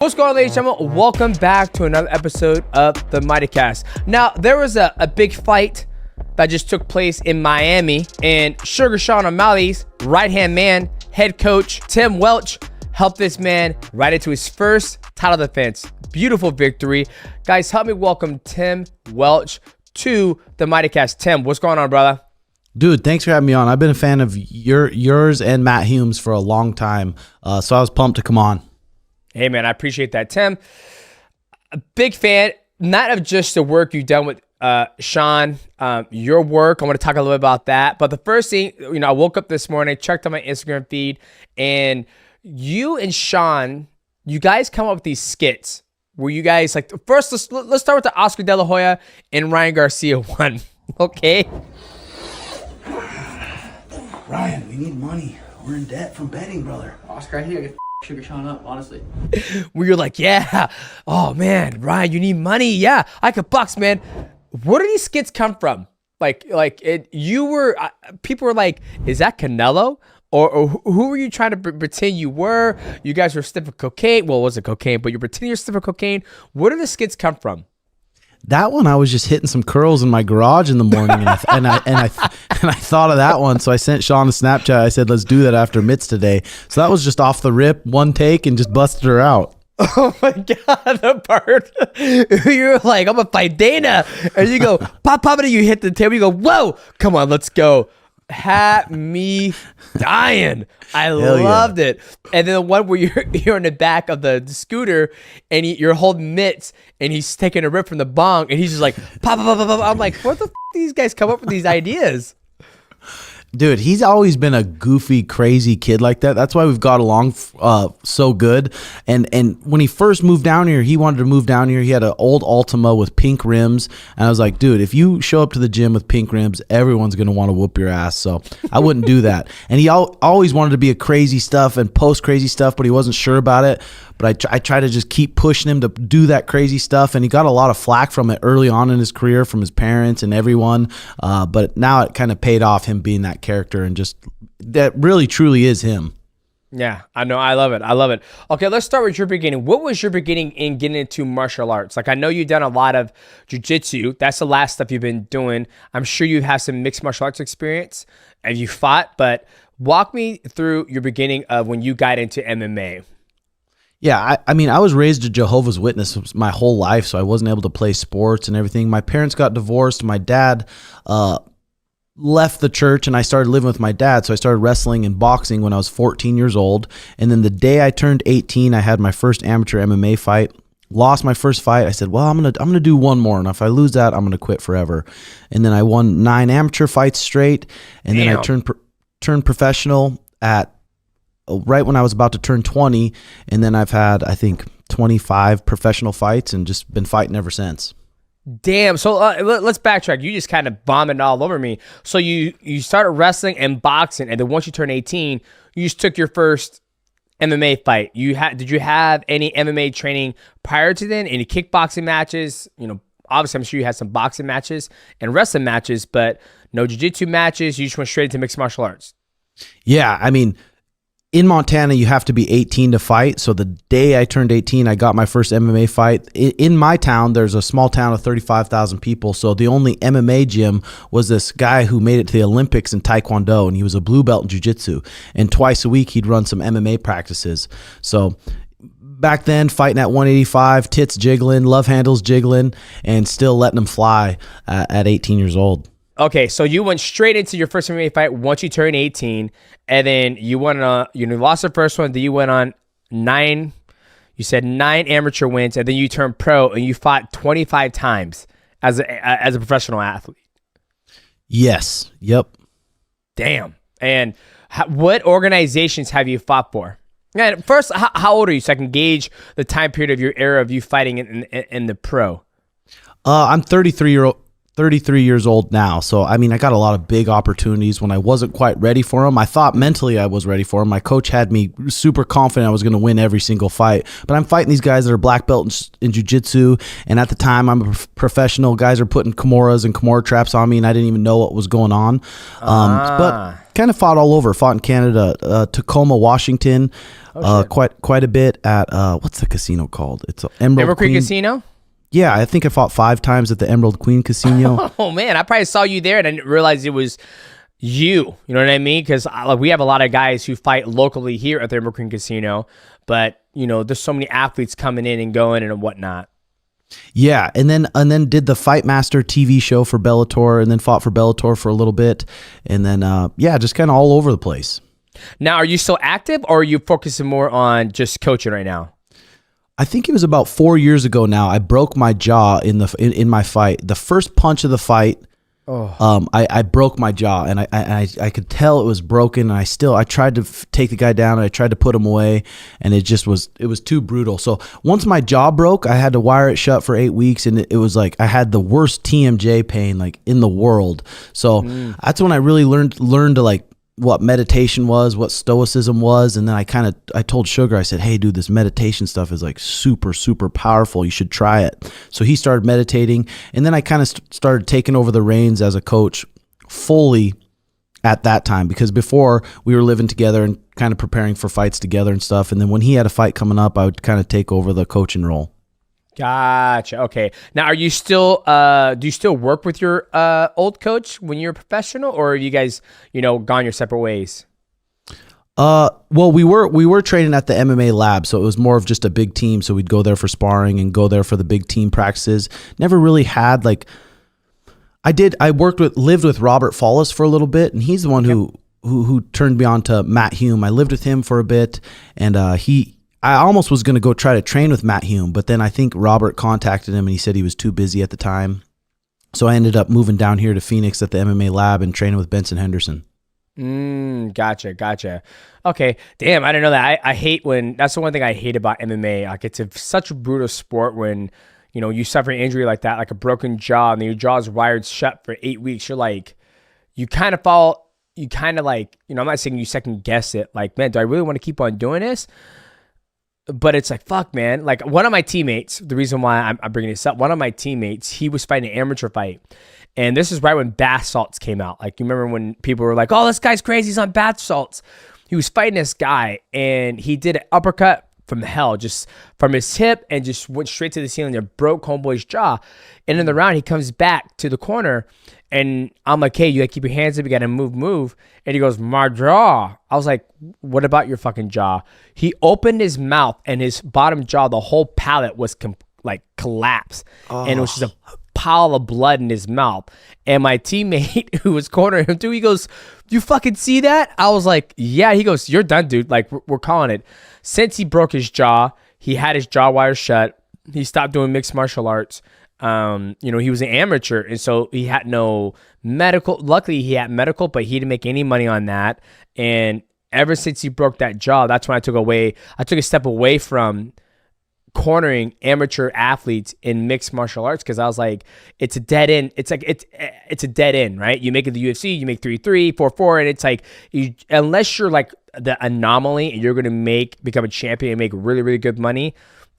What's going on, ladies and gentlemen? Welcome back to another episode of the MIGHTYcast. Now, there was a big fight that just took place in Miami, and Sugar Sean O'Malley's right-hand man, head coach Tim Welch, helped this man right into his first title defense. Beautiful victory. Guys, help me welcome Tim Welch to the MIGHTYcast. Tim, what's going on, brother? Dude, thanks for having me on. I've been a fan of yours and Matt Hume's for a long time, so I was pumped to come on. Hey, man, I appreciate that. Tim, a big fan, not of just the work you've done with Sean, your work. I want to talk a little bit about that. But the first thing, I woke up this morning, checked on my Instagram feed, and you and Sean, you guys come up with these skits where you guys, like, first, let's start with the Oscar De La Hoya and Ryan Garcia one, okay? Ryan, we need money. We're in debt from betting, brother. Oscar, I think I could Sugar Sean up, honestly. Where you're like, yeah, oh man, Ryan, you need money. Yeah, I could box, man. Where do these skits come from? People were like, is that Canelo? Or who were you trying to pretend you were? You guys were sniffing cocaine. Well, it wasn't cocaine, but you're pretending you're sniffing cocaine. Where do the skits come from? That one, I was just hitting some curls in my garage in the morning, and I thought of that one. So I sent Sean a Snapchat. I said, "Let's do that after mitts today." So that was just off the rip, one take, and just busted her out. Oh my God, the part you're like, I'm gonna fight Dana, and you go pop, and you hit the table. You go, whoa, come on, let's go. Had me dying. I loved it. And then the one where you're in the back of the scooter and you're holding mitts and he's taking a rip from the bong and he's just like pop. I'm like, what the these guys come up with these ideas? Dude, he's always been a goofy, crazy kid like that. That's why we've got along so good. And when he first moved down here, he wanted to move down here. He had an old Altima with pink rims. And I was like, dude, if you show up to the gym with pink rims, everyone's going to want to whoop your ass. So I wouldn't do that. And he always wanted to be a crazy stuff and post crazy stuff, but he wasn't sure about it. But I try to just keep pushing him to do that crazy stuff. And he got a lot of flack from it early on in his career from his parents and everyone. But now it kind of paid off, him being that character, and just that really truly is him. Yeah, I know. I love it. Okay, let's start with your beginning. What was your beginning in getting into martial arts? Like, I know you've done a lot of jiu-jitsu. That's the last stuff you've been doing. I'm sure you have some mixed martial arts experience and you fought, but walk me through your beginning of when you got into MMA. Yeah, I mean, I was raised a Jehovah's Witness my whole life, so I wasn't able to play sports and everything. My parents got divorced. My dad left the church, and I started living with my dad, so I started wrestling and boxing when I was 14 years old. And then the day I turned 18, I had my first amateur MMA fight. Lost my first fight. I said, well, I'm gonna do one more, and if I lose that, I'm gonna quit forever. And then I won 9 amateur fights straight, and then I turned professional at right when I was about to turn 20, and then I've had, I think, 25 professional fights and just been fighting ever since. Damn. So let's backtrack. You just kind of bombing all over me. So you started wrestling and boxing, and then once you turned 18, you just took your first MMA fight. Did you have any MMA training prior to then? Any kickboxing matches? Obviously, I'm sure you had some boxing matches and wrestling matches, but no jiu-jitsu matches. You just went straight into mixed martial arts. Yeah, I mean, in Montana, you have to be 18 to fight. So the day I turned 18, I got my first MMA fight. In my town, there's a small town of 35,000 people. So the only MMA gym was this guy who made it to the Olympics in Taekwondo, and he was a blue belt in jiu-jitsu. And twice a week, he'd run some MMA practices. So back then, fighting at 185, tits jiggling, love handles jiggling, and still letting them fly at 18 years old. Okay, so you went straight into your first MMA fight once you turned 18, and then you lost the first one, then you went on 9 amateur wins, and then you turned pro, and you fought 25 times as a professional athlete. Yes. Yep. Damn. And what organizations have you fought for? And first, how old are you, so I can gauge the time period of your era of you fighting in the pro? I'm 33 years old now. So, I mean, I got a lot of big opportunities when I wasn't quite ready for them. I thought mentally I was ready for them. My coach had me super confident I was going to win every single fight. But I'm fighting these guys that are black belt in jiu-jitsu. And at the time, I'm a professional. Guys are putting Kimuras and Kimura traps on me, and I didn't even know what was going on. But kind of fought all over. Fought in Canada, Tacoma, Washington, quite a bit at what's the casino called? It's Emerald Creek Queen Casino. Yeah, I think I fought 5 times at the Emerald Queen Casino. Oh man, I probably saw you there and I didn't realize it was you. You know what I mean? Because we have a lot of guys who fight locally here at the Emerald Queen Casino, but there's so many athletes coming in and going and whatnot. Yeah, and then did the Fight Master TV show for Bellator, and then fought for Bellator for a little bit, and then just kind of all over the place. Now, are you still active, or are you focusing more on just coaching right now? I think it was about 4 years ago now. I broke my jaw in my fight. The first punch of the fight, I broke my jaw, and I could tell it was broken. And I tried to take the guy down, and I tried to put him away, and it was too brutal. So once my jaw broke, I had to wire it shut for 8 weeks, and it was like I had the worst TMJ pain like in the world. So that's when I really learned to like what meditation was, what stoicism was. And then I told Sugar, I said, hey dude, this meditation stuff is like super, super powerful. You should try it. So he started meditating, and then I kind of started taking over the reins as a coach fully at that time, because before we were living together and kind of preparing for fights together and stuff. And then when he had a fight coming up, I would kind of take over the coaching role. Gotcha. Okay. Now, are you still, do you still work with your old coach when you're a professional, or have you guys, gone your separate ways? Well, we were training at the MMA lab, so it was more of just a big team. So we'd go there for sparring and go there for the big team practices. Never really had like, lived with Robert Follis for a little bit, and he's the one who turned me on to Matt Hume. I lived with him for a bit, and I almost was going to go try to train with Matt Hume, but then I think Robert contacted him and he said he was too busy at the time. So I ended up moving down here to Phoenix at the MMA lab and training with Benson Henderson. Gotcha. Okay. Damn, I didn't know that. I hate that's the one thing I hate about MMA. Like, it's such a brutal sport when, you suffer an injury like that, like a broken jaw, and then your jaw is wired shut for 8 weeks. You're like, I'm not saying you second guess it. Like, man, do I really want to keep on doing this? But it's like, fuck, man. Like, one of my teammates, the reason why I'm bringing this up, one of my teammates, he was fighting an amateur fight. And this is right when bath salts came out. Like, you remember when people were like, oh, this guy's crazy, he's on bath salts. He was fighting this guy, and he did an uppercut from hell, just from his hip, and just went straight to the ceiling and broke homeboy's jaw. And in the round, he comes back to the corner, and I'm like, hey, you gotta keep your hands up, you gotta move. And he goes, my jaw. I was like, what about your fucking jaw? He opened his mouth, and his bottom jaw, the whole palate was collapsed. And it was just a pile of blood in his mouth. And my teammate who was cornering him too, he goes, you fucking see that? I was like, yeah. He goes, you're done, dude. Like, we're calling it. Since he broke his jaw, he had his jaw wire shut. He stopped doing mixed martial arts. He was an amateur, and so he had no medical. Luckily, he had medical, but he didn't make any money on that. And ever since he broke that jaw, that's when I took a step away from cornering amateur athletes in mixed martial arts, because I was like, it's a dead end. It's like it's a dead end, right? You make it the UFC, you make 3-3, 4-4, and it's like, unless you're like the anomaly and you're gonna become a champion and make really, really good money.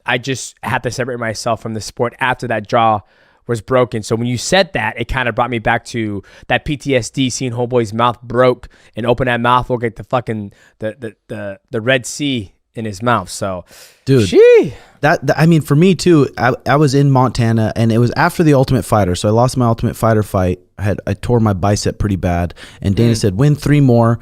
I just had to separate myself from the sport after that jaw was broken. So when you said that, it kind of brought me back to that PTSD, seeing homeboy's mouth broke and open that mouth, look like the fucking the Red Sea in his mouth. So, dude, I mean, for me too, I was in Montana, and it was after the Ultimate Fighter. So I lost my Ultimate Fighter fight. I tore my bicep pretty bad, and Dana said, win 3 more.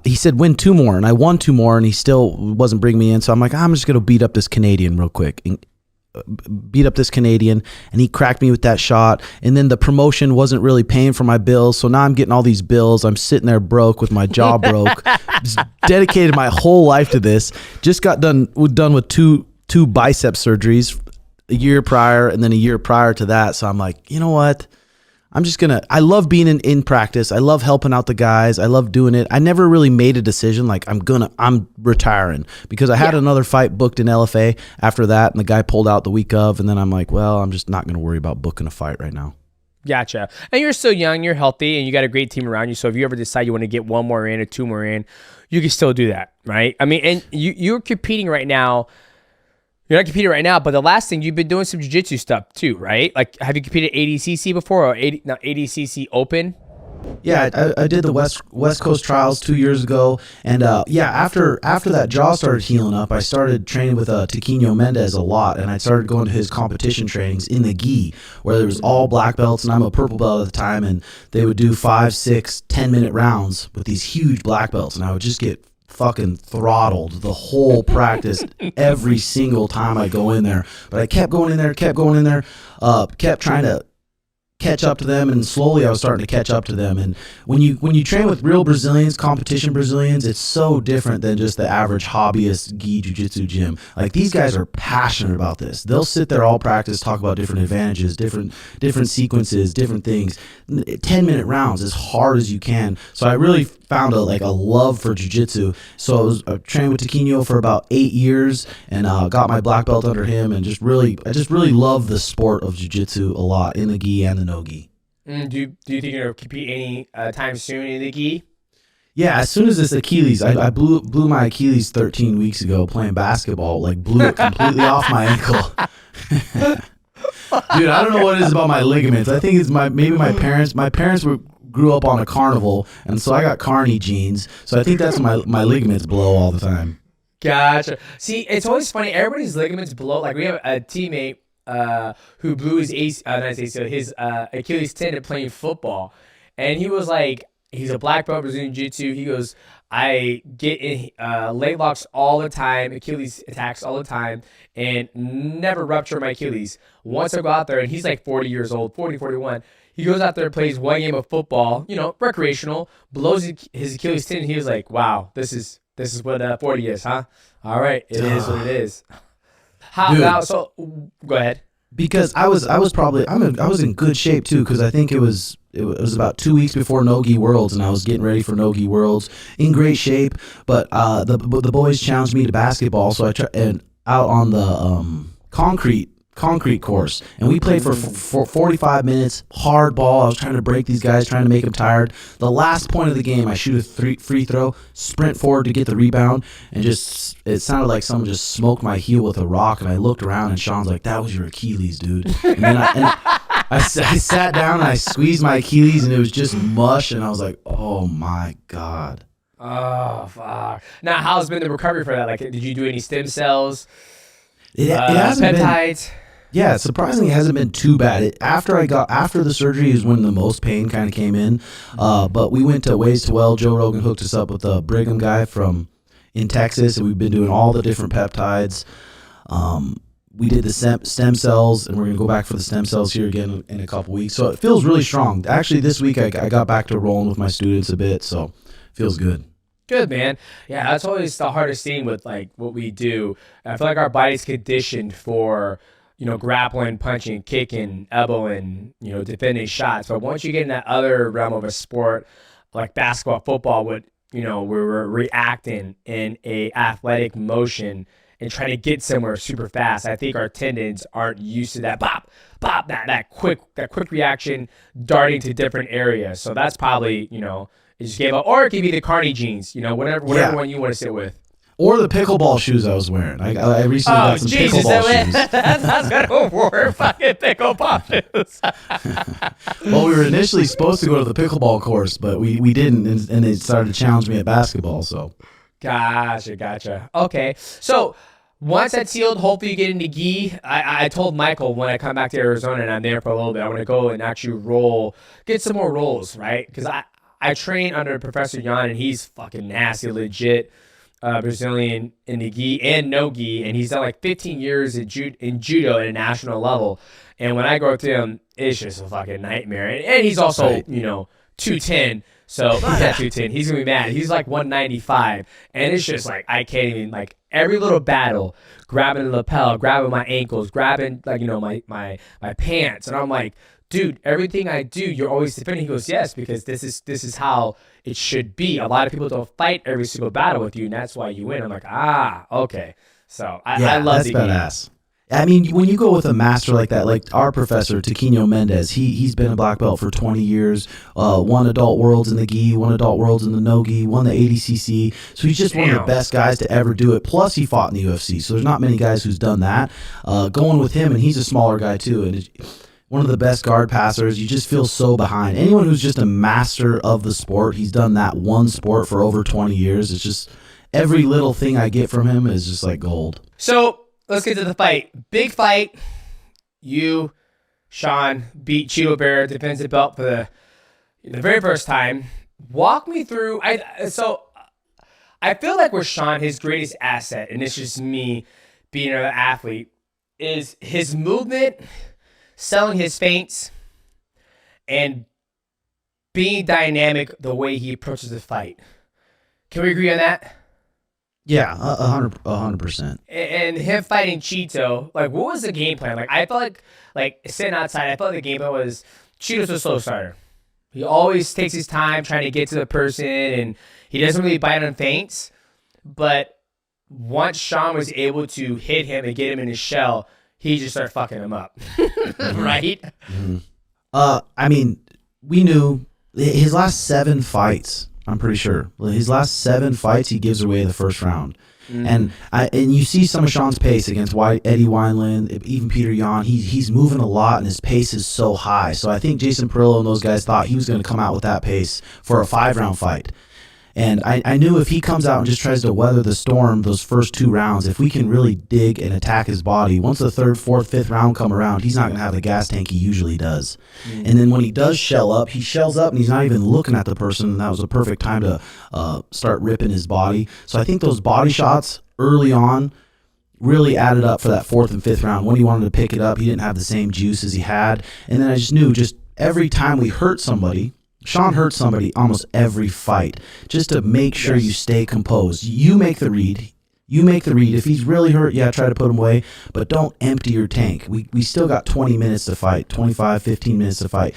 He said, win 2 more, and I won 2 more, and he still wasn't bringing me in. So I'm like, I'm just going to beat up this Canadian real quick. And he cracked me with that shot. And then the promotion wasn't really paying for my bills. So now I'm getting all these bills. I'm sitting there broke with my jaw broke. Just dedicated my whole life to this. Just got done with two bicep surgeries a year prior, and then a year prior to that. So I'm like, you know what? I love being in practice. I love helping out the guys. I love doing it. I never really made a decision like I'm retiring, because I had another fight booked in LFA after that, and the guy pulled out the week of, and then I'm like, well, I'm just not going to worry about booking a fight right now. Gotcha. And you're still young, you're healthy, and you got a great team around you. So if you ever decide you want to get 1 more in or 2 more in, you can still do that, right? I mean, and you're competing right now. You're not competing right now, but the last thing, you've been doing some jiu-jitsu stuff too, right? Like, have you competed at ADCC before, or ADCC Open? Yeah, I did the West Coast trials 2 years ago, and after that jaw started healing up, I started training with Tiquinho Mendez a lot, and I started going to his competition trainings in the gi, where there was all black belts, and I'm a purple belt at the time, and they would do 5, 6, 10-minute rounds with these huge black belts, and I would just get fucking throttled the whole practice every single time I go in there. But I kept going in there, kept trying to catch up to them, and slowly I was starting to catch up to them. And when you train with real Brazilians, competition Brazilians, it's so different than just the average hobbyist gi jiu-jitsu gym. Like, these guys are passionate about this. They'll sit there all practice, talk about different advantages, different sequences, different things. 10-minute rounds as hard as you can. So I really found a love for jiu-jitsu. So I was trained with Tiquinho for about 8 years, and got my black belt under him, and I just really love the sport of jiu-jitsu a lot, in the gi and the no gi. Do you think you're gonna compete any time soon in the gi? Yeah, as soon as this Achilles, I blew my Achilles 13 weeks ago playing basketball. Blew it completely off my ankle. Dude, I don't know what it is about my ligaments. I think it's maybe my parents. My parents grew up on a carnival, and so I got carny genes. So I think that's my ligaments blow all the time. Gotcha. See, it's always funny. Everybody's ligaments blow. Like, we have a teammate who blew his his Achilles tendon playing football, and he was like, he's a black belt Brazilian Jiu-Jitsu. He goes, I get in leg locks all the time, Achilles attacks all the time, and never rupture my Achilles. Once I go out there, and he's like 40 years old, 40, 41. He goes out there and plays one game of football, recreational, blows his Achilles tendon. He was like, wow, this is what 40 is, huh? All right, it is what it is. So go ahead. Because I was in good shape too, because I think it was about 2 weeks before No-Gi Worlds, and I was getting ready for No-Gi Worlds in great shape. But the boys challenged me to basketball, so I out on the concrete course, and we played for 45 minutes, hard ball. I was trying to break these guys, trying to make them tired. The last point of the game, I shoot a free throw, sprint forward to get the rebound, and it sounded like someone just smoked my heel with a rock. And I looked around, and Sean's like, "That was your Achilles, dude." And then I sat down, and I squeezed my Achilles, and it was just mush, and I was like, "Oh my God." Oh, fuck. Now, how's been the recovery for that? Like, did you do any stem cells? It hasn't peptides? Yeah, surprisingly, it hasn't been too bad. After the surgery is when the most pain kind of came in. But we went to Ways to Well. Joe Rogan hooked us up with a Brigham guy in Texas, and we've been doing all the different peptides. We did the stem cells, and we're going to go back for the stem cells here again in a couple weeks. So it feels really strong. Actually, this week I got back to rolling with my students a bit, so it feels good. Good, man. Yeah, that's always the hardest thing with what we do. I feel like our body's conditioned for grappling, punching, kicking, elbowing, defending shots. But once you get in that other realm of a sport like basketball, football, we're reacting in a athletic motion and trying to get somewhere super fast. I think our tendons aren't used to that pop, that quick reaction, darting to different areas. So that's probably, it just gave up. Or it could be the carny jeans, whatever one you want to sit with. Or the pickleball shoes I was wearing. I recently got some pickleball shoes. That's gonna work. Fucking pickleball shoes. Well, we were initially supposed to go to the pickleball course, but we didn't, and they started to challenge me at basketball. So, gotcha. Okay, so once that's healed, hopefully you get into gi. I told Michael when I come back to Arizona and I'm there for a little bit, I want to go and actually get some more rolls, right? Because I train under Professor Zhan, and he's fucking nasty, legit. Brazilian in the gi and no gi, and he's done 15 years in judo at a national level. And when I go up to him, it's just a fucking nightmare. And he's also 210, so not 210. He's gonna be mad. He's 195, and it's just I can't even every little battle, grabbing the lapel, grabbing my ankles, grabbing my pants, and I'm like, dude, everything I do, you're always defending. He goes, yes, because this is how it should be. A lot of people don't fight every single battle with you, and that's why you win. I'm like, okay. So I love that's badass. I mean, when you go with a master like that, like our professor, Tiquinho Mendez, he's been a black belt for 20 years, won adult worlds in the gi, won adult worlds in the no-gi, won the ADCC. So he's just one of the best guys to ever do it. Plus, he fought in the UFC. So there's not many guys who's done that. Going with him, and he's a smaller guy too. And one of the best guard passers. You just feel so behind. Anyone who's just a master of the sport, he's done that one sport for over 20 years. It's just every little thing I get from him is just like gold. So let's get to the fight. Big fight. You, Sean, beat Cheeto Bear, defensive belt for the very first time. Walk me through. I feel like with Sean, his greatest asset, and it's just me being an athlete, is his movement, selling his feints, and being dynamic the way he approaches the fight. Can we agree on that? Yeah, 100%. And him fighting Cheeto, like, what was the game plan? Like, I felt like sitting outside, I felt like the game plan was Cheeto's a slow starter. He always takes his time trying to get to the person, and he doesn't really bite on feints. But once Sean was able to hit him and get him in his shell, he just started fucking him up, right? Mm-hmm. I mean, we knew his last 7 fights. I'm pretty sure his last 7 fights he gives away the first round, and you see some of Sean's pace against Eddie Wineland, even Peter Yan. He's moving a lot, and his pace is so high. So I think Jason Perillo and those guys thought he was going to come out with that pace for a 5-round fight. And I knew if he comes out and just tries to weather the storm those first 2 rounds, if we can really dig and attack his body, once the 3rd, 4th, 5th round come around, he's not going to have the gas tank he usually does. And then when he does shell up, he shells up and he's not even looking at the person. And that was a perfect time to start ripping his body. So I think those body shots early on really added up for that 4th and 5th round. When he wanted to pick it up, he didn't have the same juice as he had. And then I just knew just every time we hurt somebody, Sean hurts somebody almost every fight, just to make sure you stay composed. You make the read. If he's really hurt, try to put him away, but don't empty your tank. We still got 20 minutes to fight, 25, 15 minutes to fight.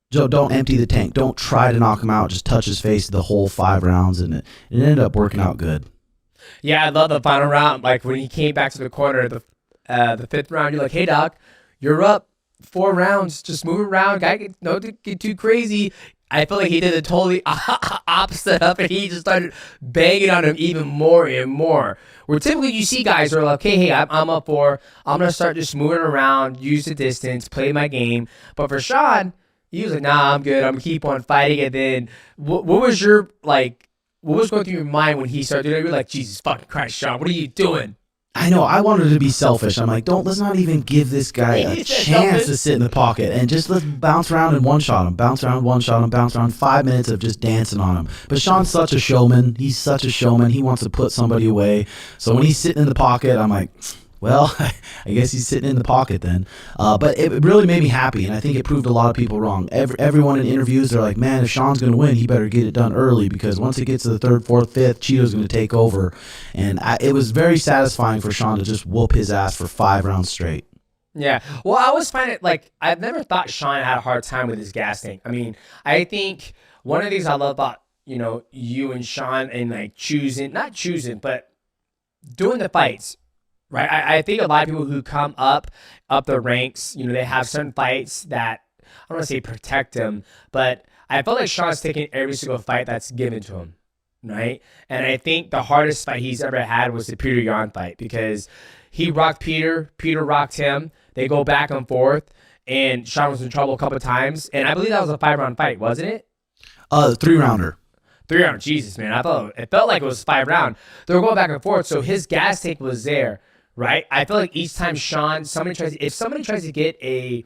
Don't empty the tank. Don't try to knock him out. Just touch his face the whole 5 rounds, and it ended up working out good. Yeah, I love the final round. Like when he came back to the corner, the 5th round, you're like, hey, Doc, you're up. 4 rounds, just move around. Guy, don't get too crazy. I feel like he did the totally opposite of it. He just started banging on him even more and more. Where typically you see guys who are like, hey, I'm up 4. I'm going to start just moving around, use the distance, play my game. But for Sean, he was like, nah, I'm good. I'm going to keep on fighting. And then what was your, like, what was going through your mind when he started doing it? You're like, Jesus fucking Christ, Sean, what are you doing? I know. I wanted to be selfish. I'm like, let's not even give this guy a chance to sit in the pocket, and just let's bounce around and one-shot him. Bounce around, one-shot him, bounce around. 5 minutes of just dancing on him. But Sean's such a showman. He's such a showman. He wants to put somebody away. So when he's sitting in the pocket, I'm like, well, I guess he's sitting in the pocket then. But it really made me happy, and I think it proved a lot of people wrong. Everyone in interviews, they're like, man, if Sean's going to win, he better get it done early, because once it gets to the 3rd, 4th, 5th, Cheeto's going to take over. And it was very satisfying for Sean to just whoop his ass for 5 rounds straight. Yeah. Well, I always find it, like, I've never thought Sean had a hard time with his gas tank. I mean, I think one of the things I love about, you and Sean, and like not choosing, but doing the fights. Right, I think a lot of people who come up the ranks, they have certain fights that, I don't want to say protect them, but I feel like Sean's taking every single fight that's given to him, right? And I think the hardest fight he's ever had was the Peter Yan fight, because he rocked Peter rocked him, they go back and forth, and Sean was in trouble a couple of times, and I believe that was a 5-round fight, wasn't it? 3-rounder. 3-round, Jesus, man. It felt like it was 5 round. They were going back and forth, so his gas tank was there. Right, I feel like each time if somebody tries to get a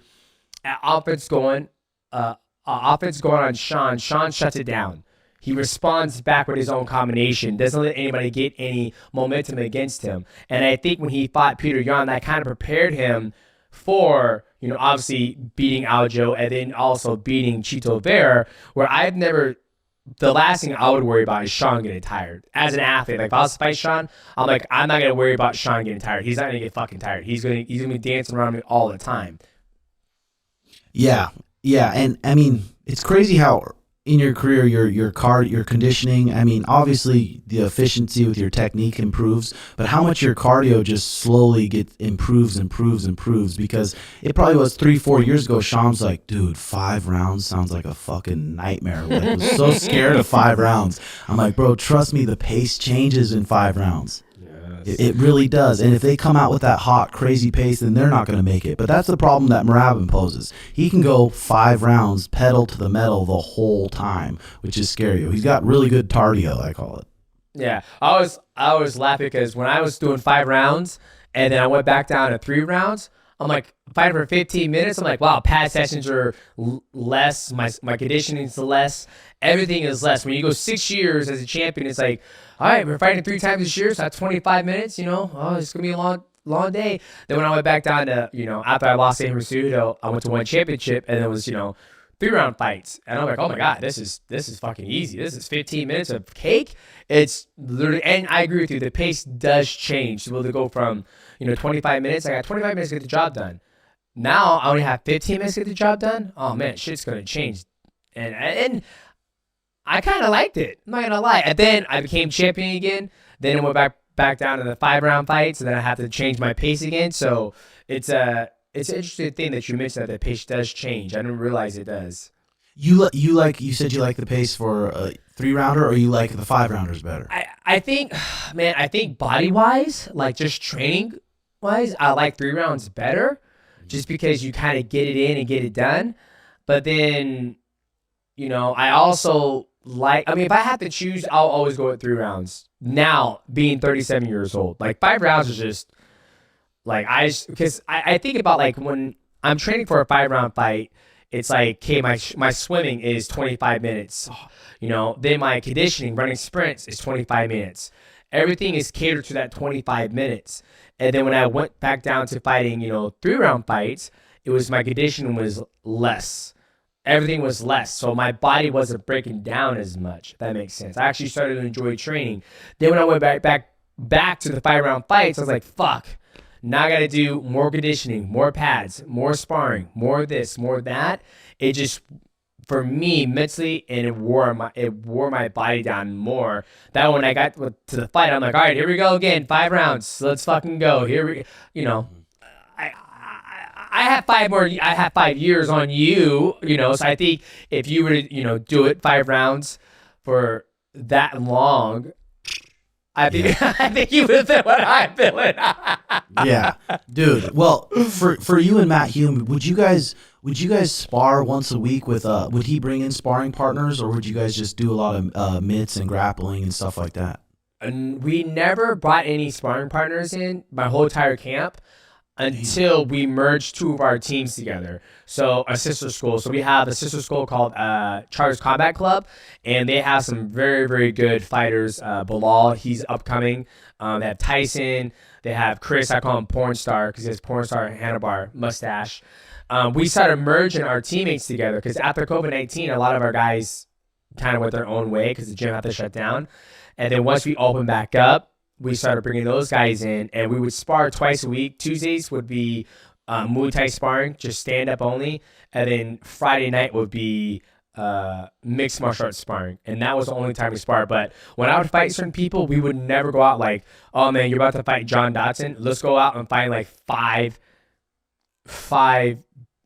offense going on Sean shuts it down. He responds back with his own combination, doesn't let anybody get any momentum against him. And I think when he fought Peter Yan, that kind of prepared him for, obviously beating Aljo and then also beating Cheeto Bear, where the last thing I would worry about is Sean getting tired. As an athlete, like if I was to fight Sean, I'm like, I'm not gonna worry about Sean getting tired. He's not gonna get fucking tired. He's gonna be dancing around me all the time. Yeah, and I mean, it's crazy how in your career your conditioning. I mean, obviously the efficiency with your technique improves, but how much your cardio just slowly improves, because it probably was 3-4 years ago. Sean's like, dude, 5 rounds sounds like a fucking nightmare. Like, I was so scared of 5 rounds. I'm like, bro, trust me, the pace changes in 5 rounds. It really does. And if they come out with that hot, crazy pace, then they're not going to make it. But that's the problem that Merab poses. He can go 5 rounds, pedal to the metal the whole time, which is scary. He's got really good cardio, I call it. Yeah, I was laughing because when I was doing 5 rounds and then I went back down to 3 rounds, I'm like fighting for 15 minutes. I'm like, wow, pad sessions are less. My conditioning is less. Everything is less. When you go 6 years as a champion, it's like, all right, we're fighting 3 times this year, so that's 25 minutes. It's gonna be a long day. Then when I went back down to, after I lost to Cejudo, I went to one championship, and it was 3-round fights, and I'm like, oh my god, this is fucking easy. This is 15 minutes of cake. It's literally, and I agree with you, the pace does change. Will they go from 25 minutes? I got 25 minutes to get the job done. Now I only have 15 minutes to get the job done. Oh man, shit's gonna change, and I kind of liked it. I'm not gonna lie. And then I became champion again. Then I went back down to the 5-round fights, and then I have to change my pace again. So it's an interesting thing that you mentioned that the pace does change. I didn't realize it does. You said you like the pace for a 3-rounder, or you like the 5-rounders better? I think, man, body wise, like just training wise, I like 3 rounds better, just because you kind of get it in and get it done. But then, I also if I have to choose, I'll always go with 3 rounds. Now, being 37 years old, like 5 rounds is just like, because I think about like when I'm training for a 5-round fight, it's like, okay, my swimming is 25 minutes. Then my conditioning, running sprints, is 25 minutes. Everything is catered to that 25 minutes. And then when I went back down to fighting, 3-round fights, it was my conditioning was less. Everything was less. So my body wasn't breaking down as much, if that makes sense. I actually started to enjoy training. Then when I went back to the 5-round fights, I was like, fuck. Now I got to do more conditioning, more pads, more sparring, more of this, more of that. It just, for me, mentally, and it wore my body down more. That when I got to the fight, I'm like, all right, here we go again, 5 rounds. Let's fucking go. I have 5 years on you, so I think if you were to, do it 5 rounds for that long, I think you would feel what I'm feeling. Yeah, dude. Well, for you and Matt Hume, would you guys spar once a week with would he bring in sparring partners, or would you guys just do a lot of mitts and grappling and stuff like that? And we never brought any sparring partners in my whole entire camp until we merged 2 of our teams together. So a sister school. So we have a sister school called Charters Combat Club, and they have some very, very good fighters. Bilal, he's upcoming. They have Tyson. They have Chris. I call him Porn Star because he has Porn Star handlebar mustache. We started merging our teammates together because after COVID-19, a lot of our guys kind of went their own way because the gym had to shut down. And then once we opened back up, we started bringing those guys in, and we would spar twice a week. Tuesdays would be Muay Thai sparring, just stand-up only. And then Friday night would be mixed martial arts sparring. And that was the only time we sparred. But when I would fight certain people, we would never go out like, oh, man, you're about to fight John Dotson. Let's go out and find like five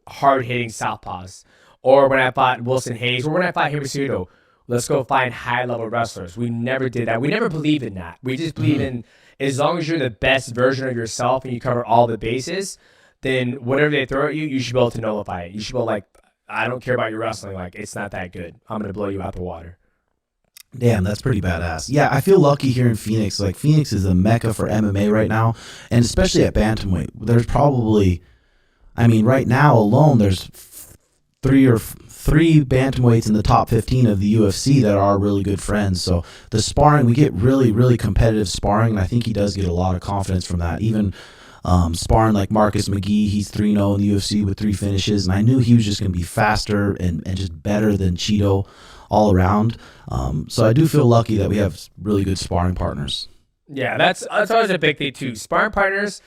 hard-hitting southpaws. Or when I fought Wilson Hayes, or when I fought Cejudo, let's go find high-level wrestlers. We never did that. We never believed in that. We just believe in, as long as you're the best version of yourself and you cover all the bases, then whatever they throw at you, you should be able to nullify it. You should be able to, like, I don't care about your wrestling. Like, it's not that good. I'm going to blow you out the water. Damn, that's pretty badass. Yeah, I feel lucky here in Phoenix. Like, Phoenix is a mecca for MMA right now, and especially at bantamweight. There's probably, right now alone, there's three bantamweights in the top 15 of the UFC that are really good friends. So the sparring, we get really, really competitive sparring, and I think he does get a lot of confidence from that. Even sparring like Marcus McGee, he's 3-0 in the UFC with 3 finishes, and I knew he was just going to be faster and just better than Cheeto all around. So I do feel lucky that we have really good sparring partners. Yeah, that's always a big thing too. Sparring partners,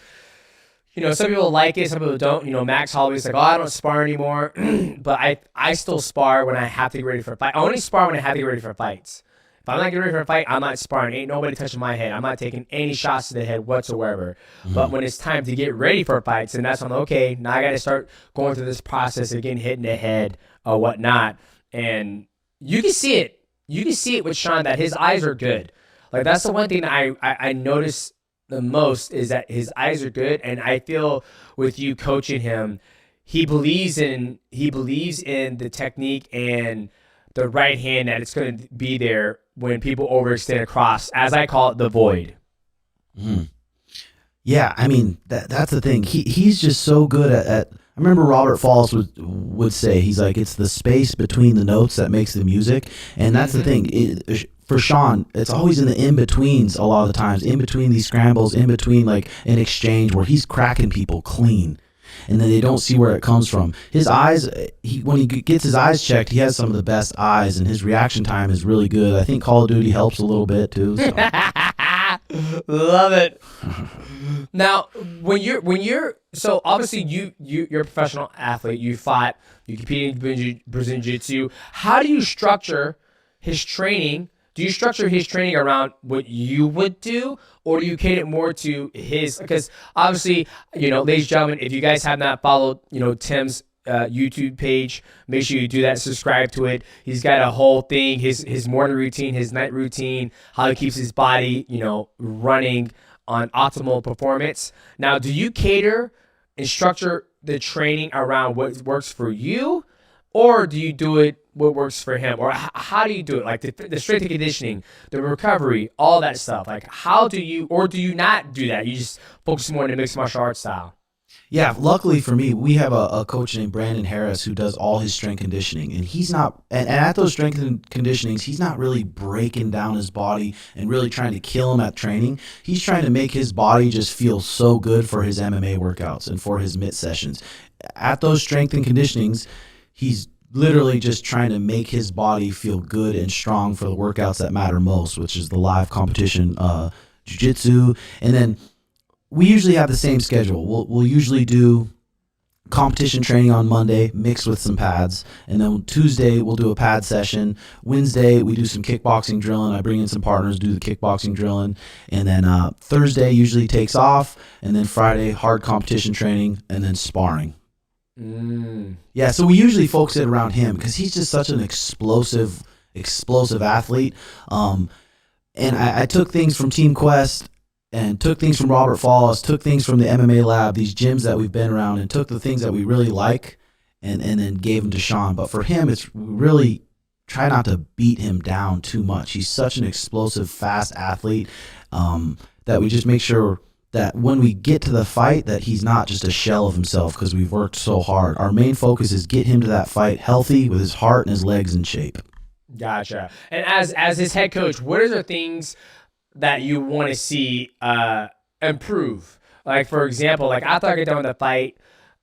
some people like it, some people don't. Max Holloway's like, oh, I don't spar anymore. But I still spar when I have to get ready for a fight. I only spar when I have to get ready for fights. If I'm not getting ready for a fight, I'm not sparring. Ain't nobody touching my head. I'm not taking any shots to the head whatsoever. But when it's time to get ready for fights, and that's when, okay, now I got to start going through this process of getting hit in the head or whatnot. And you can see it. You can see it with Sean that his eyes are good. Like, that's the one thing that I noticed the most is that his eyes are good, and I feel with you coaching him, he believes in the technique and the right hand, that it's going to be there when people overextend across, as I call it, the void. Yeah, I mean that's the thing. He's just so good at I remember Robert Falls would say, he's like, it's the space between the notes that makes the music, and that's the thing. For Sean, it's always in the in-betweens a lot of the times, in between these scrambles, in between like an exchange where he's cracking people clean, and then they don't see where it comes from. His eyes, when he gets his eyes checked, he has some of the best eyes, and his reaction time is really good. I think Call of Duty helps a little bit too. So. Love it. Now, when you're so obviously you're a professional athlete. You fought, you competed in Brazilian Jiu-Jitsu. How do you structure his training? Do you structure his training around what you would do, or do you cater it more to his? Because obviously, ladies and gentlemen, if you guys have not followed, Tim's YouTube page, make sure you do that. Subscribe to it. He's got a whole thing, his morning routine, his night routine, how he keeps his body, running on optimal performance. Now, do you cater and structure the training around what works for you, or do you do it what works for him? Or how do you do it? Like the strength and conditioning, the recovery, all that stuff. Like how do you, or do you not do that? You just focus more on the mixed martial arts style. Yeah, luckily for me, we have a coach named Brandon Harris who does all his strength conditioning, and he's not, and at those strength conditionings, he's not really breaking down his body and really trying to kill him at training. He's trying to make his body just feel so good for his MMA workouts and for his MIT sessions. At those strength and conditionings, he's literally just trying to make his body feel good and strong for the workouts that matter most, which is the live competition jiu-jitsu. And then we usually have the same schedule. We'll usually do competition training on Monday mixed with some pads, and then Tuesday we'll do a pad session. Wednesday we do some kickboxing drilling. I bring in some partners, do the kickboxing drilling, and then Thursday usually takes off, and then Friday hard competition training, and then sparring. Yeah, so we usually focus it around him because he's just such an explosive athlete. And I took things from Team Quest and took things from Robert Falls, took things from the MMA lab, these gyms that we've been around, and took the things that we really like and then gave them to Sean. But for him, it's really try not to beat him down too much. He's such an explosive, fast athlete that we just make sure that when we get to the fight that he's not just a shell of himself because we've worked so hard. Our main focus is get him to that fight healthy with his heart and his legs in shape. Gotcha. And as his head coach, what are the things that you want to see improve? Like, for example, like after I get done with the fight,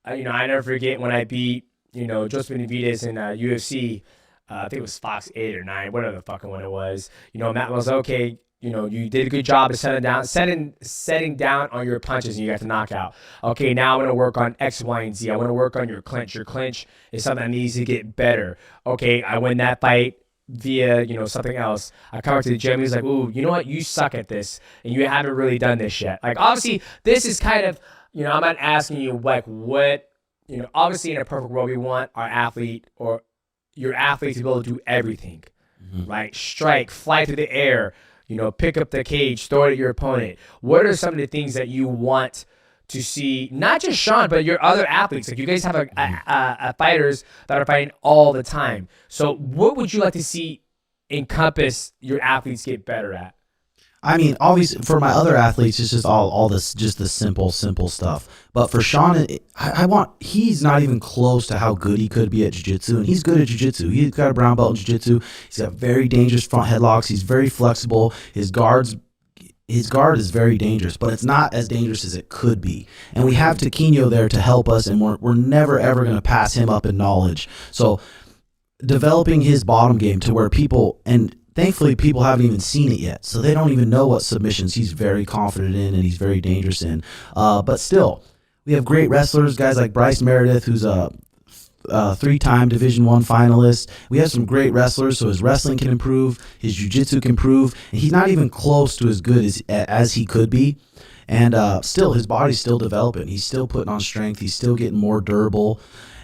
I never forget when I beat, Joseph Benavidez in UFC, I think it was Fox 8 or 9, whatever the fucking one it was. Matt was okay. You did a good job of setting down on your punches, and you got the knockout. Okay, now I'm going to work on X, Y, and Z. I want to work on your clinch. Your clinch is something that needs to get better. Okay, I win that fight via, something else. I come up to the gym, he's like, ooh, you know what? You suck at this, and you haven't really done this yet. Like, obviously, this is kind of, I'm not asking you, like, what, obviously, in a perfect world, we want our athlete or your athlete to be able to do everything, right? Strike, fly through the air, pick up the cage, throw it at your opponent. What are some of the things that you want to see, not just Sean, but your other athletes? Like, you guys have a fighters that are fighting all the time. So what would you like to see encompass your athletes get better at? I mean, obviously, for my other athletes, it's just all this, just the simple stuff. But for Sean, he's not even close to how good he could be at jiu-jitsu, and he's good at jiu-jitsu. He's got a brown belt in jiu-jitsu. He's got very dangerous front headlocks. He's very flexible. His guard is very dangerous, but it's not as dangerous as it could be. And we have Taquinho there to help us, and we're never, ever going to pass him up in knowledge. So developing his bottom game to where people, and thankfully people haven't even seen it yet, so they don't even know what submissions he's very confident in and he's very dangerous in. But still, we have great wrestlers, guys like Bryce Meredith, who's a three-time Division I finalist. We have some great wrestlers, so his wrestling can improve, his jiu-jitsu can improve, and he's not even close to as good as he could be. And still, his body's still developing. He's still putting on strength. He's still getting more durable.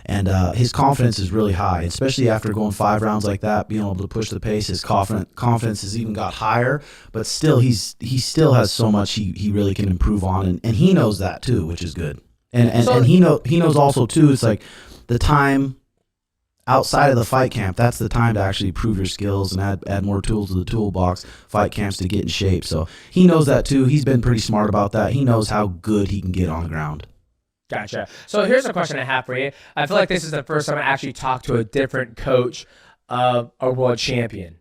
And his confidence is really high, especially after going 5 rounds like that, being able to push the pace. His confidence has even got higher, but still, he still has so much he really can improve on, and he knows that too, which is good. And he knows also too. It's like the time outside of the fight camp. That's the time to actually prove your skills and add more tools to the toolbox. Fight camps to get in shape. So he knows that too. He's been pretty smart about that. He knows how good he can get on the ground. Gotcha. So here's a question I have for you. I feel like this is the first time I actually talked to a different coach of a world champion.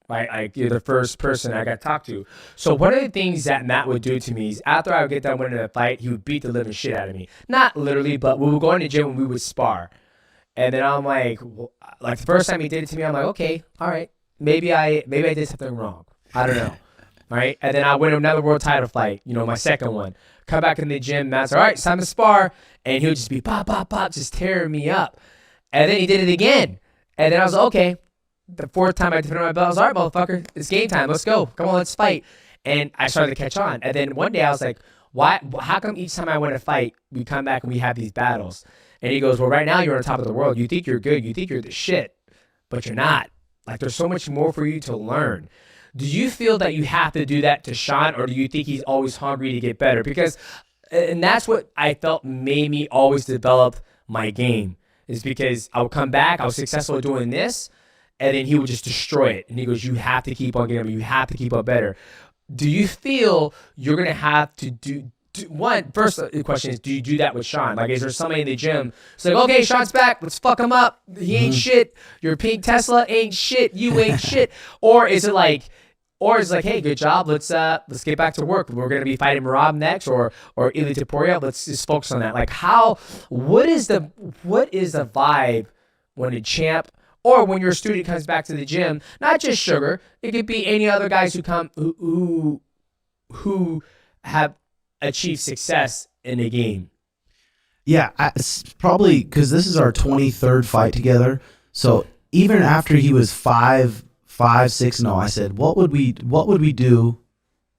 Right? You're the first person I got to talk to. So one of the things that Matt would do to me is after I would get done winning a fight, he would beat the living shit out of me. Not literally, but we would go in the gym and we would spar. And then I'm like the first time he did it to me, I'm like, okay, all right, maybe I did something wrong. I don't know. All right. And then I win another world title fight, my second one. Come back in the gym, Matt's all right, it's time to spar. And he would just be pop, pop, pop, just tearing me up. And then he did it again. And then I was like, okay. The 4th time I defended my belt, I was all right, motherfucker, it's game time. Let's go. Come on, let's fight. And I started to catch on. And then one day I was like, why? How come each time I win a fight, we come back and we have these battles? And he goes, well, right now you're on top of the world. You think you're good. You think you're the shit. But you're not. Like, there's so much more for you to learn. Do you feel that you have to do that to Sean, or do you think he's always hungry to get better? And that's what I felt made me always develop my game, is because I would come back, I was successful at doing this, and then he would just destroy it. And he goes, you have to keep on getting better. You have to keep up better. Do you feel you're going to have to do first question is, do you do that with Sean? Like, is there somebody in the gym? It's like, okay, Sean's back. Let's fuck him up. He ain't shit. Your pink Tesla ain't shit. You ain't shit. Or is it like, hey, good job. Let's get back to work. We're gonna be fighting Marab next, or Ilia topuria. Let's just focus on that. Like, what is the vibe when a champ or when your student comes back to the gym? Not just Sugar. It could be any other guys who come who have achieved success in a game. Yeah, it's probably because this is our 23rd fight together. So even after he was 5-6-0, I said, what would we do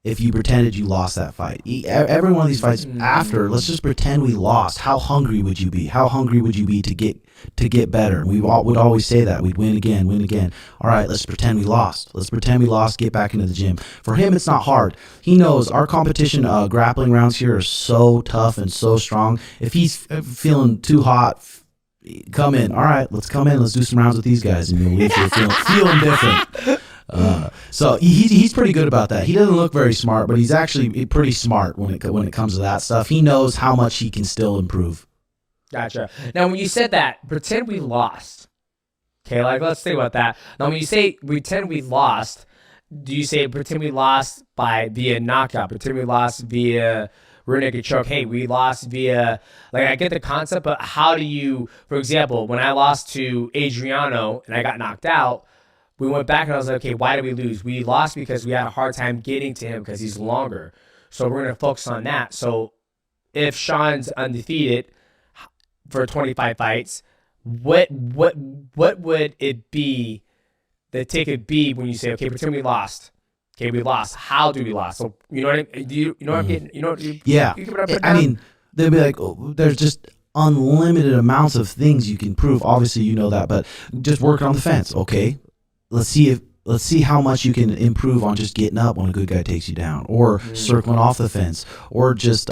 if you pretended you lost that fight? Every one of these fights after, let's just pretend we lost. How hungry would you be? How hungry would you be to get better? We would always say that. We'd win again. All right, let's pretend we lost. Get back into the gym. For him, it's not hard. He knows our competition grappling rounds here are so tough and so strong. If he's feeling too hot, come in. All right, let's come in. Let's do some rounds with these guys, and you'll leave here feeling different. So he's pretty good about that. He doesn't look very smart, but he's actually pretty smart when it comes to that stuff. He knows how much he can still improve. Gotcha. Now, when you said that, pretend we lost. Okay, like, let's think about that. Now, when you say pretend we lost, do you say pretend we lost via knockout? Pretend we lost via rear naked choke? Hey, we lost via, like, I get the concept, but how do you, for example, when I lost to Adriano and I got knocked out, we went back and I was like, okay, why did we lose? We lost because we had a hard time getting to him because he's longer. So we're going to focus on that. So if Sean's undefeated for 25 fights, what would it be, the ticket be when you say, okay, pretend we lost. Okay, we lost. How do we lost? So, you know what I mean? You know what I'm getting? You know what yeah. I mean, they'll be like, oh, there's just unlimited amounts of things you can prove. Obviously, you know that, but just working on the fence. Okay, let's see how much you can improve on just getting up when a good guy takes you down, or circling off the fence, or just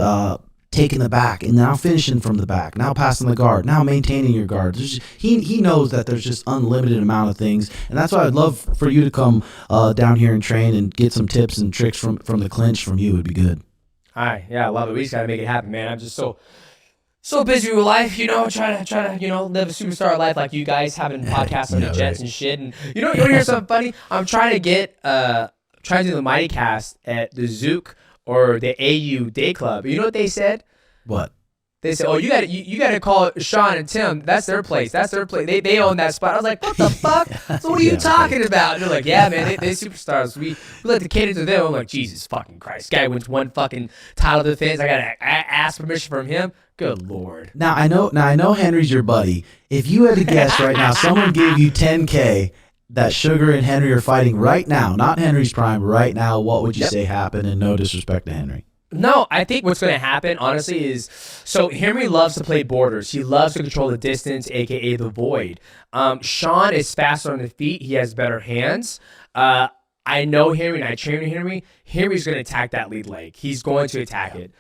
taking the back and now finishing from the back, now passing the guard, now maintaining your guard. He knows that there's just unlimited amount of things, and that's why I'd love for you to come down here and train and get some tips and tricks from the clinch from you. Would be good. All right, yeah, I love it. We just gotta make it happen, man. I'm just so busy with life, trying to live a superstar life like you guys, having podcasts on the jets and shit. And you want to hear something funny? I'm trying to get trying to do the MIGHTYcast at the Zook or the AU Day Club. You know what they said? What? They said, oh, you got to call Sean and Tim. That's their place. They own that spot. I was like, what the fuck? So what are you talking about? And they're like, yeah, man, they superstars. We like to cater to them. I'm like, Jesus fucking Christ. Guy wins one fucking title defense. I got to ask permission from him. Good Lord. Now I know Henry's your buddy. If you had to guess right now, someone gave you $10K that Sugar and Henry are fighting right now, not Henry's prime, right now, what would you say happened? And no disrespect to Henry. No, I think what's going to happen, honestly, is so Henry loves to play borders. He loves to control the distance, aka the void. Sean is faster on the feet. He has better hands. I know Henry, and I train Henry. Henry's going to attack that lead leg. He's going to attack it.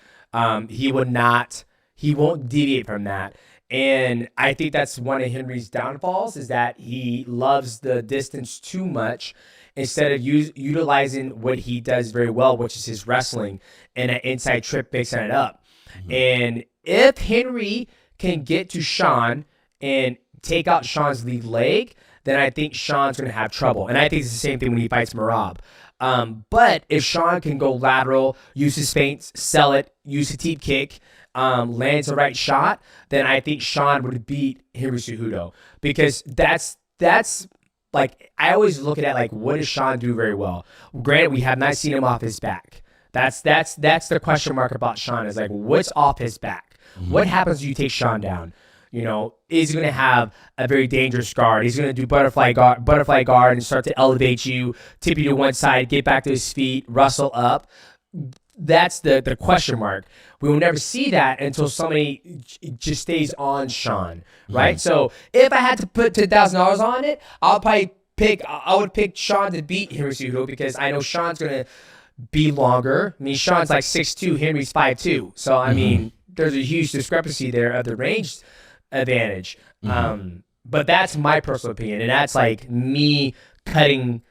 He won't deviate from that. And I think that's one of Henry's downfalls, is that he loves the distance too much instead of utilizing what he does very well, which is his wrestling and an inside trip mixing it up. Mm-hmm. And if Henry can get to Sean and take out Sean's lead leg, then I think Sean's going to have trouble. And I think it's the same thing when he fights Merab. But if Sean can go lateral, use his feints, sell it, use a teep kick, lands the right shot, then I think Sean would beat Henry Cejudo. Because that's like, I always look at it like, what does Sean do very well? Granted, we have not seen him off his back. That's the question mark about Sean, is like, what's off his back? Mm-hmm. What happens when you take Sean down? You know, is he going to have a very dangerous guard? He's going to do butterfly guard and start to elevate you, tip you to one side, get back to his feet, wrestle up. That's the question mark. We will never see that until somebody just stays on Sean, right? Mm-hmm. So if I had to put $10,000 on it, I would pick Sean to beat Henry Cejudo, because I know Sean's going to be longer. I mean, Sean's like 6'2", Henry's 5'2". So, I mean, there's a huge discrepancy there of the range advantage. Mm-hmm. But that's my personal opinion, and that's like me cutting,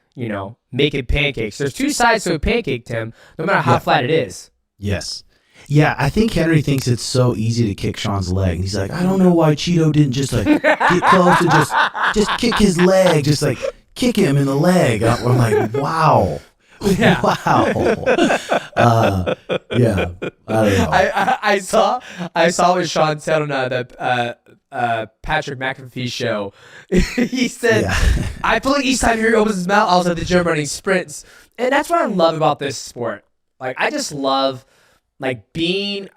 making pancakes. There's two sides to a pancake, Tim, no matter how flat it is. Yes. Yeah, I think Henry thinks it's so easy to kick Sean's leg. He's like, I don't know why Cheeto didn't just like get close and just kick his leg, just like kick him in the leg. I'm like, wow. Yeah. Wow. Yeah. I don't know. I saw what Sean said on the Patrick McAfee show. He said, I feel like each time Henry opens his mouth, I was at the gym running sprints. And that's what I love about this sport. Like, I just love like being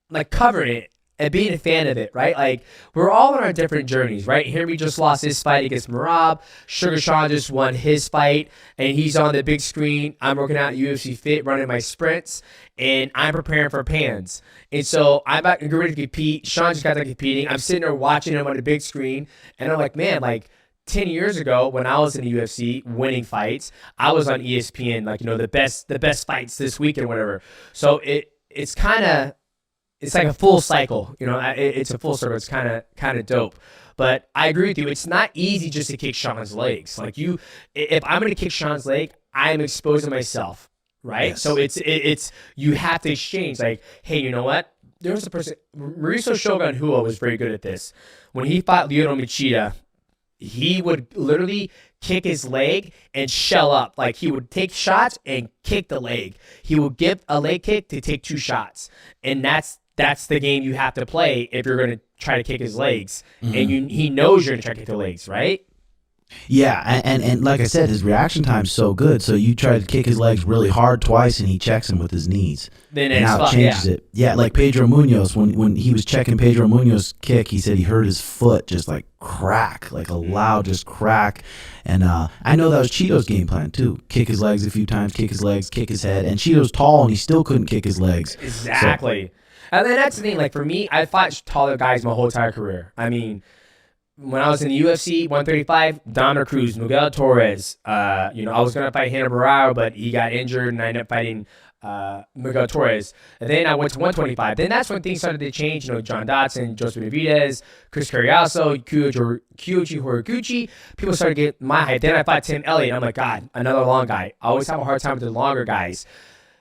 like covering it and being a fan of it, right? Like, we're all on our different journeys, right? Henry just lost his fight against Merab. Sugar Sean just won his fight, and he's on the big screen. I'm working out UFC Fit, running my sprints, and I'm preparing for Pans. And so I'm about to get ready to compete. Sean just got done competing. I'm sitting there watching him on the big screen, and I'm like, man, like 10 years ago when I was in the UFC winning fights, I was on ESPN, like, the best fights this week and whatever. So it's kind of, it's like a full cycle, it's a full circle. It's kind of dope. But I agree with you. It's not easy just to kick Sean's legs. Like, if I'm going to kick Sean's leg, I'm exposing myself, right? Yes. So it's you have to exchange. Like, hey, you know what? There was a person, Mauricio Shogun Hua was very good at this. When he fought Lyoto Machida, he would literally kick his leg and shell up. Like, he would take shots and kick the leg. He would give a leg kick to take 2 shots. And that's the game you have to play if you're going to try to kick his legs. Mm-hmm. And he knows you're going to try to kick the legs, right? Yeah, and like I said, his reaction time's so good. So you try to kick his legs really hard twice, and he checks him with his knees. Then and now it changes it. Yeah, like Pedro Munoz, when he was checking Pedro Munoz's kick, he said he heard his foot just like crack, like a loud just crack. And I know that was Cheeto's game plan too. Kick his legs a few times, kick his legs, kick his head. And Cheeto's tall, and he still couldn't kick his legs. Exactly. And then that's the thing. Like, for me, I fought taller guys my whole entire career. I mean, when I was in the UFC 135, Donna Cruz, Miguel Torres, I was going to fight Hannah Barrera, but he got injured, and I ended up fighting Miguel Torres. And then I went to 125. Then that's when things started to change. John Dodson, Joseph Benavidez, Chris Carriazo, Kyoji Horiguchi. People started to get my height. Then I fought Tim Elliott. I'm like, God, another long guy. I always have a hard time with the longer guys.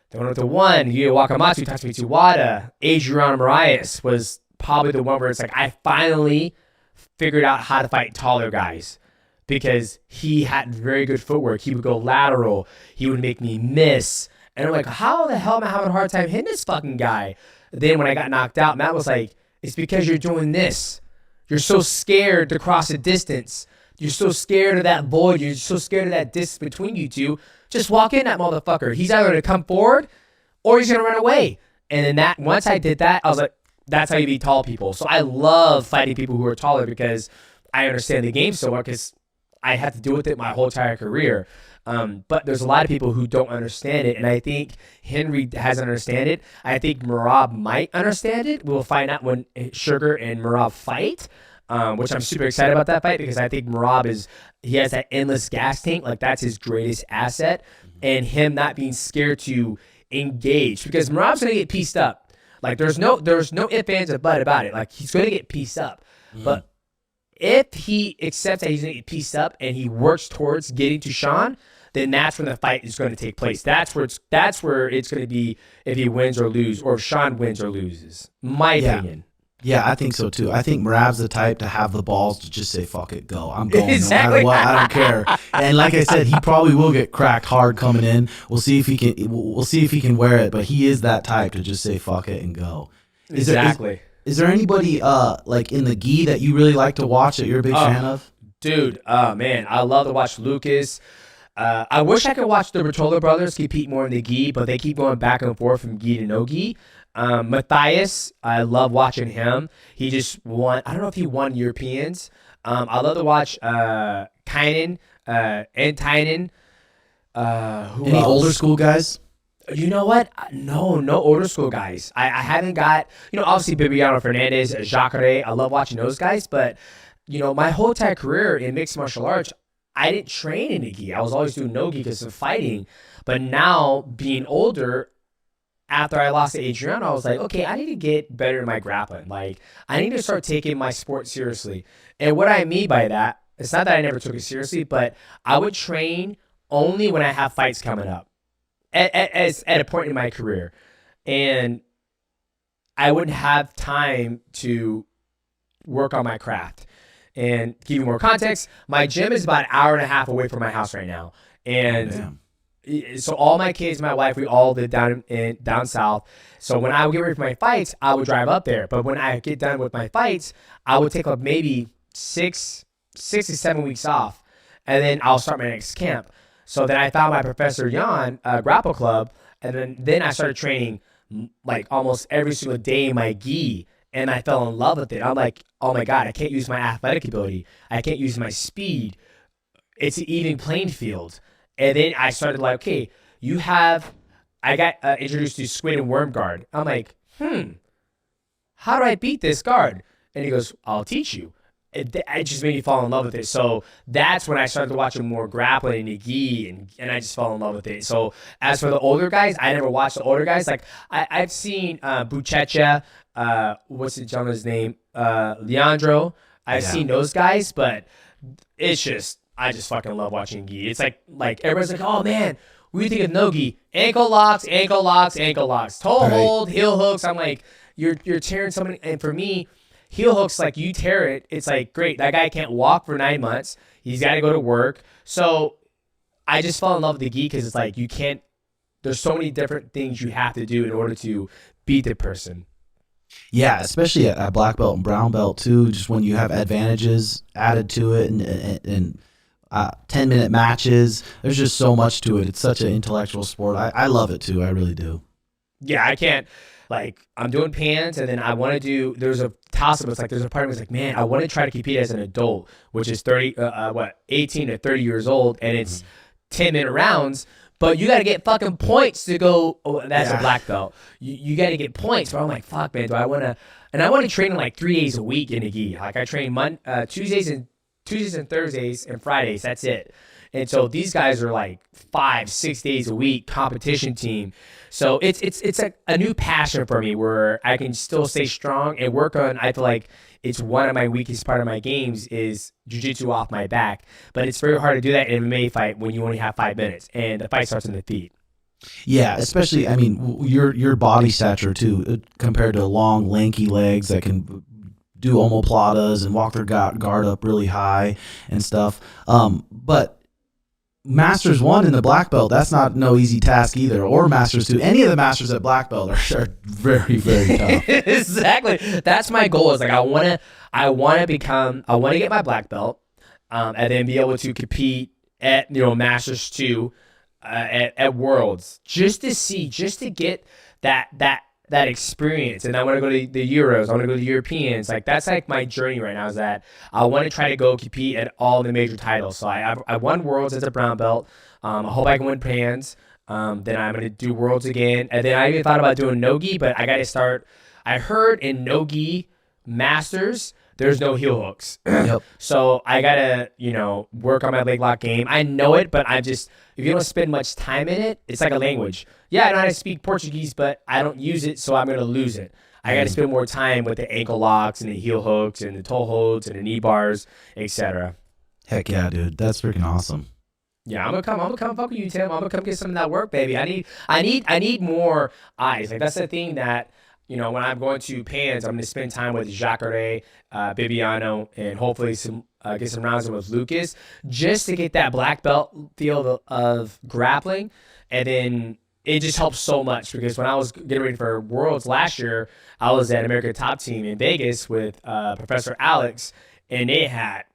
Then went up to 1, Yuya Wakamatsu, Tatsumi Wada, Adriano Moraes was probably the one where it's like, I finally figured out how to fight taller guys, because he had very good footwork. He would go lateral. He would make me miss. And I'm like, how the hell am I having a hard time hitting this fucking guy? Then when I got knocked out, Matt was like, it's because you're doing this. You're so scared to cross a distance. You're so scared of that void. You're so scared of that distance between you two. Just walk in that motherfucker. He's either going to come forward or he's going to run away. And then once I did that, I was like, that's how you beat tall people. So I love fighting people who are taller, because I understand the game so well, because I had to deal with it my whole entire career. But there's a lot of people who don't understand it, and I think Henry hasn't understand it. I think Merab might understand it. We'll find out when Sugar and Merab fight, which I'm super excited about that fight, because I think Merab he has that endless gas tank. Like, that's his greatest asset, and him not being scared to engage, because Merab's gonna get pieced up. Like, there's no ifs, ands, or buts about it. Like, he's gonna get pieced up, but if he accepts that he's going to get pieced up and he works towards getting to Sean, then that's when the fight is going to take place. That's where it's going to be, if he wins or loses, or if Sean wins or loses. My opinion. Yeah, I think so too. I think Merab's the type to have the balls to just say, fuck it, go. I'm going Exactly. no matter what. I don't care. And like I said, he probably will get cracked hard coming in. We'll see if he can wear it, but he is that type to just say, fuck it and go. Exactly. Is there anybody like in the gi that you really like to watch that you're a big fan of? Dude, man, I love to watch Lucas. I wish I could watch the Bertolo brothers compete more in the gi, but they keep going back and forth from gi to no gi. Matthias, I love watching him. He just won. I don't know if he won Europeans. I love to watch Kynan and Tynan. Any older school guys? You know what? No older school guys. I haven't got, obviously Bibiano Fernandez, Jacare. I love watching those guys, but, my whole entire career in mixed martial arts, I didn't train in the gi. I was always doing no gi because of fighting. But now, being older, after I lost to Adriano, I was like, okay, I need to get better in my grappling. Like, I need to start taking my sport seriously. And what I mean by that, it's not that I never took it seriously, but I would train only when I have fights coming up. At a point in my career, and I wouldn't have time to work on my craft. And to give you more context, my gym is about an hour and a half away from my house right now, and so all my kids, my wife, we all live down south. So when I would get ready for my fights, I would drive up there. But when I get done with my fights, I would take like maybe 6 to 7 weeks off, and then I'll start my next camp. So then I found my Professor Jan grapple club, and then I started training like almost every single day in my gi, and I fell in love with it. I'm like, oh my God, I can't use my athletic ability. I can't use my speed. It's an even playing field. And then I started like, okay, I got introduced to squid and worm guard. I'm like, how do I beat this guard? And he goes, I'll teach you. It just made me fall in love with it. So that's when I started watching more grappling and the gi, and I just fell in love with it. So as for the older guys, I never watched the older guys. Like I've seen Buchecha, what's the gentleman's name? Leandro. I've seen those guys, but it's just, I just fucking love watching gi. It's like everyone's like, oh man, what do you think of no gi? Ankle locks, ankle locks, ankle locks, toe hold, heel hooks. I'm like, you're tearing somebody, and for me, heel hooks, like you tear it, it's like, great, that guy can't walk for 9 months. He's got to go to work. So I just fell in love with the gi because it's like, there's so many different things you have to do in order to beat the person. Yeah, especially at black belt and brown belt too, just when you have advantages added to it and 10-minute matches. There's just so much to it. It's such an intellectual sport. I love it too. I really do. Yeah, I can't. Like, I'm doing pans, and then I want to do, there's a toss-up. It's like, there's a part of me that's like, man, I want to try to compete as an adult, which is 18 to 30 years old, and it's 10-minute rounds, but you got to get fucking points to go, that's a black belt. You got to get points, but I'm like, fuck, man, do I want to, and I want to train like 3 days a week in a gi. Like, I train Tuesdays and Thursdays and Fridays, that's it. And so these guys are like 5-6 days a week competition team. So it's a new passion for me where I can still stay strong and work on. I feel like it's one of my weakest part of my games is jiu-jitsu off my back. But it's very hard to do that in an MMA fight when you only have 5 minutes and the fight starts in the feet. Yeah, especially, I mean, your body stature too, compared to long, lanky legs that can do omoplatas and walk their guard up really high and stuff. But Masters 1 in the black belt, that's not no easy task either, or Masters 2. Any of the Masters at black belt are very, very tough. Exactly. That's my goal. Is like I want to get my black belt, and then be able to compete at Masters 2, at Worlds, just to get that that experience, and I want to go to the Euros. I want to go to the Europeans. Like that's like my journey right now. Is that I want to try to go compete at all the major titles. So I won Worlds as a brown belt. I hope I can win Pans. Then I'm gonna do Worlds again, and then I even thought about doing no-gi, but I got to start. I heard in no-gi Masters there's no heel hooks. Yep. So I gotta, work on my leg lock game. I know it, but if you don't spend much time in it, it's like a language. Yeah, I know how to speak Portuguese, but I don't use it, so I'm gonna lose it. I gotta spend more time with the ankle locks and the heel hooks and the toe holds and the knee bars, etc. Heck yeah, dude. That's freaking awesome. Yeah, I'm gonna come fuck with you, Tim. I'm gonna come get some of that work, baby. I need more eyes. Like that's the thing that, when I'm going to Pans, I'm going to spend time with Jacare, Bibiano, and hopefully get some rounds in with Lucas, just to get that black belt feel of grappling. And then it just helps so much because when I was getting ready for Worlds last year, I was at America Top Team in Vegas with Professor Alex, and they had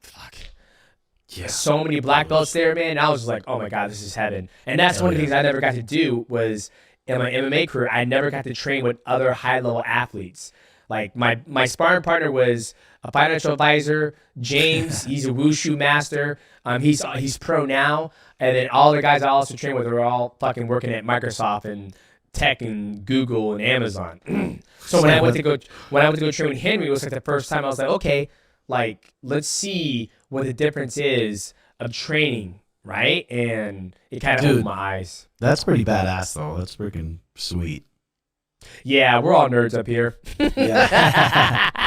so many black belts there, man. And I was like, oh my God, this is heaven. And that's one of the things I never got to do was, in my MMA career, I never got to train with other high-level athletes. Like, my sparring partner was a financial advisor, James. He's a wushu master. He's pro now. And then all the guys I also trained with were all fucking working at Microsoft and tech and Google and Amazon. So when I went to go train with Henry, it was like the first time I was like, okay, like, let's see what the difference is of training, right? And it kind of opened my eyes. That's pretty badass, though. That's freaking sweet. Yeah, we're all nerds up here. Yeah,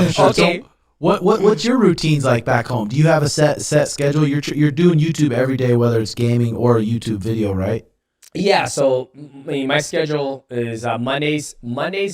for sure. Okay. So what's your routines like back home? Do you have a set schedule? You're doing YouTube every day, whether it's gaming or a YouTube video, right? Yeah. So my schedule is Mondays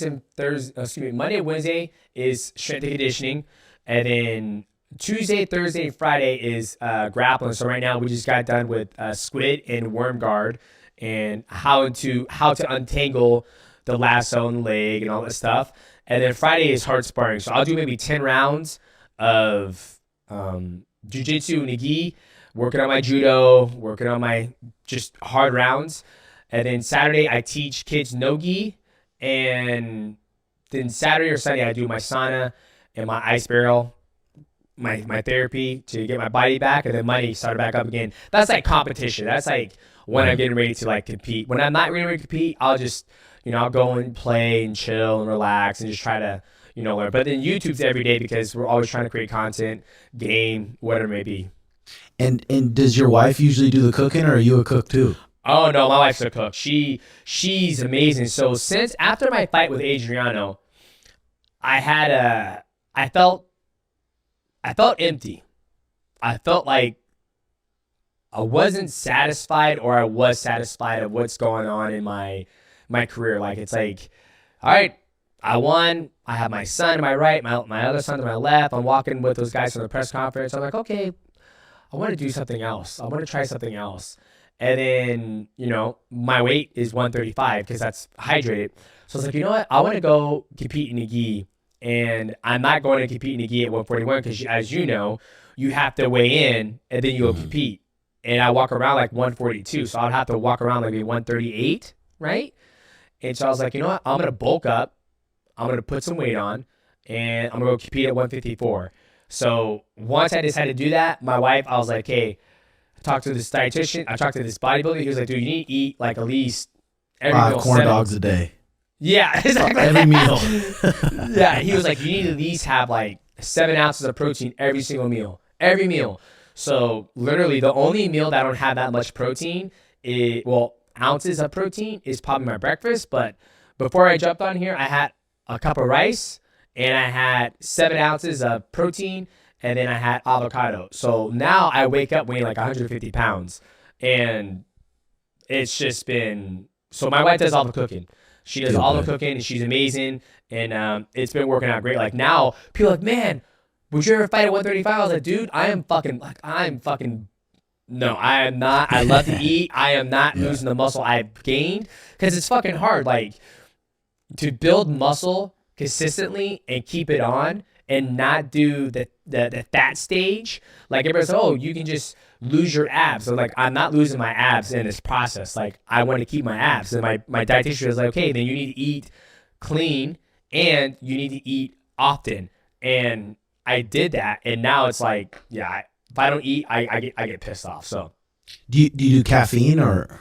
and Thursdays. Monday, Wednesday is strength and conditioning, and then Tuesday, Thursday, and Friday is grappling. So right now we just got done with squid and worm guard and how to untangle the lasso and the leg and all that stuff. And then Friday is hard sparring. So I'll do maybe 10 rounds of jiu-jitsu and gi, working on my judo, working on my just hard rounds. And then Saturday I teach kids no-gi. And then Saturday or Sunday I do my sauna and my ice barrel, my therapy to get my body back, and then Monday start back up again. That's like competition. That's like when I'm getting ready to like compete. When I'm not ready to compete, I'll just, I'll go and play and chill and relax and just try to, learn. But then YouTube's every day because we're always trying to create content, game, whatever it may be. And does your wife usually do the cooking, or are you a cook too? Oh no, my wife's a cook. She's amazing. So since after my fight with Adriano, I felt empty. I felt like I wasn't satisfied, or I was satisfied of what's going on in my career. Like, it's like, all right, I won. I have my son to my right, my other son to my left. I'm walking with those guys from the press conference. I'm like, okay, I want to do something else. I want to try something else. And then, my weight is 135 because that's hydrated. So I was like, you know what? I want to go compete in the gi. And I'm not going to compete in the gi at 141 because, as you know, you have to weigh in and then you'll compete. And I walk around like 142, so I'd have to walk around like maybe 138, right? And so I was like, you know what? I'm going to bulk up. I'm going to put some weight on, and I'm going to go compete at 154. So once I decided to do that, my wife, I was like, hey, I talked to this dietitian. I talked to this bodybuilder. He was like, dude, you need to eat like at least every meal. Corn dogs a day. Yeah, exactly. Every meal. Yeah, he was like, you need to at least have like 7 ounces of protein every single meal. Every meal. So literally the only meal that I don't have that much protein ounces of protein is probably my breakfast. But before I jumped on here, I had a cup of rice and I had 7 ounces of protein, and then I had avocado. So now I wake up weighing like 150 pounds, and it's just been, so my wife does all the cooking. She does all the cooking, and she's amazing, and it's been working out great. Like now, people are like, man, would you ever fight at 135? I was like, dude, no, I am not. I love to eat. I am not losing the muscle I've gained, because it's fucking hard. Like, to build muscle consistently and keep it on and not do the fat stage. Like, everybody says, oh, you can just lose your abs. So like, I'm not losing my abs in this process. Like, I want to keep my abs. And my dietitian was like, okay, then you need to eat clean, and you need to eat often. And I did that, and now it's like, yeah, if I don't eat, I get pissed off. So Do you do caffeine or?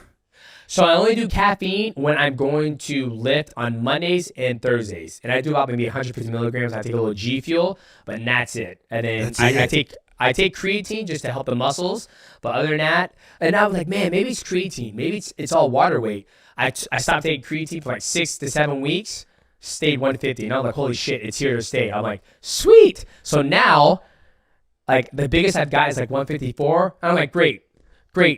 So I only do caffeine when I'm going to lift on Mondays and Thursdays, and I do about maybe 150 milligrams. I take a little G Fuel, but that's it. And then I take creatine just to help the muscles, but other than that, and I was like, man, maybe it's creatine, maybe it's all water weight. I stopped taking creatine for like 6 to 7 weeks, stayed 150, and I was like, holy shit, it's here to stay. I'm like, sweet. So now, like the biggest I've got is like 154. I'm like, great.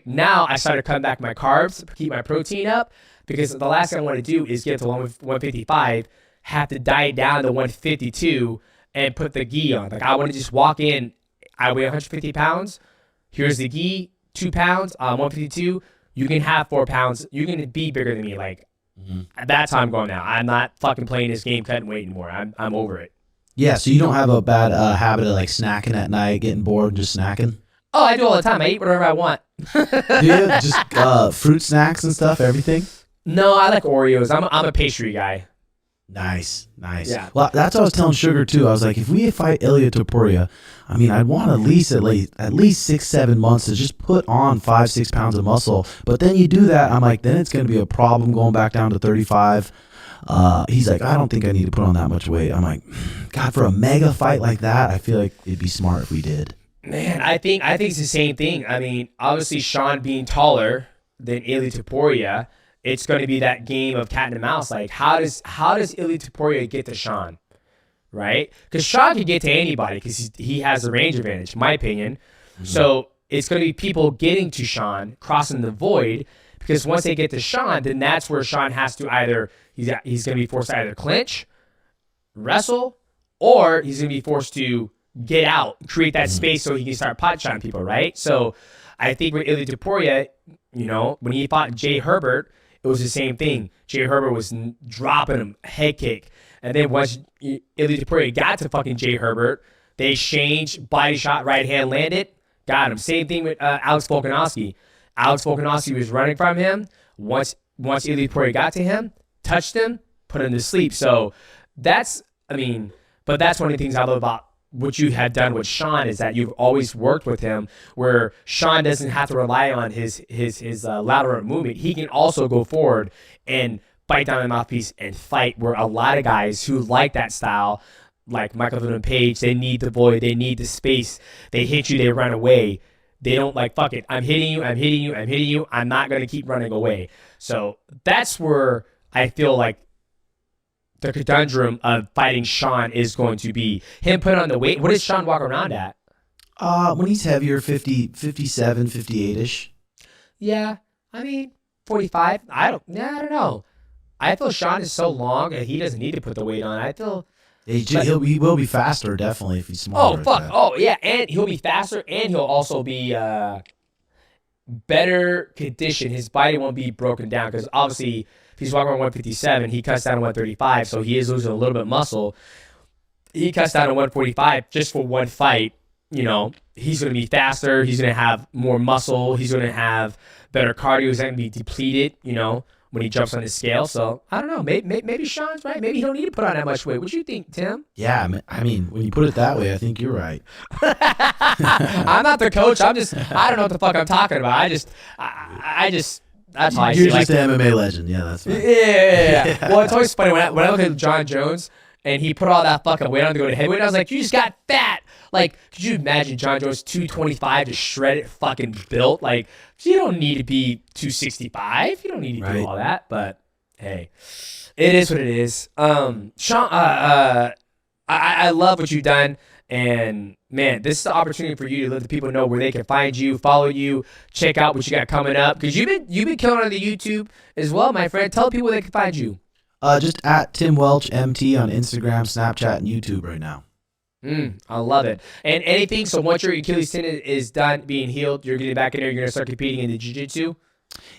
Now I started cutting back my carbs, keep my protein up, because the last thing I want to do is get to 155, have to diet down to 152, and put the gi on. Like I want to just walk in. I weigh 150 pounds. Here's the gi, 2 pounds, 152. You can have 4 pounds. You can be bigger than me. Like that's how I'm going now. I'm not fucking playing this game cutting weight anymore. I'm over it. Yeah, so you don't have a bad habit of like snacking at night, getting bored, and just snacking? Oh, I do all the time. I eat whatever I want. Do you? Just fruit snacks and stuff, everything? No, I like Oreos. I'm a pastry guy. Nice. Yeah. Well, that's what I was telling Sugar too. I was like, if we fight Ilia Topuria, I mean, I'd want at least 6-7 months to just put on 5-6 pounds of muscle. But then you do that, I'm like, then it's going to be a problem going back down to 35. He's like, I don't think I need to put on that much weight. I'm like, God, for a mega fight like that, I feel like it'd be smart if we did. Man, I think it's the same thing. I mean, obviously Sean being taller than Ilia Topuria, it's going to be that game of cat and mouse. Like, how does Ilia Topuria get to Sean, right? Because Sean can get to anybody because he has the range advantage, in my opinion. Mm-hmm. So it's going to be people getting to Sean, crossing the void, because once they get to Sean, then that's where Sean has to either he's going to be forced to either clinch, wrestle, or he's going to be forced to get out, create that space so he can start pot shotting people, right? So I think with Ilia Topuria, when he fought Jay Herbert, it was the same thing. Jay Herbert was dropping him, head kick. And then once Ilia Topuria got to fucking Jay Herbert, they exchanged, body shot, right hand landed, got him. Same thing with Alex Volkanovski. Alex Volkanovski was running from him. Once Ilia Topuria got to him, touched him, put him to sleep. So that's one of the things I love about what you had done with Sean is that you've always worked with him where Sean doesn't have to rely on his lateral movement. He can also go forward and bite down the mouthpiece and fight, where a lot of guys who like that style, like Michael Villain Page, they need the void, they need the space. They hit you, they run away. They don't like, fuck it, I'm hitting you. I'm not going to keep running away. So that's where I feel like the conundrum of fighting Sean is going to be him put on the weight. What does Sean walk around at? When he's heavier, 50, 57, 58-ish. Yeah, 45. I don't know. I feel Sean is so long and he doesn't need to put the weight on. I feel he will be faster, definitely, if he's smaller. Oh, fuck. Oh, yeah, and he'll be faster, and he'll also be better condition. His body won't be broken down, because obviously if he's walking around 157, he cuts down to 135, so he is losing a little bit of muscle. He cuts down to 145 just for one fight. He's going to be faster. He's going to have more muscle. He's going to have better cardio. He's going to be depleted, when he jumps on the scale. So, I don't know. Maybe Sean's right. Maybe he don't need to put on that much weight. What do you think, Tim? Yeah, when you put it that way, I think you're right. I'm not the coach. I don't know what the fuck I'm talking about. I just that's how I see it. You're just an MMA legend. Yeah, that's fine. Yeah. Well, it's always funny when I look at John Jones and he put all that fucking weight on to go to heavyweight. I was like, you just got fat. Like, could you imagine John Jones 225 just shredded, fucking built? Like, you don't need to be 265. You don't need to do all that. But hey, it is what it is. Sean, I love what you've done. And man, this is the opportunity for you to let the people know where they can find you, follow you, check out what you got coming up. Because you've been killing on the YouTube as well, my friend. Tell people where they can find you. Just at Tim Welch MT on Instagram, Snapchat, and YouTube right now. I love it. And anything, so once your Achilles tendon is done being healed, you're getting back in there, you're going to start competing in the jiu-jitsu?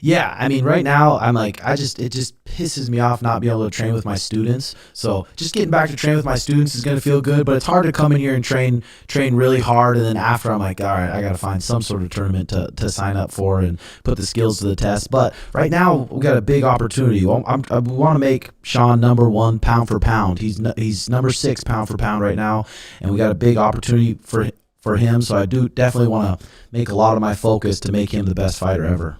Yeah, I mean, right now I'm like, it just pisses me off not being able to train with my students. So just getting back to train with my students is gonna feel good, but it's hard to come in here and train really hard, and then after I'm like, all right, I gotta find some sort of tournament to sign up for and put the skills to the test. But right now we got a big opportunity. We want to make Sean number 1 pound for pound. He's number 6 pound for pound right now, and we got a big opportunity for him. So I do definitely want to make a lot of my focus to make him the best fighter ever.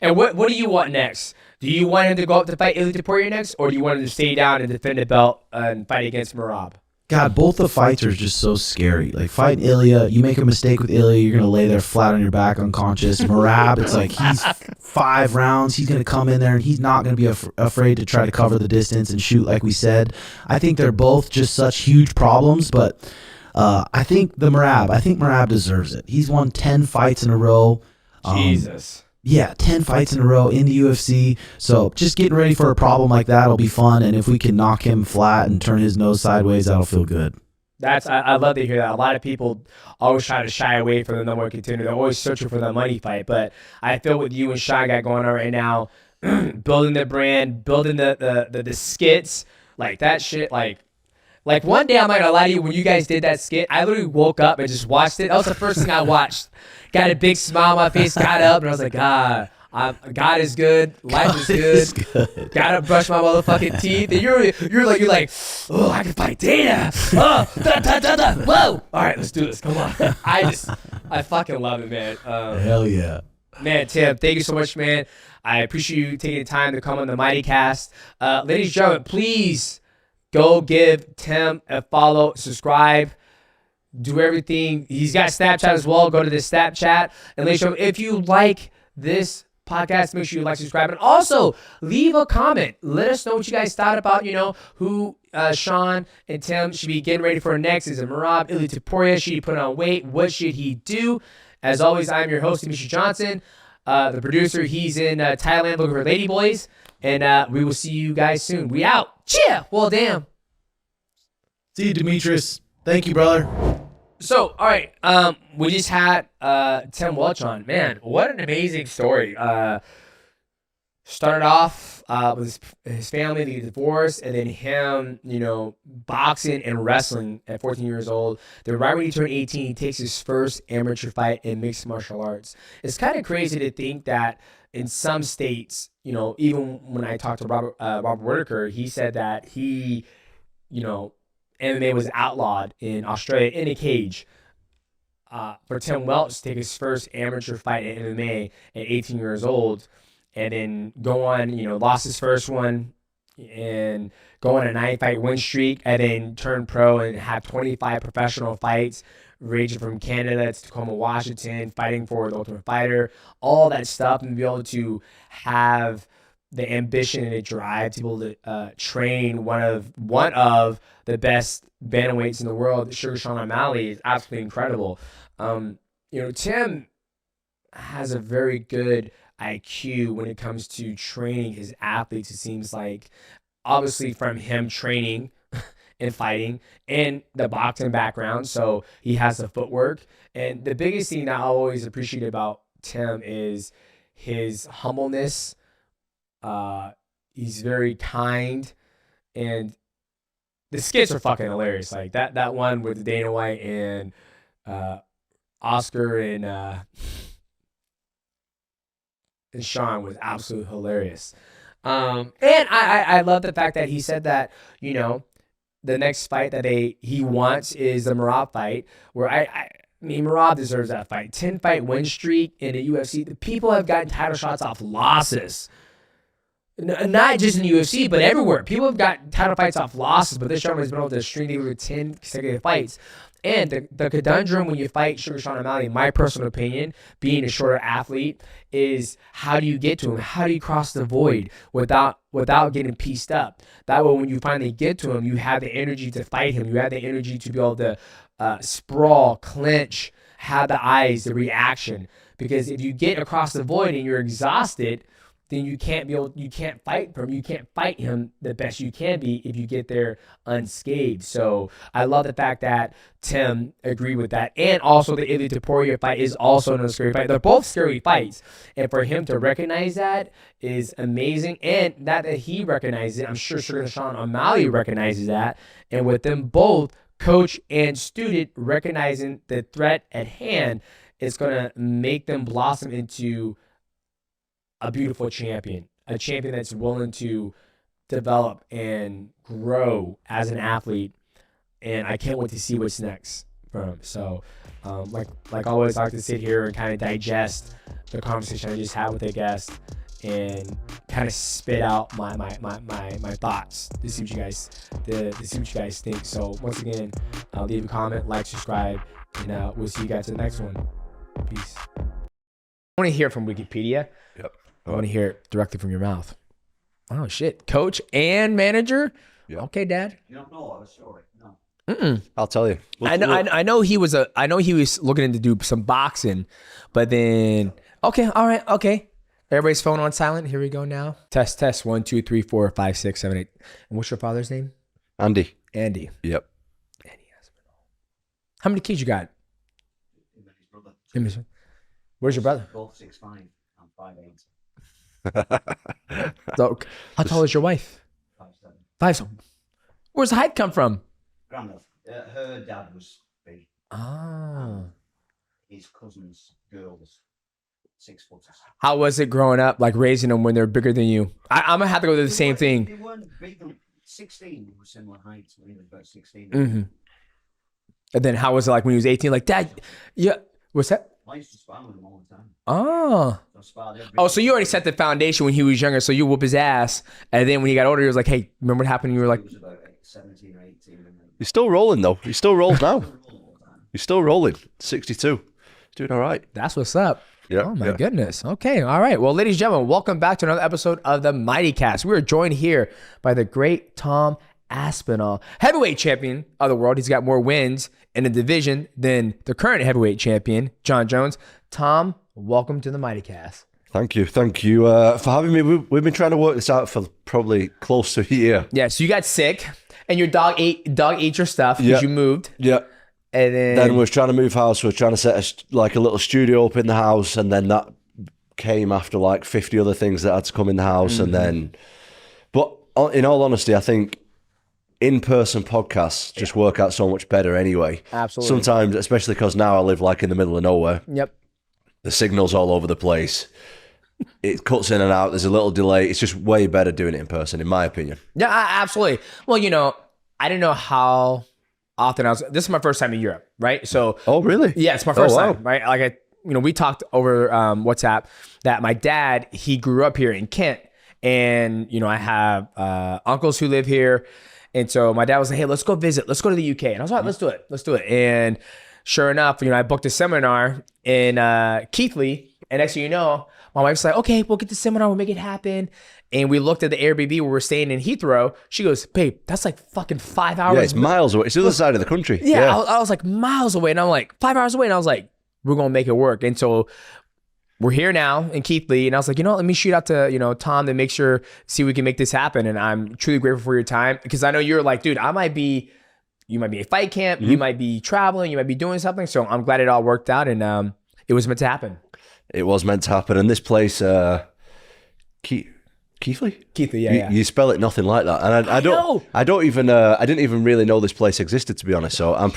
And what do you want next? Do you want him to go up to fight Ilia Topuria next, or do you want him to stay down and defend the belt and fight against Merab? God, both the fights are just so scary. Like, fight Ilia, you make a mistake with Ilia, you're going to lay there flat on your back unconscious. Merab, it's like he's 5 rounds. He's going to come in there, and he's not going to be afraid to try to cover the distance and shoot, like we said. I think they're both just such huge problems, but I think Merab deserves it. He's won 10 fights in a row. Jesus. Yeah, 10 fights in a row in the UFC. So just getting ready for a problem like that will be fun. And if we can knock him flat and turn his nose sideways, that'll feel good. I love to hear that. A lot of people always try to shy away from the number 1 contender. They're always searching for the money fight. But I feel what you and Sean got going on right now, building the brand, building the skits, like that shit, like one day, I'm not gonna lie to you, when you guys did that skit, I literally woke up and just watched it. That was the first thing I watched. Got a big smile on my face, got up, and I was like, God is good, life is good. Gotta brush my motherfucking teeth. And you're like, oh, I can fight Dana. Oh, whoa. All right, let's do this. Come on. I fucking love it, man. Hell yeah. Man, Tim, thank you so much, man. I appreciate you taking the time to come on the MIGHTYcast. Ladies and gentlemen, please go give Tim a follow, subscribe, do everything. He's got Snapchat as well. Go to the Snapchat. And ladies and gentlemen, if you like this podcast, make sure you like, subscribe, and also leave a comment. Let us know what you guys thought about, who Sean and Tim should be getting ready for next. Is it Merab, Ilia Topuria? Should he put on weight? What should he do? As always, I'm your host, Mr. Johnson. The producer, he's in Thailand looking for ladyboys. And we will see you guys soon. We out. Cheer. Well, damn. See you, Demetrious. Thank you, brother. So, all right. We just had Tim Welch on. Man, what an amazing story. Started off with his family, they get divorced, and then him, boxing and wrestling at 14 years old. Then right when he turned 18, he takes his first amateur fight in mixed martial arts. It's kind of crazy to think that in some states, even when I talked to Robert Whitaker, he said that he, MMA was outlawed in Australia in a cage. For Tim Welch to take his first amateur fight in MMA at 18 years old, and then go on, lost his first one, and go on a 9-fight win streak, and then turn pro and have 25 professional fights, ranging from Canada to Tacoma, Washington, fighting for the Ultimate Fighter, all that stuff, and be able to have the ambition and the drive to be able to train one of the best bantamweights in the world, Sugar Sean O'Malley, is absolutely incredible. Tim has a very good IQ when it comes to training his athletes. It seems like, obviously, from him training and fighting and the boxing background, so he has the footwork. And the biggest thing that I always appreciate about Tim is his humbleness. He's very kind, and the skits are fucking hilarious. Like that one with Dana White and Oscar and Sean was absolutely hilarious. And I love the fact that he said that, the next fight that he wants is the Merab fight, where I mean, Merab deserves that fight. 10-fight win streak in the UFC. The people have gotten title shots off losses. Not just in the UFC, but everywhere. People have got title fights off losses, but this gentleman has been able to string together 10 consecutive fights. And the conundrum when you fight Sugar Sean O'Malley, in my personal opinion, being a shorter athlete, is how do you get to him? How do you cross the void without getting pieced up? That way, when you finally get to him, you have the energy to fight him. You have the energy to be able to sprawl, clinch, have the eyes, the reaction. Because if you get across the void and you're exhausted, then you can't fight him. You can't fight him the best you can be if you get there unscathed. So I love the fact that Tim agreed with that. And also the Ilia topuria fight is also a scary fight. They're both scary fights. And for him to recognize that is amazing. And that he recognizes it, I'm sure Sean O'Malley recognizes that. And with them both, coach and student, recognizing the threat at hand, it's going to make them blossom into a beautiful champion, a champion that's willing to develop and grow as an athlete. And I can't wait to see what's next from him. So, like always, I like to sit here and kind of digest the conversation I just had with a guest and kind of spit out my thoughts to see what you guys think. So once again, leave a comment, like, subscribe, and we'll see you guys in the next one. Peace. I want to hear from Wikipedia. Yep. I want to hear it directly from your mouth. Oh shit, coach and manager. Yep. Okay, Dad. You don't know our story, no. I'll tell you. I know he was looking to do some boxing, but then okay, all right, okay. Everybody's phone on silent. Here we go now. Test 1 2 3 4 5 6 7 8. And what's your father's name? Andy. Andy. Yep. Andy Aspinall. How many kids you got? Him and his brother. Where's your brother? Both 6'5". I'm 5'8". So, how tall is your wife? 5'7". 5'7". Where's the height come from? Grandmother. Her dad was big. Ah. His cousin's girl was 6 foot. How was it growing up, like raising them when they're bigger than you? I'm gonna have to go through the same thing. They weren't big. 16 were similar heights when he was about 16. Mm-hmm. And then how was it like when he was 18? Like, Dad, yeah, what's that? I used to spar with him all the time. Oh. So I sparred every Oh, so you already set the foundation when he was younger, so you whoop his ass, and then when he got older, he was like, hey, remember what happened? And you were like, He was about 17 or 18. And then He's still rolling though. He still rolls now. He's still rolling. 62. He's doing all right. that's what's up. Yeah. Oh my yeah. goodness. Okay. All right. Well, ladies and gentlemen, welcome back to another episode of the MIGHTYcast. We are joined here by the great Tom Aspinall, heavyweight champion of the world. He's got more wins in the division than the current heavyweight champion, John Jones. Tom, welcome to the MIGHTYcast. Thank you for having me. We've been trying to work this out for probably close to a year. Yeah. So you got sick, and your dog ate your stuff because Yeah. you moved, Yeah. and Then we was trying to move house. We were trying to set a little studio up in the house, and then that came after like 50 other things that had to come in the house, and then. But in all honesty, I think in-person podcasts just work out so much better anyway. Absolutely. Sometimes, especially because now I live like in the middle of nowhere. Yep. The signal's all over the place. It cuts in and out. There's a little delay. It's just way better doing it in person, in my opinion. Yeah, absolutely. Well, I didn't know how often this is my first time in Europe, right? So, Oh, really? yeah, it's my first wow. time, right? Like we talked over WhatsApp that my dad, he grew up here in Kent, and I have uncles who live here, and so my dad was like, "Hey, let's go visit. Let's go to the UK." And I was like, "Let's do it." And sure enough, I booked a seminar in Keighley, and next thing you know, my wife's like, "Okay, we'll get the seminar. We'll make it happen." And we looked at the Airbnb where we're staying in Heathrow. She goes, "Babe, that's like fucking 5 hours." Yeah, it's miles away. It's the other side of the country. Yeah, I was like miles away, and I'm like 5 hours away, and I was like, "We're gonna make it work." And so we're here now in Keighley, and I was like, let me shoot out to Tom to make sure, see if we can make this happen. And I'm truly grateful for your time, because I know you're like, dude, you might be at fight camp, you might be traveling, you might be doing something. So I'm glad it all worked out, and it was meant to happen. It was meant to happen. And this place, Keighley? Keighley, yeah. You spell it nothing like that, and I know. I didn't even really know this place existed, to be honest. So I'm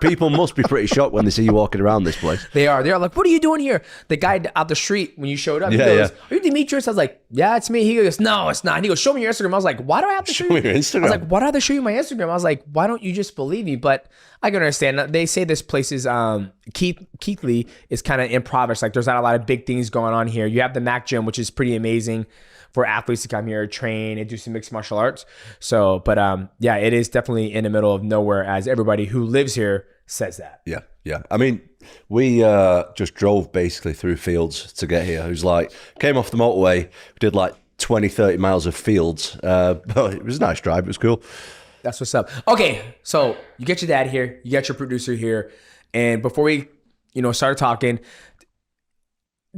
people must be pretty shocked when they see you walking around this place. They are like, "What are you doing here?" The guy out the street when you showed up, he goes, "Are you Demetrious?" I was like, "Yeah, it's me." He goes, "No, it's not." And he goes, "Show me your Instagram." I was like, "Why do I have to show me your Instagram?" I was like, "Why do I have to show you my Instagram?" I was like, "Why don't you just believe me?" But I can understand. They say this place is Keighley is kind of impoverished. Like, there's not a lot of big things going on here. You have the Mac Gym, which is pretty amazing for athletes to come here, train, and do some mixed martial arts. So, but yeah, it is definitely in the middle of nowhere, as everybody who lives here says that. Yeah. I mean, we just drove basically through fields to get here. It was like, came off the motorway, we did like 20, 30 miles of fields. But it was a nice drive. It was cool. That's what's up. Okay, so you get your dad here, you got your producer here, and before we, started talking,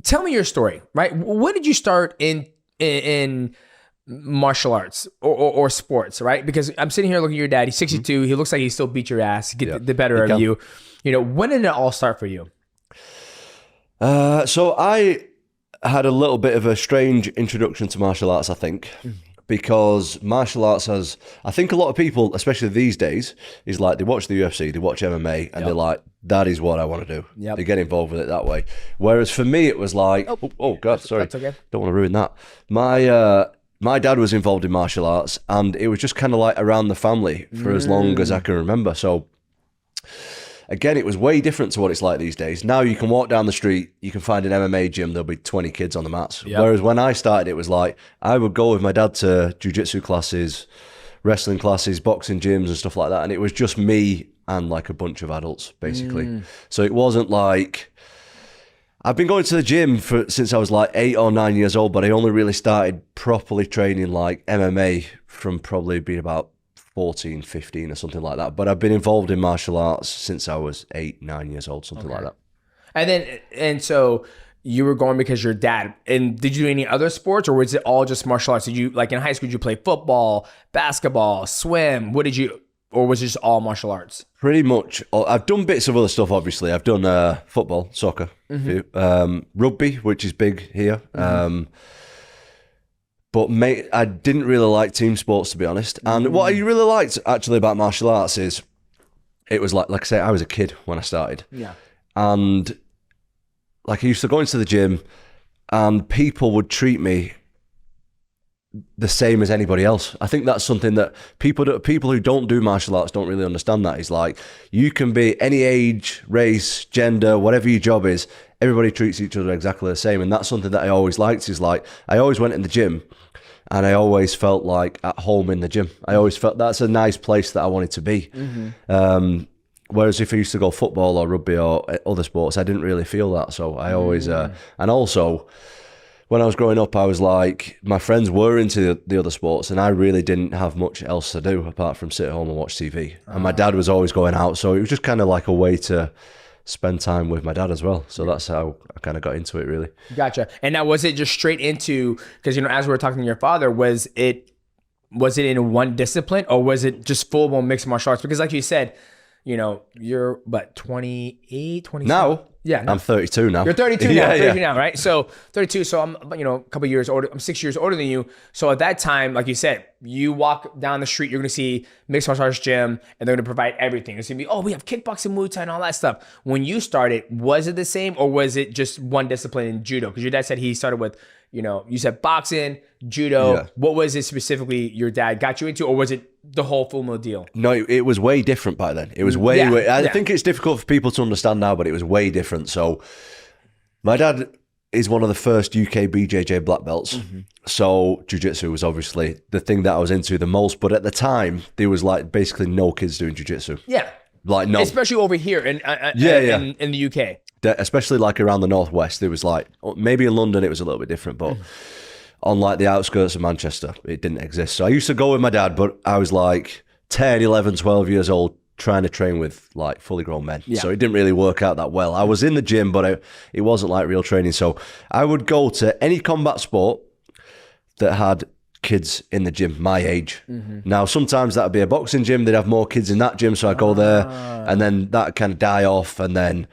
tell me your story, right? When did you start in in martial arts or sports, right? Because I'm sitting here looking at your dad. He's 62. He looks like he still beat your ass, get the better of you. You know, when did it all start for you? So I had a little bit of a strange introduction to martial arts, I think, because martial arts has, I think a lot of people, especially these days, is like they watch the UFC, they watch MMA, and they're like, that is what I want to do. They get involved with it that way. Whereas for me, it was like, oh God, sorry. That's okay. Don't want to ruin that. My dad was involved in martial arts, and it was just kind of like around the family for as long as I can remember. So again, it was way different to what it's like these days. Now you can walk down the street, you can find an MMA gym, there'll be 20 kids on the mats. Whereas when I started, it was like, I would go with my dad to jiu-jitsu classes, wrestling classes, boxing gyms and stuff like that. And it was just me and like a bunch of adults, basically. So it wasn't like, I've been going to the gym since I was like 8 or 9 years old, but I only really started properly training like MMA from probably being about 14, 15 or something like that. But I've been involved in martial arts since I was 8, 9 years old, something like that. And so you were going because your dad, and did you do any other sports, or was it all just martial arts? Did you, like in high school, did you play football, basketball, swim? What did you, or was it just all martial arts? Pretty much. I've done bits of other stuff, obviously. I've done football, soccer, rugby, which is big here. But mate, I didn't really like team sports, to be honest. And what I really liked actually about martial arts is it was like I say, I was a kid when I started. Yeah. And like I used to go into the gym and people would treat me the same as anybody else. I think that's something that people who don't do martial arts don't really understand. That is like, you can be any age, race, gender, whatever your job is, everybody treats each other exactly the same. And that's something that I always liked, is like, I always went in the gym and I always felt like at home in the gym. I always felt that's a nice place that I wanted to be. Whereas if I used to go football or rugby or other sports, I didn't really feel that. So I always, and also when I was growing up, I was like, my friends were into the other sports and I really didn't have much else to do apart from sit at home and watch TV. And my dad was always going out. So it was just kind of like a way to spend time with my dad as well. So that's how I kind of got into it, really. Gotcha. And now, was it just straight into, because, you know, as we were talking to your father, was it in one discipline, or was it just full-blown mixed martial arts? Because like you said, you know, you're, what, 28, 27? Now? Yeah. I'm 32 now. You're 32 now, 32 now, right? So 32, so I'm, you know, a couple years older. I'm 6 years older than you. So at that time, like you said, you walk down the street, you're going to see mixed martial arts gym, and they're going to provide everything. It's going to be, oh, we have kickboxing, Muay Thai, and all that stuff. When you started, was it the same, or was it just one discipline in judo? Because your dad said he started with, you know, you said boxing, judo. Yeah. What was it specifically your dad got you into, or was it the whole full meal deal? No, it was way different back then. It was way, I think it's difficult for people to understand now, but it was way different. So my dad is one of the first UK BJJ black belts. So jiu-jitsu was obviously the thing that I was into the most. But at the time, there was like basically no kids doing jiu-jitsu. Yeah. Like no. Especially over here in the UK. Especially like around the Northwest, there was like, maybe in London it was a little bit different, but on like the outskirts of Manchester, it didn't exist. So I used to go with my dad, but I was like 10, 11, 12 years old trying to train with like fully grown men. Yeah. So it didn't really work out that well. I was in the gym, but it wasn't like real training. So I would go to any combat sport that had kids in the gym my age. Now sometimes that would be a boxing gym, they'd have more kids in that gym, so I'd go there and then that kind of die off, and then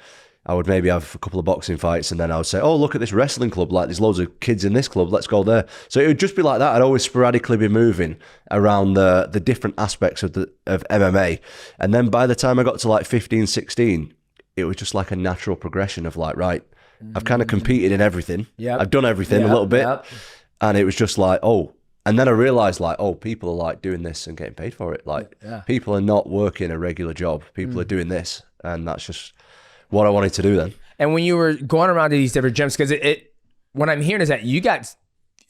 I would maybe have a couple of boxing fights, and then I would say, oh, look at this wrestling club, like there's loads of kids in this club, let's go there. So it would just be like that. I'd always sporadically be moving around the different aspects of MMA. And then by the time I got to like 15, 16, it was just like a natural progression of like, right, I've kind of competed in everything. I've done everything a little bit. And it was just like, oh, and then I realized like, oh, people are like doing this and getting paid for it. Like people are not working a regular job. People are doing this. And that's just what I wanted to do then. And when you were going around to these different gyms, because what I'm hearing is that you got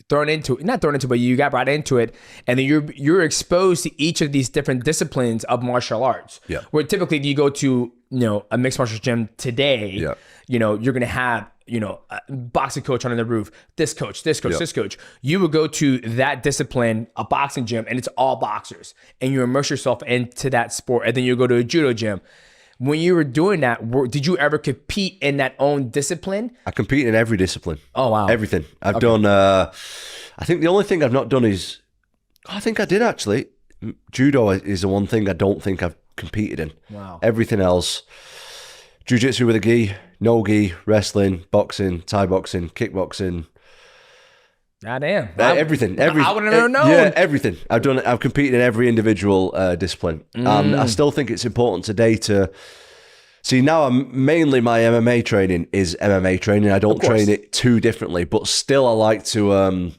but you got brought into it, and then you're exposed to each of these different disciplines of martial arts. Yeah. Where typically you go to, you know, a mixed martial arts gym today, you know, you're gonna have, you know, a boxing coach on the roof, this coach. You would go to that discipline, a boxing gym, and it's all boxers, and you immerse yourself into that sport, and then you go to a judo gym. When you were doing that, did you ever compete in that own discipline? I compete in every discipline. Oh, wow. Everything. I've done, I think the only thing I've not done is, I think I did actually. Judo is the one thing I don't think I've competed in. Wow. Everything else, jiu-jitsu with a gi, no gi, wrestling, boxing, Thai boxing, kickboxing. God damn. Everything. I would have never known. Yeah, everything. I've competed in every individual discipline. And I still think it's important today to see. Now mainly my MMA training is MMA training. I don't train it too differently, but still I like to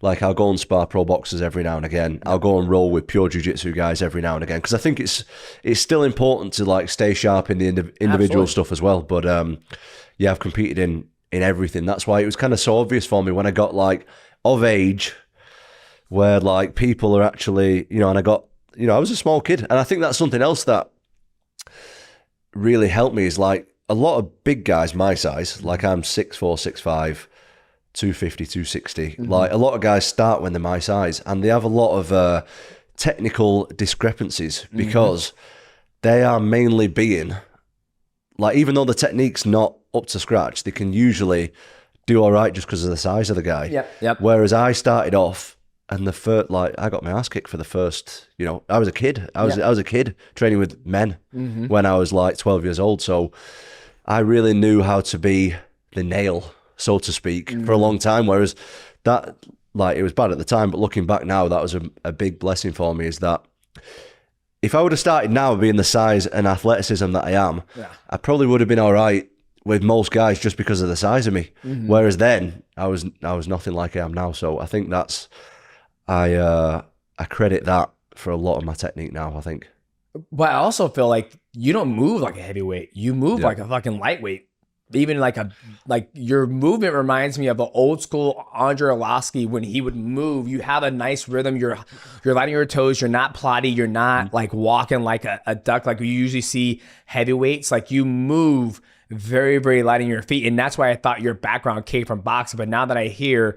like I'll go and spar pro boxers every now and again. I'll go and roll with pure jiu-jitsu guys every now and again, because I think it's still important to like stay sharp in the individual stuff as well. But yeah, I've competed in everything. That's why it was kind of so obvious for me when I got like of age, where like people are actually, you know, and I got, you know, I was a small kid, and I think that's something else that really helped me is like a lot of big guys my size, like I'm 6'4", 6'5", 250, 260. Like a lot of guys start when they're my size, and they have a lot of technical discrepancies because they are mainly being like, even though the technique's not up to scratch, they can usually do all right just because of the size of the guy. Yep. Whereas I started off, and the first, like, I got my ass kicked for the first, you know, I was a kid. I was a kid training with men when I was like 12 years old. So I really knew how to be the nail, so to speak, for a long time. Whereas that, like, it was bad at the time, but looking back now, that was a big blessing for me, is that if I would have started now being the size and athleticism that I am, I probably would have been all right with most guys just because of the size of me. Whereas then I was nothing like I am now. So I think that's, I credit that for a lot of my technique now, I think. But I also feel like you don't move like a heavyweight. You move like a fucking lightweight. Even like your movement reminds me of the old school Andre Arlovsky when he would move. You have a nice rhythm. You're lighting your toes. You're not plotty. You're not like walking like a duck like we usually see heavyweights. Like you move very, very light on your feet. And that's why I thought your background came from boxing. But now that I hear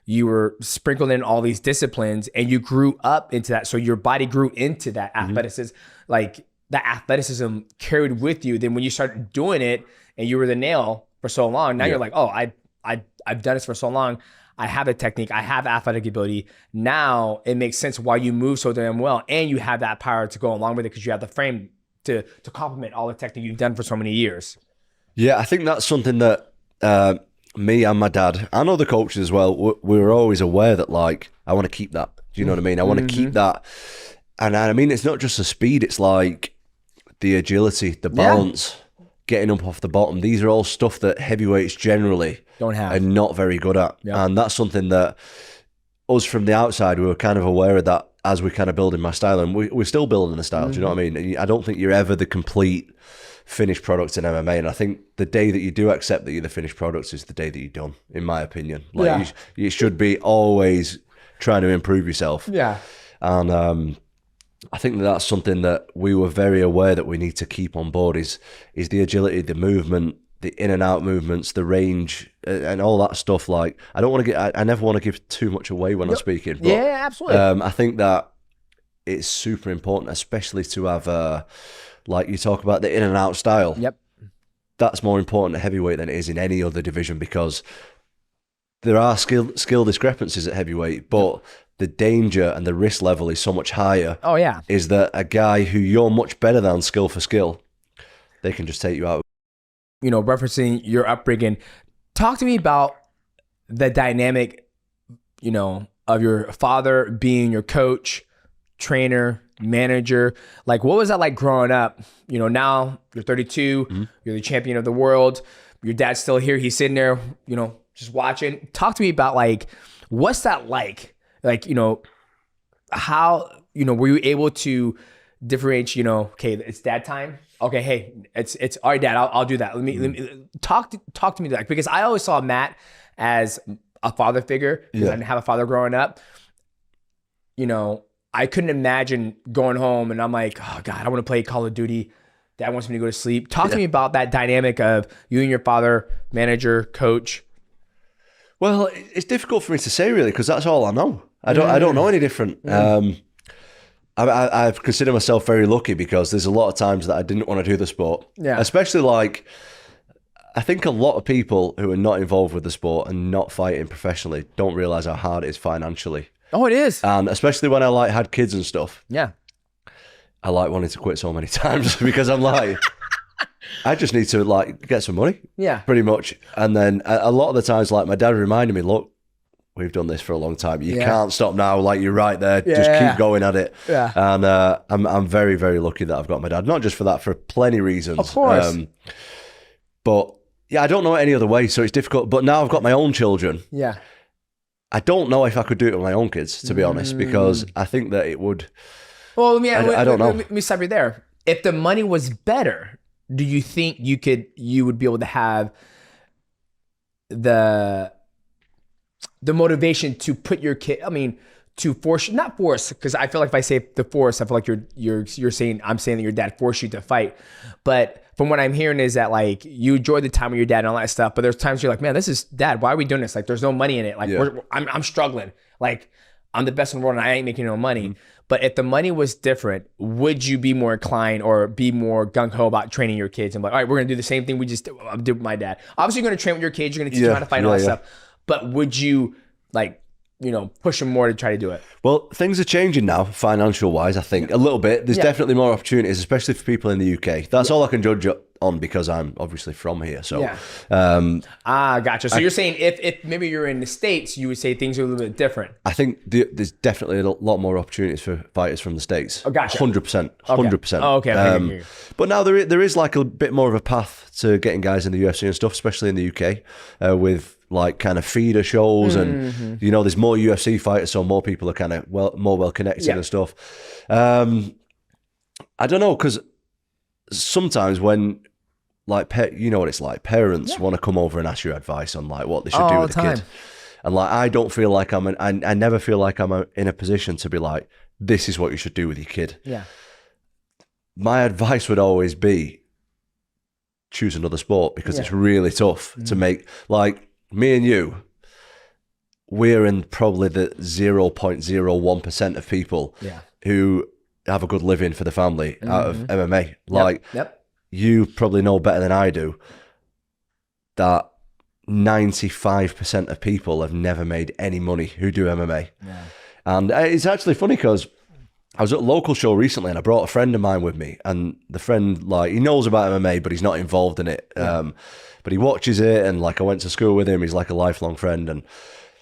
you were sprinkled in all these disciplines and you grew up into that, so your body grew into that athleticism, like that athleticism carried with you. Then when you started doing it and you were the nail for so long, now you're like, oh, I've done this for so long. I have a technique. I have athletic ability. Now it makes sense why you move so damn well. And you have that power to go along with it because you have the frame to complement all the technique you've done for so many years. Yeah, I think that's something that me and my dad and other coaches as well, we were always aware that, like, I want to keep that. Do you know what I mean? I want to keep that. And I mean, it's not just the speed, it's like the agility, the balance, getting up off the bottom. These are all stuff that heavyweights generally don't have, are not very good at. And that's something that us from the outside, we were kind of aware of that as we kind of building my style. And we're still building the style, do you know what I mean? I don't think you're ever the complete finished product in MMA, and I think the day that you do accept that you're the finished product is the day that you're done, in my opinion. Like you should be always trying to improve yourself. And I think that's something that we were very aware that we need to keep on board is the agility, the movement, the in and out movements, the range, and all that stuff. Like, I don't want to get, I never want to give too much away when I'm speaking. But, absolutely. I think that it's super important, especially to have like you talk about the in and out style. That's more important at heavyweight than it is in any other division, because there are skill discrepancies at heavyweight, but the danger and the risk level is so much higher. Is that a guy who you're much better than skill for skill, they can just take you out. You know, referencing your upbringing, talk to me about the dynamic, you know, of your father being your coach, trainer, manager. Like, what was that like growing up? You know, now you're 32, you're the champion of the world. Your dad's still here. He's sitting there, you know, just watching. Talk to me about, like, what's that like? Like, you know, how, you know, were you able to differentiate, you know, okay, it's dad time. Okay, hey, it's all right, Dad. I'll do that. Let me talk to me like, because I always saw Matt as a father figure because I didn't have a father growing up. You know, I couldn't imagine going home and I'm like, oh God, I want to play Call of Duty. Dad wants me to go to sleep. Talk to me about that dynamic of you and your father, manager, coach. Well, it's difficult for me to say really, because that's all I know. I don't know any different. I've considered myself very lucky because there's a lot of times that I didn't want to do the sport. Especially like, I think a lot of people who are not involved with the sport and not fighting professionally don't realize how hard it is financially. Oh, it is. And especially when I like had kids and stuff, Yeah. I like wanting to quit so many times because I'm like, I just need to like get some money. Yeah. Pretty much. And then a lot of the times, like my dad reminded me, look, we've done this for a long time. You can't stop now. Like you're right there. Just keep going at it. Yeah. And I'm very, very lucky that I've got my dad. Not just for that, for plenty of reasons. Of course. But yeah, I don't know any other way. So it's difficult. But now I've got my own children. Yeah. I don't know if I could do it with my own kids, to be honest, because I think that it would. Well, I don't know. Let me stop you there. If the money was better, do you think you would be able to have the motivation to put your kid? I mean, to force, not force, because I feel like if I say the force, I feel like you're saying I'm saying that your dad forced you to fight. But from what I'm hearing is that like you enjoy the time with your dad and all that stuff. But there's times you're like, man, this is dad. Why are we doing this? Like, there's no money in it. Like, I'm struggling. Like, I'm the best in the world and I ain't making no money. Mm-hmm. But if the money was different, would you be more inclined or be more gung-ho about training your kids and like, all right, we're going to do the same thing we just did with my dad. Obviously, you're going to train with your kids. You're going to teach them how to fight and all that stuff. But would you like, push them more to try to do it? Well, things are changing now, financial-wise, I think, a little bit. There's definitely more opportunities, especially for people in the UK. That's all I can judge on because I'm obviously from here. So, gotcha. So you're saying if maybe you're in the States, you would say things are a little bit different. I think there's definitely a lot more opportunities for fighters from the States. Oh, gotcha. 100%. 100%. Oh, okay. But now there is like a bit more of a path to getting guys in the UFC and stuff, especially in the UK, with like kind of feeder shows and there's more UFC fighters, so more people are kind of more well connected and stuff. I don't know, because sometimes when like you know what it's like, parents want to come over and ask your advice on like what they should do with the kid, and like I don't feel like I never feel like I'm in a position to be like, this is what you should do with your kid. Yeah. My advice would always be choose another sport, because it's really tough to make. Like me and you, we're in probably the 0.01% of people who have a good living for the family out of MMA. Like you probably know better than I do that 95% of people have never made any money who do MMA. Yeah. And it's actually funny because I was at a local show recently and I brought a friend of mine with me, and the friend, like, he knows about MMA, but he's not involved in it. But he watches it, and like I went to school with him. He's like a lifelong friend, and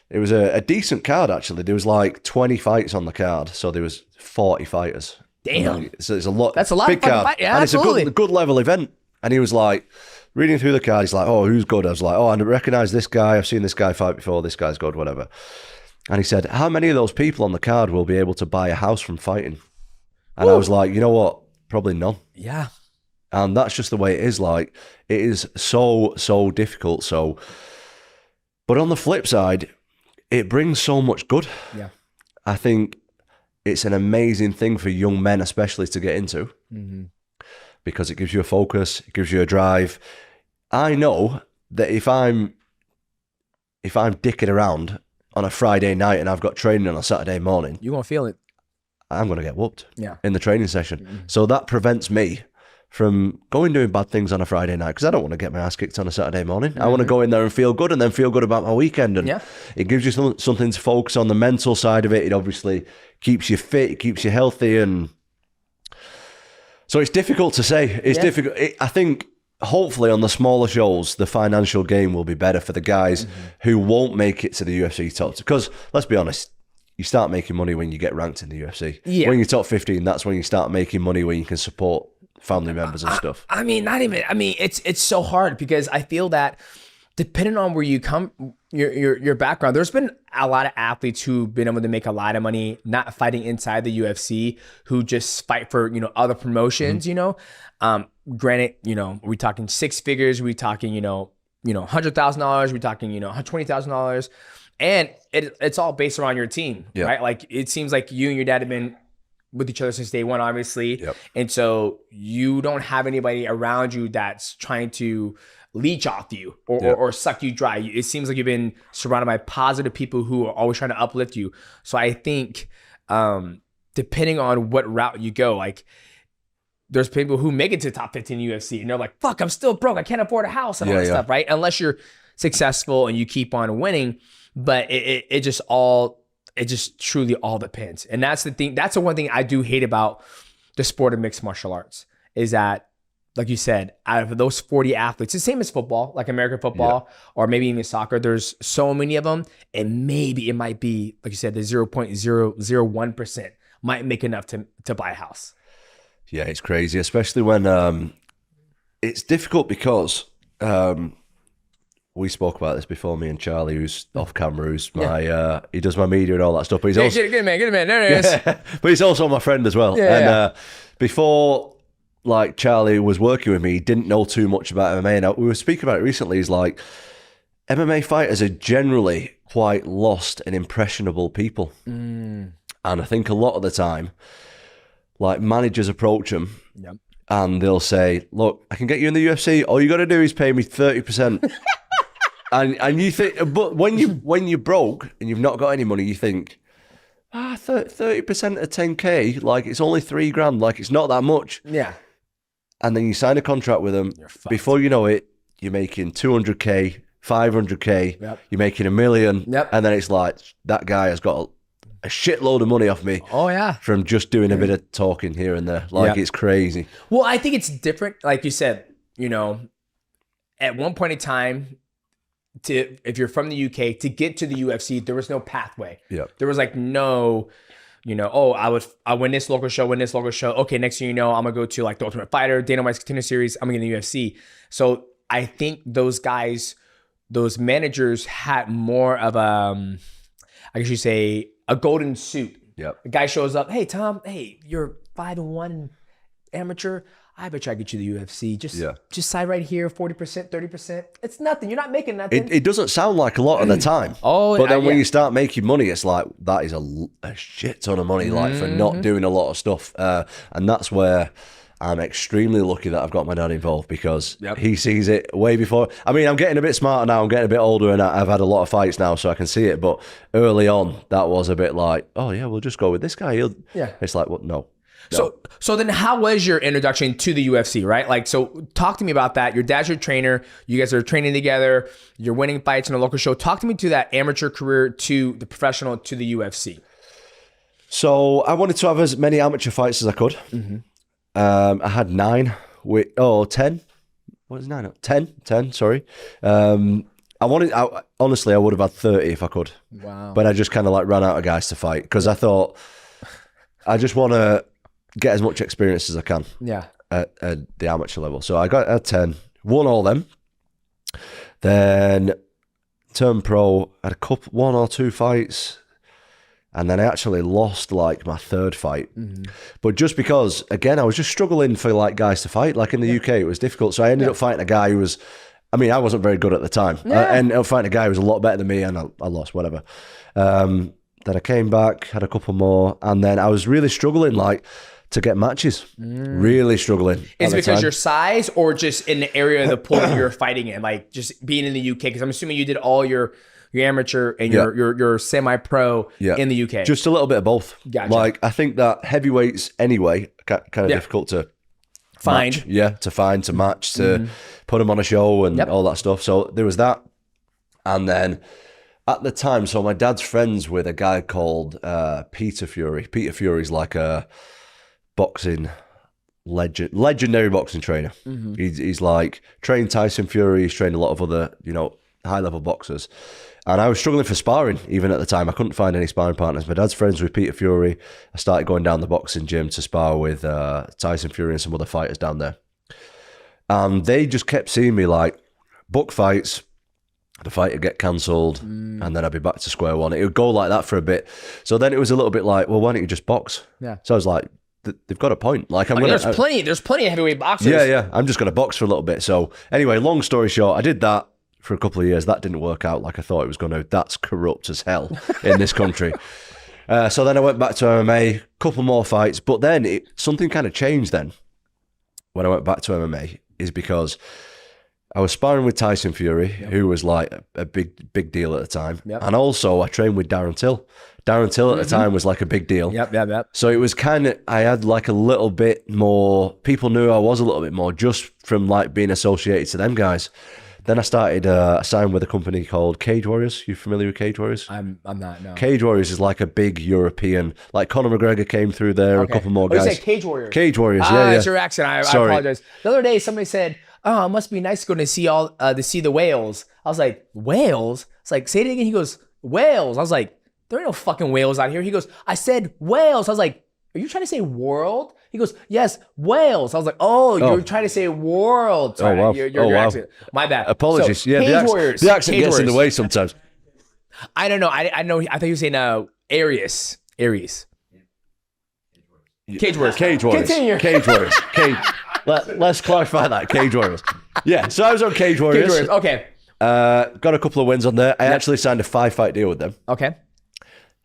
it was a decent card, actually. There was like 20 fights on the card, so there was 40 fighters. Damn. So it's a lot. That's a lot. Big card. Yeah, and absolutely. It's a good level event. And he was like, reading through the card, he's like, oh, who's good? I was like, oh, I recognize this guy. I've seen this guy fight before. This guy's good, whatever. And he said, how many of those people on the card will be able to buy a house from fighting? And I was like, you know what? Probably none. Yeah. And that's just the way it is. Like, it is so, so difficult. So, but on the flip side, it brings so much good. Yeah. I think it's an amazing thing for young men, especially, to get into, because it gives you a focus, it gives you a drive. I know that if I'm dicking around on a Friday night and I've got training on a Saturday morning, You're going to feel it. I'm going to get whooped Yeah. in the training session. So that prevents me from going doing bad things on a Friday night, because I don't want to get my ass kicked on a Saturday morning. I want to go in there and feel good, and then feel good about my weekend. And it gives you something to focus on the mental side of it. It obviously keeps you fit, it keeps you healthy. And so it's difficult to say. It's difficult. I think hopefully on the smaller shows, the financial gain will be better for the guys who won't make it to the UFC top. Because let's be honest, you start making money when you get ranked in the UFC. Yeah. When you're top 15, that's when you start making money, when you can support family members and stuff. I mean, it's so hard, because I feel that depending on where you come, your background, there's been a lot of athletes who've been able to make a lot of money not fighting inside the UFC, who just fight for, other promotions, granted, are we talking six figures? Are we talking, $100,000? Are we talking, $20,000? And it's all based around your team, right? Like, it seems like you and your dad have been with each other since day one, obviously. And so you don't have anybody around you that's trying to leech off you or suck you dry. It seems like you've been surrounded by positive people who are always trying to uplift you. So I think depending on what route you go, like, there's people who make it to top 15 UFC and they're like, fuck, I'm still broke. I can't afford a house and all that stuff, right? Unless you're successful and you keep on winning. But it just truly all depends. And that's the thing. That's the one thing I do hate about the sport of mixed martial arts is that, like you said, out of those 40 athletes, it's the same as football, like American football, or maybe even soccer. There's so many of them, and maybe it might be, like you said, the 0.001% might make enough to buy a house. Yeah, it's crazy, especially when it's difficult because we spoke about this before, me and Charlie, who's off camera, who's my he does my media and all that stuff. But he's also good man, there it is. But he's also my friend as well. Before, like, Charlie was working with me, he didn't know too much about MMA. And we were speaking about it recently. He's like, MMA fighters are generally quite lost and impressionable people. And I think a lot of the time, like, managers approach them and they'll say, look, I can get you in the UFC. All you got to do is pay me 30%. and you think, but when you're broke and you've not got any money, you think, 30% of 10K, like, it's only $3,000, like, it's not that much. Yeah. And then you sign a contract with them. Before you know it, you're making 200K, 500K, you're making $1 million. And then it's like, that guy has got a shitload of money off me. Oh, yeah. From just doing a bit of talking here and there. Like, it's crazy. Well, I think it's different. Like you said, at one point in time, if you're from the UK, to get to the UFC, there was no pathway. There was like no, I win this local show, Okay, next thing you know, I'm gonna go to like the Ultimate Fighter, Dana White's Contender Series. I'm gonna get in the UFC. So I think those guys, those managers had more of I guess you say, a golden suit. A guy shows up, hey Tom, hey, you're 5-1 amateur. I bet you I get you the UFC. Just sign right here, 40%, 30%. It's nothing. You're not making nothing. It doesn't sound like a lot at the time. But then when you start making money, it's like, that is a shit ton of money, like, for not doing a lot of stuff. And that's where I'm extremely lucky that I've got my dad involved, because he sees it way before. I mean, I'm getting a bit smarter now. I'm getting a bit older, and I've had a lot of fights now, so I can see it. But early on, that was a bit like, oh yeah, we'll just go with this guy. It's like, well, no. So then how was your introduction to the UFC, right? Like, so talk to me about that. Your dad's your trainer. You guys are training together. You're winning fights in a local show. Talk to me to that amateur career to the professional to the UFC. So I wanted to have as many amateur fights as I could. I had 10. What is 9? 10, sorry. Honestly, I would have had 30 if I could. Wow. But I just kind of like ran out of guys to fight, because I thought, I just want to get as much experience as I can at the amateur level. So I got 10, won all them. Then turned pro, had one or two fights, and then I actually lost like my third fight. But just because, again, I was just struggling for like guys to fight. Like in the UK, it was difficult. So I ended up fighting a guy who was, I mean, I wasn't very good at the time. I ended up fighting a guy who was a lot better than me, and I lost, whatever. Then I came back, had a couple more, and then I was really struggling, like, to get matches. Really struggling. Is it because your size, or just in the area of the pool that you're fighting in? Like, just being in the UK? Because I'm assuming you did all your amateur and your semi-pro in the UK. Just a little bit of both. Gotcha. Like, I think that heavyweights anyway, kind of difficult to find. Match. To find, to match, to put them on a show and all that stuff. So there was that. And then at the time, so my dad's friends with a guy called Peter Fury. Peter Fury's like a boxing legendary boxing trainer. He's like trained Tyson Fury. He's trained a lot of other, high level boxers. And I was struggling for sparring even at the time. I couldn't find any sparring partners. My dad's friends with Peter Fury. I started going down the boxing gym to spar with Tyson Fury and some other fighters down there. And they just kept seeing me like book fights. The fight would get cancelled, and then I'd be back to square one. It would go like that for a bit. So then it was a little bit like, well, why don't you just box? So I was like, they've got a point. Like, there's plenty of heavyweight boxers. Yeah. I'm just going to box for a little bit. So anyway, long story short, I did that for a couple of years. That didn't work out like I thought it was going to. That's corrupt as hell in this country. So then I went back to MMA, couple more fights, but then something kind of changed then when I went back to MMA, is because I was sparring with Tyson Fury, who was like a big deal at the time. Yep. And also I trained with Darren Till. Darren Till at the time was like a big deal. Yep. So it was kind of, I had like a little bit more, people knew I was a little bit more just from like being associated to them guys. Then I started, I signed with a company called Cage Warriors. You familiar with Cage Warriors? I'm not, no. Cage Warriors is like a big European, like Conor McGregor came through there, a couple more guys. You said Cage Warriors. Cage Warriors, It's your accent. I Sorry. apologize. The other day, somebody said, "Oh, it must be nice going to see the whales." I was like, "Whales?" It's like, say it again. He goes, "Whales." I was like, "There ain't no fucking whales out here." He goes, "I said whales." I was like, "Are you trying to say world?" He goes, "Yes, whales." I was like, "Oh, you're trying to say world." Sorry, wow. your accent. My bad. Apologies. So, Yeah, Cage the accent Cage gets in the Warriors. way sometimes. I don't know. I know. I thought you were saying Aries. Cage Warriors. Cage Warriors. Continue. Cage Warriors. Let's clarify that. Cage Warriors. Yeah, so I was on Cage Warriors. Cage Warriors. Okay. Got a couple of wins on there. I actually signed a 5-fight deal with them. Okay.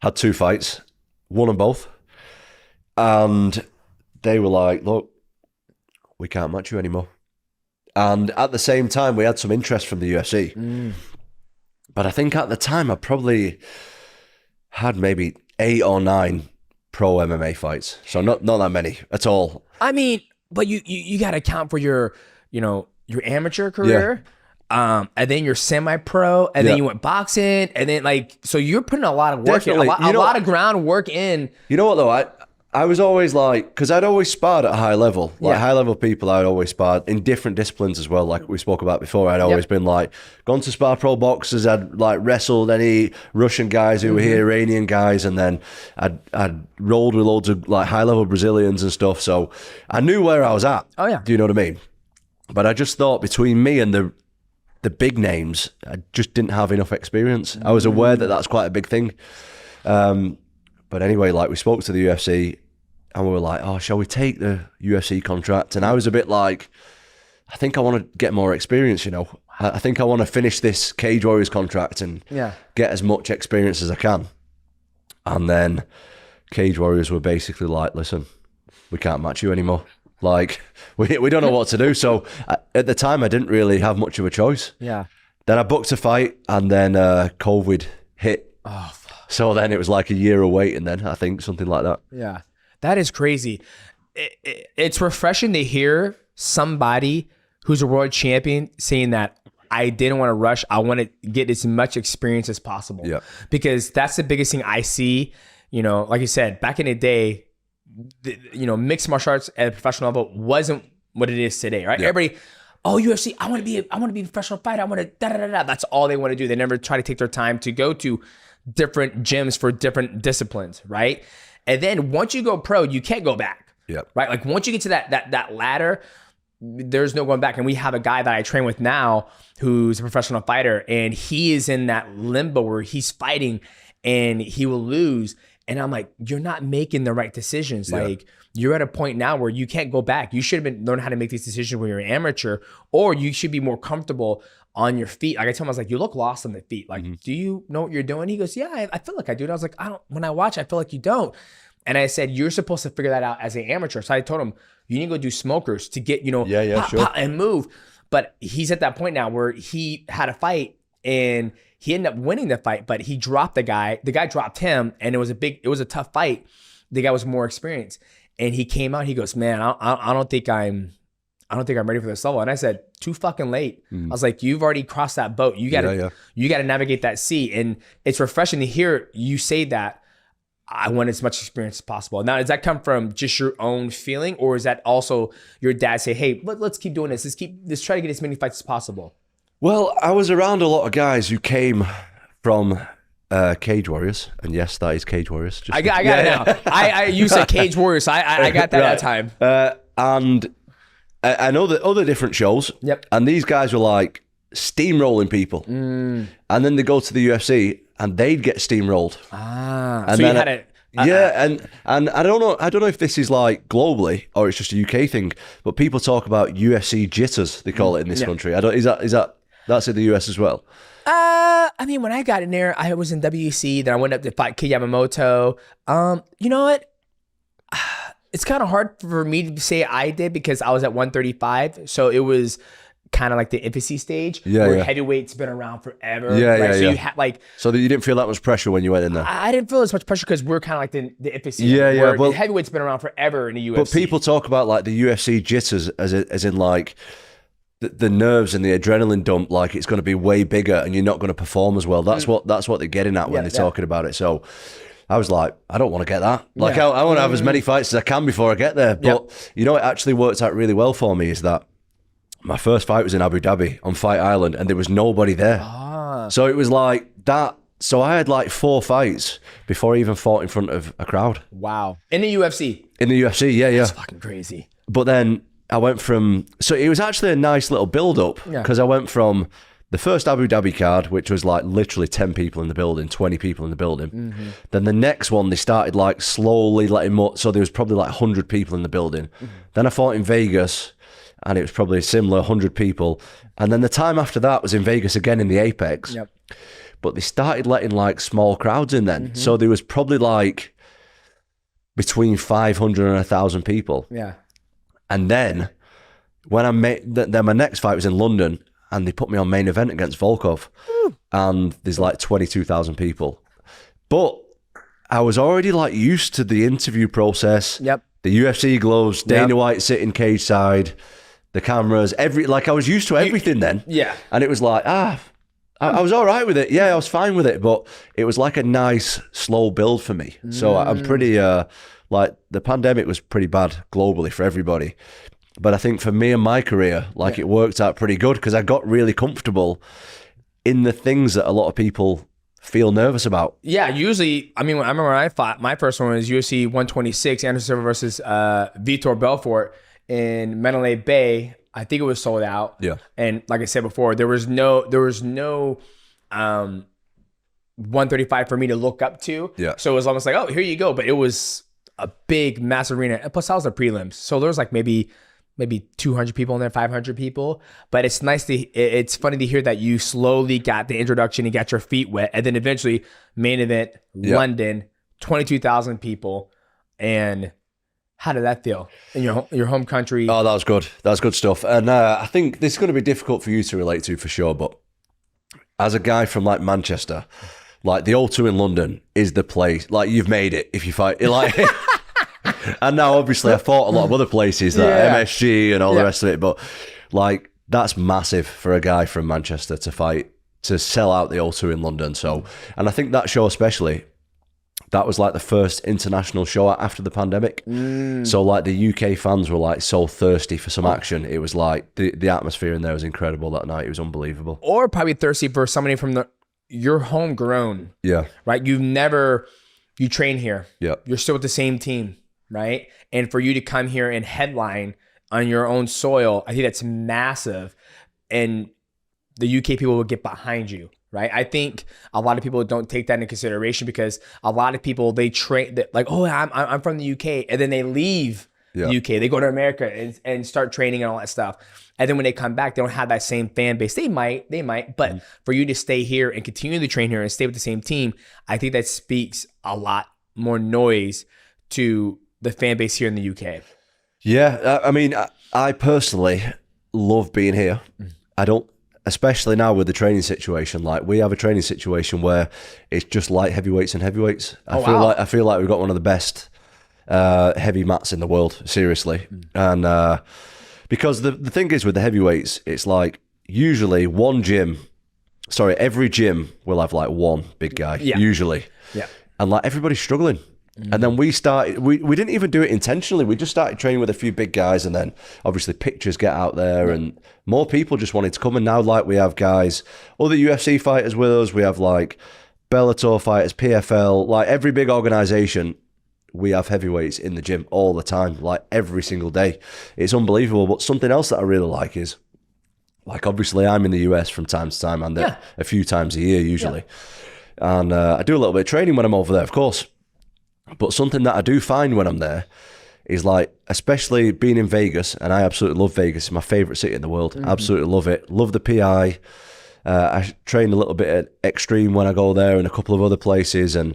Had 2 fights, won them both. And they were like, look, we can't match you anymore. And at the same time, we had some interest from the UFC. But I think at the time, I probably had maybe 8 or 9 pro MMA fights. So not that many at all. I mean, but you got to account for your amateur career, and then your semi-pro, and then you went boxing, and then like, so you're putting a lot of work in, a lot of groundwork in. You know what though? I was always like, because I'd always sparred at a high level. Like high level people, I'd always sparred in different disciplines as well, like we spoke about before. I'd always been like, gone to spar pro boxers, I'd like wrestled any Russian guys who were here, Iranian guys, and then I'd rolled with loads of like high level Brazilians and stuff. So I knew where I was at. Oh yeah. Do you know what I mean? But I just thought between me and the big names, I just didn't have enough experience. I was aware that that's quite a big thing. But anyway, like we spoke to the UFC and we were like, oh, shall we take the UFC contract? And I was a bit like, I think I want to get more experience, you know. I think I want to finish this Cage Warriors contract and get as much experience as I can. And then Cage Warriors were basically like, listen, we can't match you anymore. Like, we don't know what to do. So at the time, I didn't really have much of a choice. Yeah. Then I booked a fight and then COVID hit. Oh, fuck. So then it was like a year of waiting then, I think, something like that. Yeah. That is crazy. It's refreshing to hear somebody who's a world champion saying that I didn't want to rush. I want to get as much experience as possible. Yeah. Because that's the biggest thing I see. You know, like you said, back in the day, mixed martial arts at a professional level wasn't what it is today, right? Yeah. Everybody, oh, UFC, I want to be a professional fighter. I want to da-da-da-da. That's all they want to do. They never try to take their time to go to different gyms for different disciplines, right? And then once you go pro, you can't go back. Yeah. Right? Like once you get to that ladder, there's no going back. And we have a guy that I train with now who's a professional fighter, and he is in that limbo where he's fighting and he will lose. And I'm like, you're not making the right decisions. Yeah. Like you're at a point now where you can't go back. You should have been learning how to make these decisions when you're an amateur, or you should be more comfortable on your feet. Like I tell him, I was like, you look lost on the feet. Like, do you know what you're doing? He goes, yeah, I feel like I do. And I was like, when I watch, I feel like you don't. And I said, you're supposed to figure that out as an amateur. So I told him, you need to go do smokers to get, pop, sure. pop, and move. But he's at that point now where he had a fight and he ended up winning the fight, but he dropped the guy. The guy dropped him, and it was a tough fight. The guy was more experienced, and he came out. He goes, man, I don't think I'm ready for this level. And I said, too fucking late. I was like, you've already crossed that boat. You gotta navigate that sea. And it's refreshing to hear you say that. I want as much experience as possible. Now, does that come from just your own feeling, or is that also your dad say, hey, let's keep doing this. Let's try to get as many fights as possible? Well, I was around a lot of guys who came from Cage Warriors, and yes, that is Cage Warriors. I got it now. You said Cage Warriors, so I got that at time. And I know that other different shows. Yep. And these guys were like steamrolling people, and then they go to the UFC and they'd get steamrolled. And so you had it. And I don't know if this is like globally or it's just a UK thing, but people talk about UFC jitters. They call it in this country. That's in the US as well. I mean, when I got in there, I was in WC. Then I went up to fight Kid Yamamoto. You know what? It's kind of hard for me to say I did because I was at 135. So it was kind of like the infancy stage Yeah, where yeah. heavyweight's been around forever. Yeah, right? yeah, So yeah. you had like, So that you didn't feel that much pressure when you went in there. I didn't feel as much pressure because we're kind of like the infancy. Yeah, yeah, where well- the heavyweight's been around forever in the UFC. But people talk about like the UFC jitters as in like the nerves and the adrenaline dump, like it's going to be way bigger and you're not going to perform as well. That's what they're getting at when they're talking about it. So I was like, I don't want to get that. Like I want to have as many fights as I can before I get there. But you know, it actually worked out really well for me is that my first fight was in Abu Dhabi on Fight Island and there was nobody there. So it was like that. So I had like 4 fights before I even fought in front of a crowd. Wow. In the UFC. In the UFC, yeah. That's fucking crazy. But then I went from, so it was actually a nice little build up because I went from the first Abu Dhabi card, which was like literally 10 people in the building, 20 people in the building. Then the next one, they started like slowly letting more, so there was probably like 100 people in the building. Then I fought in Vegas and it was probably similar, 100 people. And then the time after that was in Vegas again in the Apex. But they started letting like small crowds in then. So there was probably like between 500 and 1,000 people. Yeah. And then when I made, then my next fight was in London and they put me on main event against Volkov. And there's like 22,000 people. But I was already like used to the interview process. The UFC gloves, Dana White sitting cage side, the cameras, like I was used to everything then. And it was like, I was all right with it. Yeah, I was fine with it. But it was like a nice, slow build for me. So I'm pretty, like the pandemic was pretty bad globally for everybody. But I think for me and my career, like it worked out pretty good because I got really comfortable in the things that a lot of people feel nervous about. Yeah, usually, I mean, I remember when I fought, my first one was UFC 126, Anderson Silva versus Vitor Belfort in Mandalay Bay. I think it was sold out. Yeah. And like I said before, there was no 135 for me to look up to. Yeah. So it was almost like, oh, here you go. But it was a big, massive arena. And plus, that was the prelims. So there was like maybe 200 people in there, 500 people. But it's nice it's funny to hear that you slowly got the introduction and got your feet wet. And then eventually, main event, London, 22,000 people. And how did that feel in your home country? Oh, that was good. That was good stuff. And I think this is going to be difficult for you to relate to for sure. But as a guy from like Manchester, like the O2 in London is the place. Like you've made it if you fight. Like, and now obviously I fought a lot of other places, that MSG and all the rest of it. But like that's massive for a guy from Manchester to fight, to sell out the O2 in London. So, and I think that show especially, that was like the first international show after the pandemic. So like the UK fans were like so thirsty for some action. It was like the atmosphere in there was incredible that night. It was unbelievable. Or probably thirsty for somebody from you're homegrown. Yeah. Right? You train here. Yeah. You're still with the same team, right? And for you to come here and headline on your own soil, I think that's massive. And the UK people will get behind you. Right. I think a lot of people don't take that into consideration because a lot of people, they train like, oh, I'm from the UK. And then they leave the UK. They go to America and start training and all that stuff. And then when they come back, they don't have that same fan base. They might. But for you to stay here and continue to train here and stay with the same team, I think that speaks a lot more noise to the fan base here in the UK. Yeah. I mean, I personally love being here. I don't, especially now with the training situation, like we have a training situation where it's just light heavyweights and heavyweights. I feel like we've got one of the best heavy mats in the world, seriously. And because the thing is with the heavyweights, it's like usually every gym will have like one big guy, usually. Yeah. And like everybody's struggling. And then we didn't even do it intentionally. We just started training with a few big guys, and then obviously pictures get out there and more people just wanted to come. And now like we have guys, other UFC fighters with us. We have like Bellator fighters, PFL, like every big organization. We have heavyweights in the gym all the time, like every single day. It's unbelievable. But something else that I really like is, like obviously I'm in the US from time to time and a few times a year usually. And I do a little bit of training when I'm over there, of course. But something that I do find when I'm there is like, especially being in Vegas, and I absolutely love Vegas. It's my favorite city in the world. Absolutely love it. Love the PI. I train a little bit at Extreme when I go there and a couple of other places, and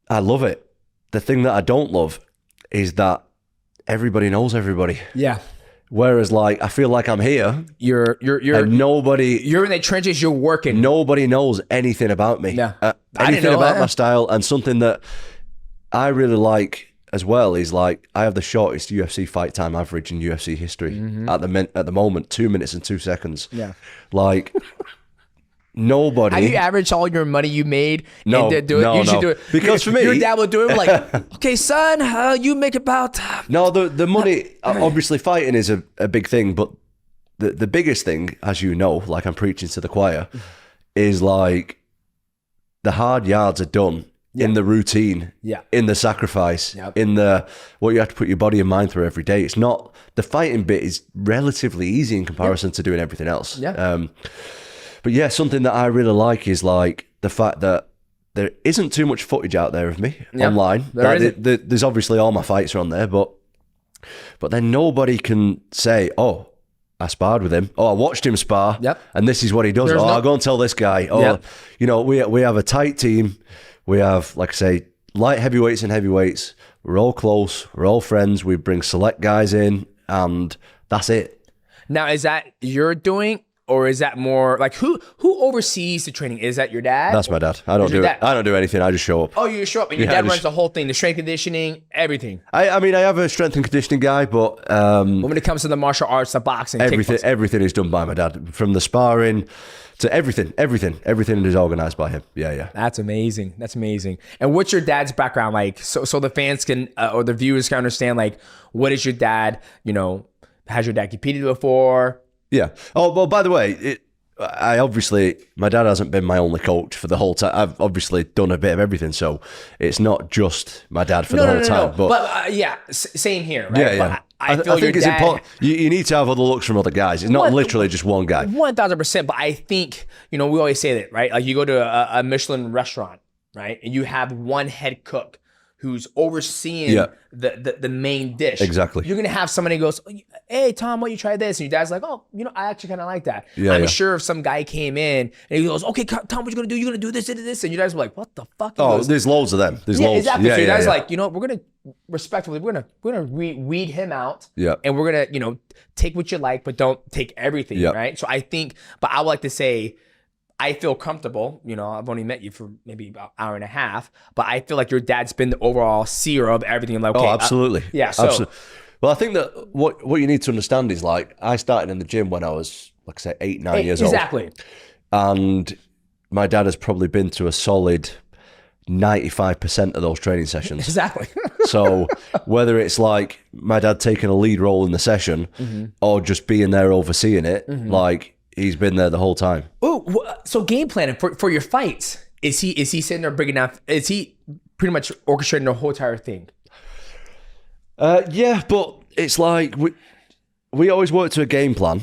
I love it. The thing that I don't love is that everybody knows everybody. Yeah. Whereas like I feel like I'm here You're and nobody you're in the trenches. You're working. nobody knows anything about me. Yeah. I didn't Anything know about that. my style. And something that I really like as well is like I have the shortest UFC fight time average in UFC history at the moment, 2 minutes and 2 seconds. Yeah. Like nobody. How do you average all your money you made? No, and do it? no, You should no. do it Because for me- your dad will do it. Like, okay, son, you make about. No, the money, obviously fighting is a big thing, but the biggest thing, as you know, like I'm preaching to the choir, is like the hard yards are done in the routine, in the sacrifice, in the what you have to put your body and mind through every day. It's not, the fighting bit is relatively easy in comparison to doing everything else. But yeah, something that I really like is like the fact that there isn't too much footage out there of me online. There's obviously all my fights are on there, but then nobody can say, oh, I sparred with him. Oh, I watched him spar. And this is what he does. I'll go and tell this guy. Oh, you know, we have a tight team. We have, like I say, light heavyweights and heavyweights. We're all close. We're all friends. We bring select guys in, and that's it. Now, is that you're doing? Or is that more like who oversees the training? Is that your dad? That's my dad. I don't do it. I don't do anything. I just show up. Oh, you show up and your dad runs the whole thing, the strength conditioning, everything. I mean, I have a strength and conditioning guy, but when it comes to the martial arts, the boxing, everything is done by my dad, from the sparring to everything is organized by him. Yeah. That's amazing. And what's your dad's background like? So the fans can or the viewers can understand like what is your dad? You know, has your dad competed before? Yeah. Oh, well, by the way, my dad hasn't been my only coach for the whole time. I've obviously done a bit of everything, so it's not just my dad for the whole time. No. But same here, right? Yeah. I think it's important. You need to have other looks from other guys. It's not literally just one guy. 1000%. But I think, you know, we always say that, right? Like you go to a Michelin restaurant, right? And you have one head cook who's overseeing the main dish. Exactly. You're going to have somebody who goes, hey, Tom, why don't you try this? And your dad's like, oh, you know, I actually kind of like that. I'm sure if some guy came in and he goes, okay, Tom, what you going to do? You're going to do this, this. And your dad's like, what the fuck? There's loads of them. There's loads. Exactly. So your dad's like, you know, we're going to respectfully, we're going to weed him out. And we're going to, you know, take what you like, but don't take everything, right? So I think, but I would like to say, I feel comfortable, you know, I've only met you for maybe about an hour and a half, but I feel like your dad's been the overall seer of everything. I'm like, okay, absolutely. So. Absolutely. Well, I think that what you need to understand is like, I started in the gym when I was, like I say, 8-9 years old. Exactly. And my dad has probably been to a solid 95% of those training sessions. Exactly. So whether it's like my dad taking a lead role in the session or just being there overseeing it, like, he's been there the whole time. Oh, so game planning for your fights, is he sitting there bringing out? Is he pretty much orchestrating the whole entire thing? Yeah, but it's like we always work to a game plan,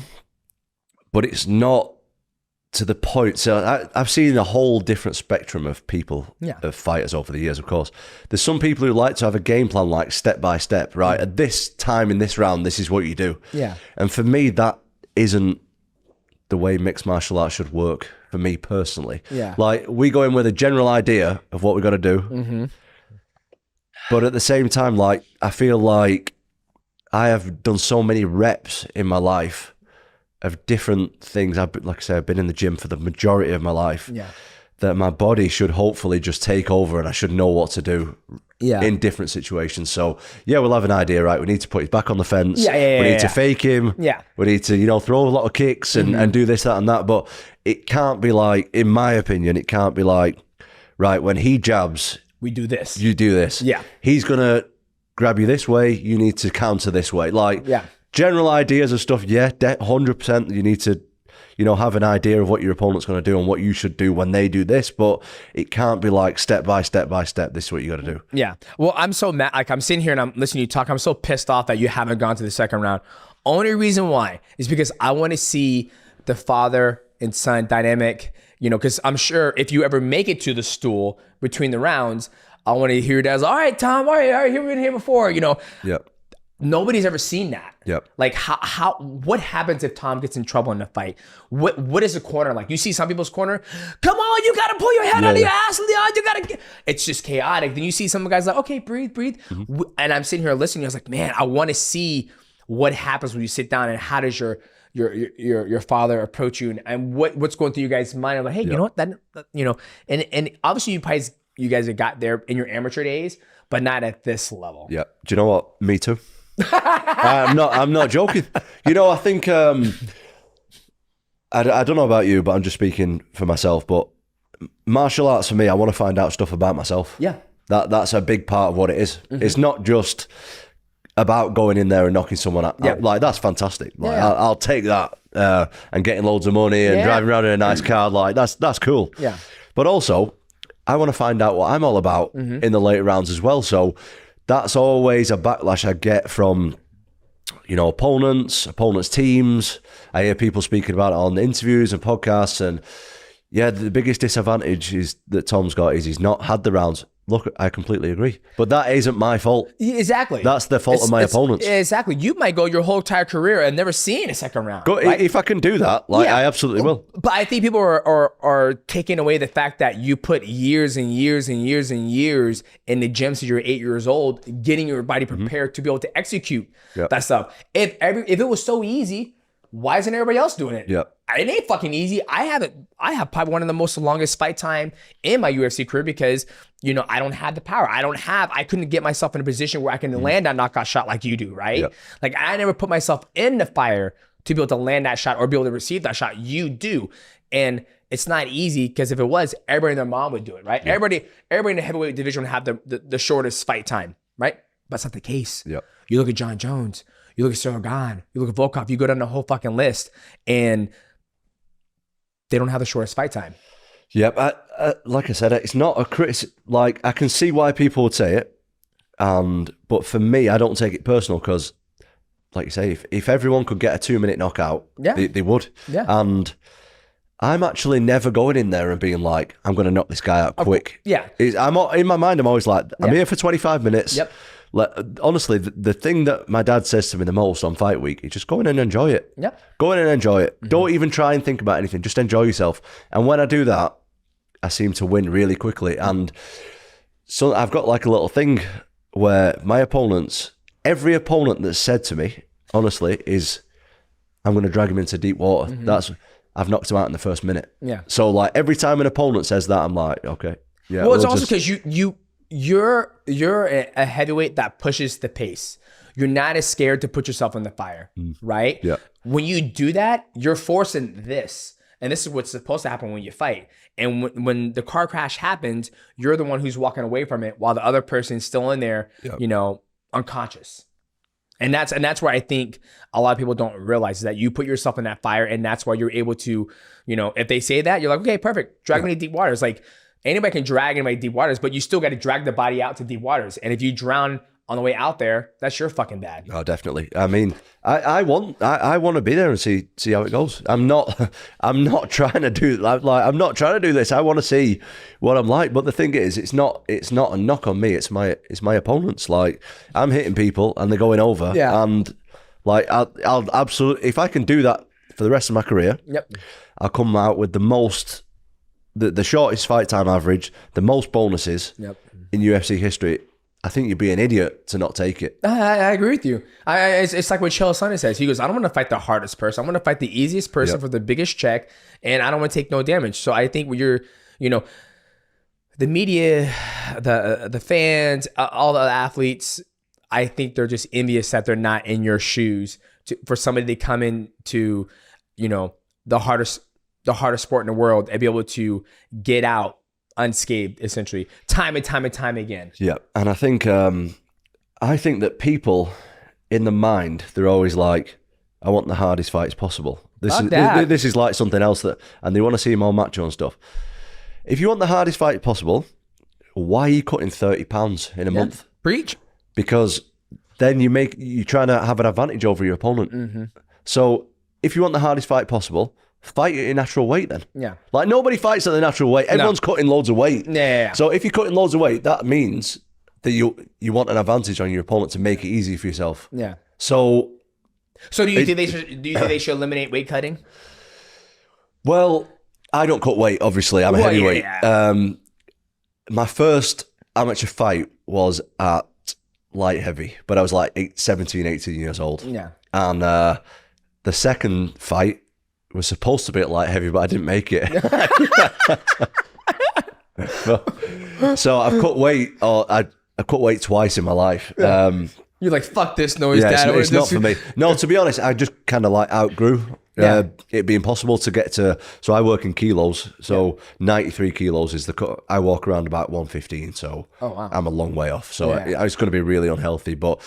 but it's not to the point. So I've seen a whole different spectrum of people, of fighters over the years. Of course, there's some people who like to have a game plan, like step by step. Right, at this time in this round, this is what you do. Yeah, and for me, that isn't the way mixed martial arts should work for me personally. Yeah. Like, we go in with a general idea of what we got to do. But at the same time, like, I feel like I have done so many reps in my life of different things. Like I said, I've been in the gym for the majority of my life. Yeah. That my body should hopefully just take over and I should know what to do in different situations. So, we'll have an idea, right? We need to put his back on the fence. We need to fake him. Yeah. We need to, you know, throw a lot of kicks and do this, that, and that. But it can't be like, in my opinion, it can't be like, right, when he jabs, we do this. You do this. Yeah. He's going to grab you this way. You need to counter this way. Like, general ideas of stuff, 100%. You need to, you know, have an idea of what your opponent's going to do and what you should do when they do this, but it can't be like step by step by step, this is what you got to do. Yeah. Well, I'm so mad. Like, I'm sitting here and I'm listening to you talk. I'm so pissed off that you haven't gone to the second round. Only reason why is because I want to see the father and son dynamic, you know, because I'm sure if you ever make it to the stool between the rounds, I want to hear your dad's, all right, Tom, all right, here we've been here before, you know. Yep. Nobody's ever seen that. Yep. Like what happens if Tom gets in trouble in a fight? What is the corner like? You see some people's corner, come on, you gotta pull your head out of your ass, Leon, you gotta it's just chaotic. Then you see some guys like, okay, breathe. And I'm sitting here listening, I was like, man, I wanna see what happens when you sit down, and how does your father approach you, and what's going through your guys' mind? I'm like, hey, you know what? That you know, and obviously you guys have got there in your amateur days, but not at this level. Yeah. Do you know what? Me too. I'm not joking. You know, I think I don't know about you, but I'm just speaking for myself. But martial arts for me, I want to find out stuff about myself. Yeah. That's a big part of what it is. It's not just about going in there and knocking someone out. Yeah. Like, that's fantastic. Like, Yeah. I'll take that and getting loads of money and driving around in a nice car. Like, that's cool. Yeah. But also, I want to find out what I'm all about in the later rounds as well. So that's always a backlash I get from, you know, opponents teams. I hear people speaking about it on interviews and podcasts. And yeah, the biggest disadvantage is that Tom's got is he's not had the rounds. Look, I completely agree. But that isn't my fault. Exactly. That's the fault of my opponents. Exactly. You might go your whole entire career and never seen a second round. Right? If I can do that, like, I absolutely will. But I think people are taking away the fact that you put years and years and years and years in the gym since you're 8 years old, getting your body prepared to be able to execute that stuff. If it was so easy, why isn't everybody else doing it? Yeah. It ain't fucking easy. I have probably one of the most longest fight time in my UFC career because, you know, I don't have the power. I couldn't get myself in a position where I can land that knockout shot like you do, right? Yep. Like, I never put myself in the fire to be able to land that shot or be able to receive that shot. You do. And it's not easy because if it was, everybody and their mom would do it, right? Yeah. Everybody in the heavyweight division would have the shortest fight time, right? But that's not the case. Yep. You look at John Jones, you look at Tsarukyan, you look at Volkov, you go down the whole fucking list, and they don't have the shortest fight time. Yep. Like I said, it's not a criticism. Like, I can see why people would say it, but for me, I don't take it personal because, like you say, if everyone could get a 2-minute knockout, they would. Yeah. And I'm actually never going in there and being like, I'm going to knock this guy out quick. Yeah. I'm in my mind, I'm always like, I'm here for 25 minutes. Yep. Like, honestly, the thing that my dad says to me the most on fight week is just go in and enjoy it. Yeah. Go in and enjoy it. Don't even try and think about anything. Just enjoy yourself. And when I do that, I seem to win really quickly. And so I've got like a little thing where my opponents, every opponent that's said to me, honestly, is I'm going to drag him into deep water. I've knocked him out in the first minute. Yeah. So like every time an opponent says that, I'm like, okay. Yeah. Well, it's also because you're a heavyweight that pushes the pace. You're not as scared to put yourself in the fire, right? Yeah. When you do that, you're forcing this. And this is what's supposed to happen when you fight. And when the car crash happens, you're the one who's walking away from it while the other person's still in there, you know, unconscious. And that's where I think a lot of people don't realize is that you put yourself in that fire, and that's why you're able to, you know, if they say that, you're like, okay, perfect. Drag me to deep waters. Like, anybody can drag anybody to deep waters, but you still got to drag the body out to deep waters. And if you drown on the way out there, that's your fucking bad. Oh, definitely. I mean, I want to be there and see how it goes. I'm not trying to do I'm not trying to do this. I want to see what I'm like. But the thing is, it's not a knock on me. It's my opponents. Like, I'm hitting people and they're going over. Yeah. And like, I'll absolutely, if I can do that for the rest of my career, I'll come out with the shortest fight time average, the most bonuses in UFC history. I think you'd be an idiot to not take it. I agree with you. It's like what Chael Sonnen says. He goes, I don't want to fight the hardest person. I want to fight the easiest person for the biggest check, and I don't want to take no damage. So I think when you're, you know, the media, the fans, all the athletes, I think they're just envious that they're not in your shoes for somebody to come in to, you know, the hardest sport in the world and be able to get out unscathed, essentially, time and time again. Yeah, and I think that people in the mind, they're always like, I want the hardest fights possible. This is like something else and they want to see more macho and stuff. If you want the hardest fight possible, why are you cutting 30 pounds in a month? Preach. Because then you're trying to have an advantage over your opponent. So if you want the hardest fight possible, fight at your natural weight then. Yeah. Like, nobody fights at the natural weight. Everyone's cutting loads of weight. Yeah. So if you're cutting loads of weight, that means that you want an advantage on your opponent to make it easy for yourself. Yeah. So do you think they should eliminate weight cutting? Well, I don't cut weight, obviously. I'm a heavyweight. Yeah. My first amateur fight was at light heavy, but I was like 17, 18 years old. Yeah. And the second fight was supposed to be at light heavy, but I didn't make it. So I've cut weight, I cut weight twice in my life. You're like, fuck this noise, Yeah, Dad. it's not for me. No, to be honest, I just kind of like outgrew it being possible to get to. So I work in kilos. So 93 kilos is the cut. I walk around about 115. So I'm a long way off. So it's going to be really unhealthy. But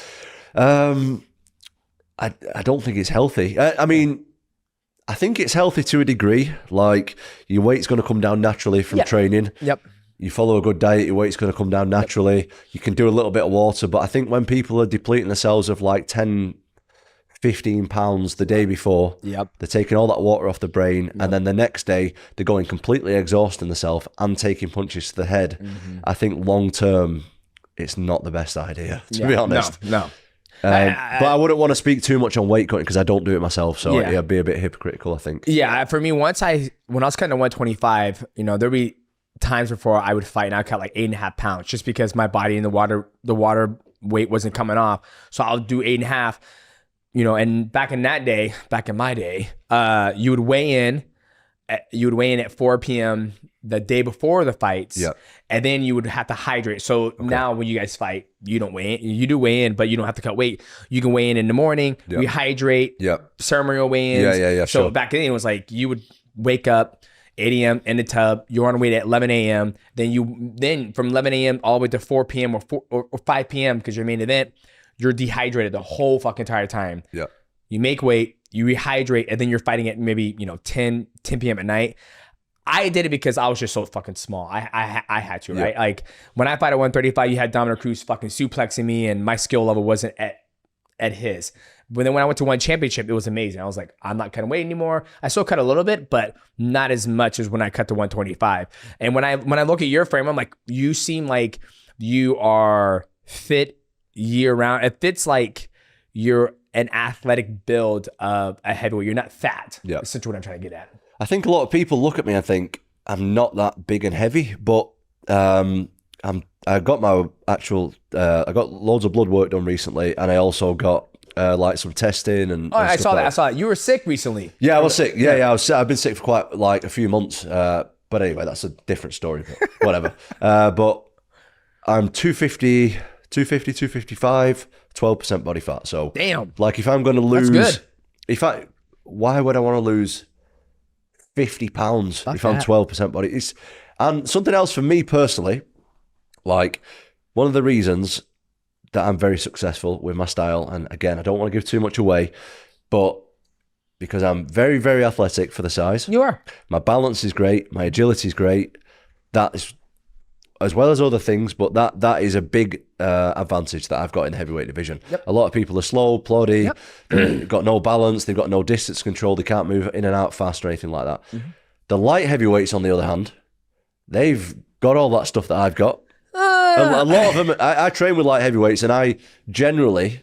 I don't think it's healthy. I mean, I think it's healthy to a degree. Like your weight's going to come down naturally from training. Yep. You follow a good diet, your weight's going to come down naturally. You can do a little bit of water, but I think when people are depleting themselves of like 10, 15 pounds the day before, they're taking all that water off the brain, and then the next day they're going completely exhausting themselves and taking punches to the head. I think long term, it's not the best idea, to be honest. No. But I wouldn't want to speak too much on weight cutting because I don't do it myself, so it'd be a bit hypocritical, I think. Yeah, for me, when I was cutting to 125, there'd be times before I would fight and I'd cut like 8.5 pounds just because my body and the water weight wasn't coming off. So I'll do 8.5, and back in my day, you would weigh in at 4 p.m. the day before the fights, and then you would have to hydrate. So now when you guys fight, you don't weigh in. You do weigh in, but you don't have to cut weight. You can weigh in the morning, we hydrate, ceremonial weigh-ins. So back then it was like you would wake up 8 a.m. in the tub, you're on weight at 11 a.m. Then from 11 a.m. all the way to 4 p.m. or 5 p.m. because your main event, you're dehydrated the whole fucking entire time. Yeah. You make weight, you rehydrate, and then you're fighting at maybe 10 p.m. at night. I did it because I was just so fucking small. I had to, right? Like when I fight at 135, you had Dominic Cruz fucking suplexing me, and my skill level wasn't at his. But then when I went to one championship, it was amazing. I was like, I'm not cutting weight anymore. I still cut a little bit, but not as much as when I cut to 125. And when I look at your frame, I'm like, you seem like you are fit year round. It fits like you're an athletic build of a heavyweight. You're not fat. Yeah, essentially what I'm trying to get at. I think a lot of people look at me and think I'm not that big and heavy, but I got my actual I got loads of blood work done recently, and I also got like some testing and. I saw that. I saw it. You were sick recently. Yeah, I was sick. Yeah. I've been sick for quite like a few months. But anyway, that's a different story. But whatever. But I'm 250, 255, 12% body fat. So damn. Like if I'm going to lose, that's good. Why would I want to lose 50 pounds if I'm 12% body? And something else for me personally, like one of the reasons that I'm very successful with my style, and again, I don't want to give too much away, but because I'm very, very athletic for the size. You are. My balance is great. My agility is great. That is, as well as other things, but that is a big advantage that I've got in the heavyweight division. Yep. A lot of people are slow, ploddy, they've got no balance, they've got no distance control, they can't move in and out fast or anything like that. Mm-hmm. The light heavyweights, on the other hand, they've got all that stuff that I've got. A lot of them, I train with light heavyweights, and I generally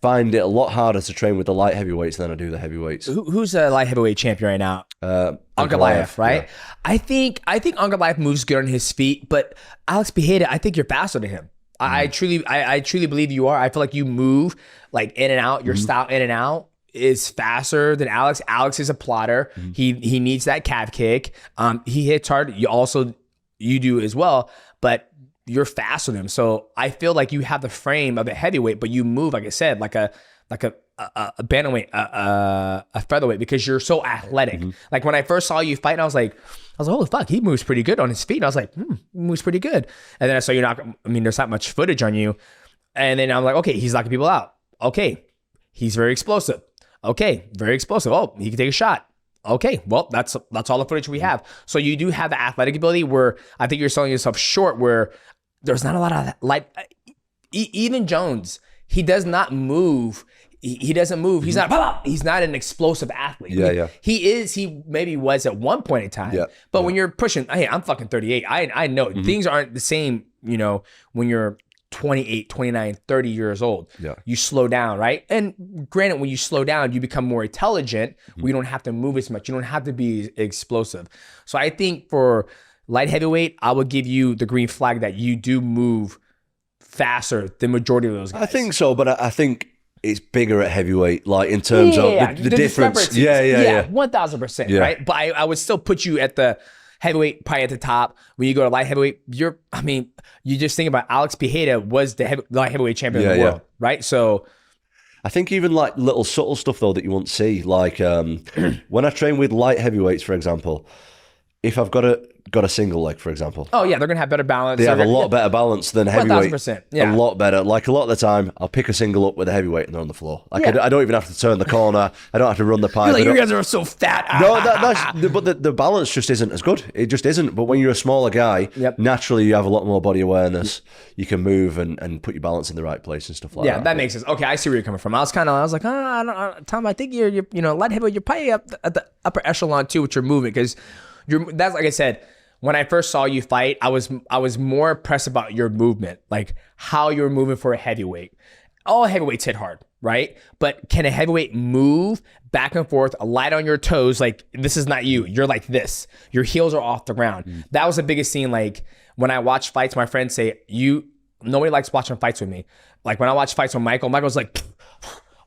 find it a lot harder to train with the light heavyweights than I do the heavyweights. Who's a light heavyweight champion right now? Ankalaev, right? Yeah. I think Ankalaev moves good on his feet, but Alex Pereira, I think you're faster than him. I truly believe you are. I feel like you move like in and out. Your style in and out is faster than Alex. Alex is a plotter. He needs that calf kick. He hits hard. You do as well, but you're faster than him. So I feel like you have the frame of a heavyweight, but you move, like I said, like a bantamweight, a featherweight, because you're so athletic. Like when I first saw you fight, I was like, holy fuck, he moves pretty good on his feet. And I was like, he moves pretty good. And then I saw there's not much footage on you. And then I'm like, okay, he's knocking people out. Okay, he's very explosive. Okay, very explosive. Oh, he can take a shot. Okay, well, that's all the footage we have. So you do have the athletic ability where I think you're selling yourself short, where there's not a lot of light. Even Jones, he does not move. He doesn't move. He's not an explosive athlete. He maybe was at one point in time. But when you're pushing, hey, I'm fucking 38. I know things aren't the same, when you're 28, 29, 30 years old. You slow down, right? And granted, when you slow down, you become more intelligent. We don't have to move as much. You don't have to be explosive. So I think for light heavyweight, I would give you the green flag that you do move faster than majority of those guys. I think so, but I think it's bigger at heavyweight, like in terms of the difference. Yeah, 1000%, right? But I would still put you at the heavyweight, probably at the top. When you go to light heavyweight, you just think about Alex Pereira was the light heavyweight champion of the world, right? So I think even like little subtle stuff though that you won't see, like when I train with light heavyweights, for example, if I've got a single leg, for example. Oh yeah, they're gonna have better balance. They have a lot better balance than heavyweight. 1000%. Yeah. A lot better. Like a lot of the time, I'll pick a single up with a heavyweight and they're on the floor. Like I don't even have to turn the corner. I don't have to run the pipe. You're like, you guys are so fat. No, but the balance just isn't as good. It just isn't. But when you're a smaller guy, naturally you have a lot more body awareness. You can move and put your balance in the right place and stuff like that. Yeah, that makes sense. Okay, I see where you're coming from. I was like, Tom, I think you're light heavyweight. You're probably up at the upper echelon too with your movement because that's like I said. When I first saw you fight, I was more impressed about your movement, like how you were moving for a heavyweight. All heavyweights hit hard, right? But can a heavyweight move back and forth, light on your toes? Like, this is not you. You're like this. Your heels are off the ground. That was the biggest scene. Like, when I watch fights, my friends say, nobody likes watching fights with me. Like, when I watch fights with Michael's like,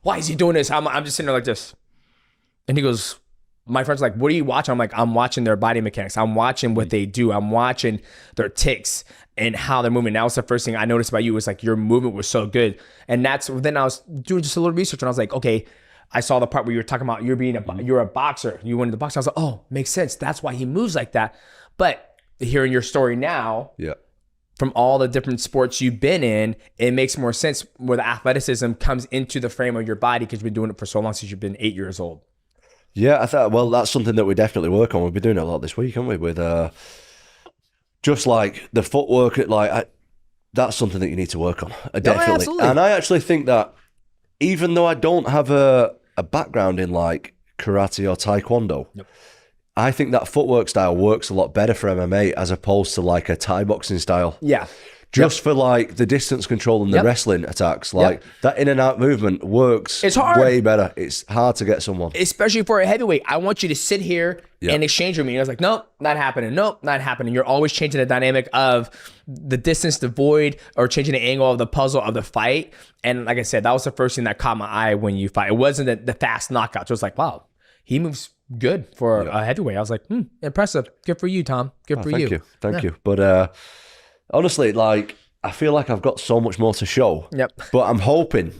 why is he doing this? I'm just sitting there like this. And he goes, my friend's like, what are you watching? I'm like, I'm watching their body mechanics. I'm watching what they do. I'm watching their ticks and how they're moving. That was the first thing I noticed about you was like your movement was so good. And then I was doing just a little research and I was like, okay, I saw the part where you were talking about you're a boxer. You wanted to box. I was like, oh, makes sense. That's why he moves like that. But hearing your story now, from all the different sports you've been in, it makes more sense where the athleticism comes into the frame of your body because you've been doing it for so long since you've been 8 years old. Yeah, I thought, well, that's something that we definitely work on. We've been doing it a lot this week, haven't we? With just like the footwork, that's something that you need to work on. Definitely. Absolutely. And I actually think that even though I don't have a background in like karate or taekwondo, I think that footwork style works a lot better for MMA as opposed to like a Thai boxing style. Yeah. Just for like the distance control and the wrestling attacks, like that in and out movement works. It's hard. Way better. It's hard to get someone. Especially for a heavyweight. I want you to sit here and exchange with me. And I was like, nope, not happening. Nope, not happening. You're always changing the dynamic of the distance, the void, or changing the angle of the puzzle of the fight. And like I said, that was the first thing that caught my eye when you fight. It wasn't the fast knockouts. It was like, wow, he moves good for a heavyweight. I was like, impressive. Good for you, Tom. Good for you. Thank you. But honestly, like, I feel like I've got so much more to show. But I'm hoping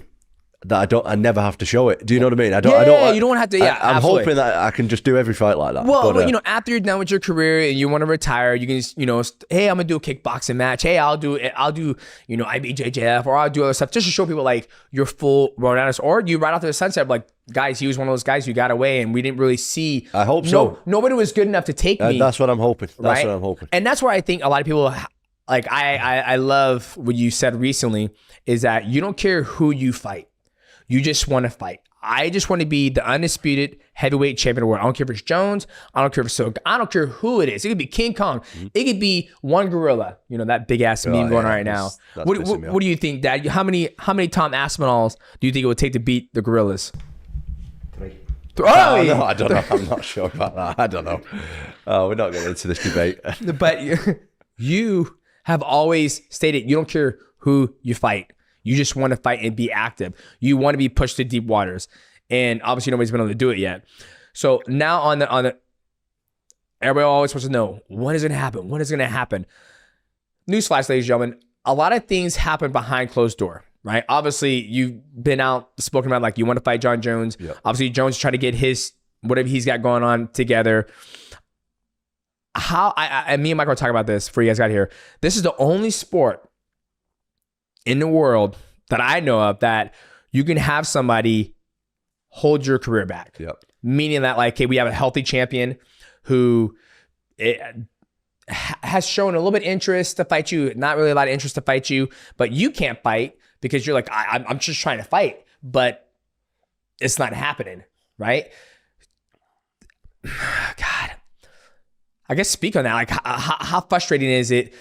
that I never have to show it. Do you know what I mean? You don't have to. I'm hoping that I can just do every fight like that. Well, but, after you're done with your career and you want to retire, you can just, hey, I'm gonna do a kickboxing match. Hey, I'll do IBJJF, or I'll do other stuff just to show people like you're full run or you right after the sunset, like, guys, he was one of those guys who got away and we didn't really see. I hope so. Nobody was good enough to take me. That's what I'm hoping. What I'm hoping. And that's where I think a lot of people. Like I love what you said recently is that you don't care who you fight. You just want to fight. I just want to be the undisputed heavyweight champion of the world. I don't care if it's Jones. I don't care if it's Silk. I don't care who it is. It could be King Kong. It could be one gorilla. that big ass meme going on right now. What do you think, Dad? How many Tom Aspinalls do you think it would take to beat the gorillas? 3. Oh, no, I don't know. I'm not sure about that. I don't know. We're not getting into this debate. But you have always stated you don't care who you fight. You just want to fight and be active. You want to be pushed to deep waters. And obviously nobody's been able to do it yet. So now on the everybody always wants to know, when is it going to happen? When is it going to happen? Newsflash, ladies and gentlemen, a lot of things happen behind closed door, right? Obviously, you've been out spoken about like you want to fight John Jones. Yep. Obviously, Jones is trying to get his whatever he's got going on together. How me and Michael were talking about this before you guys got here. This is the only sport in the world that I know of that you can have somebody hold your career back. Yep. Meaning that like, okay, we have a healthy champion who has shown a little bit interest to fight you, not really a lot of interest to fight you, but you can't fight because you're like, I'm just trying to fight, but it's not happening, right? God. I guess speak on that. Like, how frustrating is it,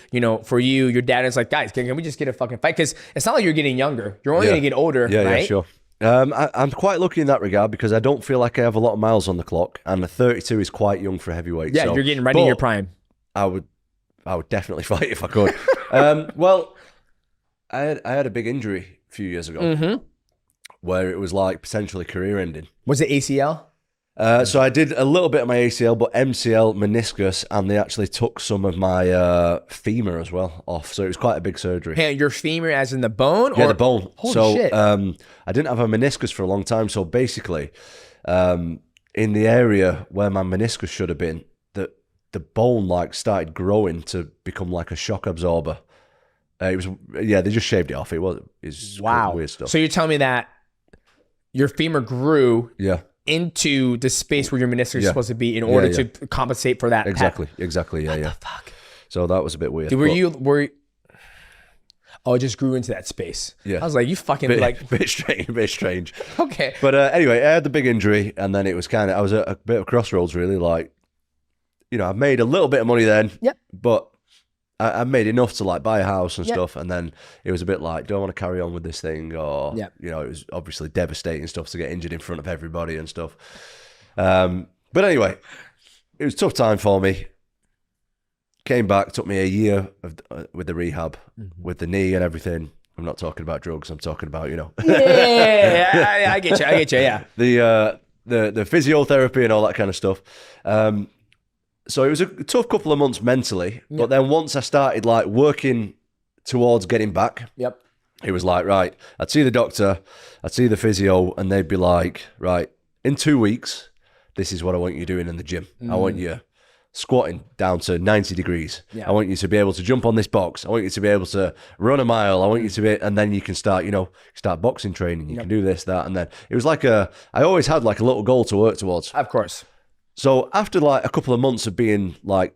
for you? Your dad is like, guys, can we just get a fucking fight? Because it's not like you're getting younger. You're only going to get older, right? Yeah, sure. I'm quite lucky in that regard because I don't feel like I have a lot of miles on the clock, and the 32 is quite young for heavyweight. Yeah, you're getting right in your prime. I would definitely fight if I could. Well, I had a big injury a few years ago. where it was like potentially career ending. Was it ACL? So I did a little bit of my ACL, but MCL, meniscus, and they actually took some of my femur as well off. So it was quite a big surgery. Hey, your femur as in the bone? Yeah, or? the bone. Holy shit. I didn't have a meniscus for a long time. So basically, in the area where my meniscus should have been, the bone like started growing to become like a shock absorber. They just shaved it off. It's Wow. weird stuff. So you're telling me that your femur grew Yeah. into the space where your meniscus is supposed to be in order to compensate for that. Exactly. Yeah, What yeah. the fuck? So that was a bit weird. Dude, were you? Oh, it just grew into that space. Yeah. I was like, you fucking bit strange. Okay. But anyway, I had the big injury, and then it was I was at a bit of a crossroads, really. Like, I made a little bit of money then. Yep. But I made enough to like buy a house and stuff, and then it was a bit like, do I want to carry on with this thing, or it was obviously devastating stuff to get injured in front of everybody and stuff. But anyway, it was a tough time for me. Came back, took me a year with the rehab, with the knee and everything. I'm not talking about drugs. I'm talking about Yeah, I get you. Yeah. the physiotherapy and all that kind of stuff. So it was a tough couple of months mentally, but then once I started like working towards getting back, it was like, right, I'd see the doctor, I'd see the physio, and they'd be like, right, in 2 weeks, this is what I want you doing in the gym. I want you squatting down to 90 degrees. I want you to be able to jump on this box. I want you to be able to run a mile. I want you to be, and then you can start, start boxing training. You can do this, that, and then it was like I always had like a little goal to work towards. Of course. So after like a couple of months of being like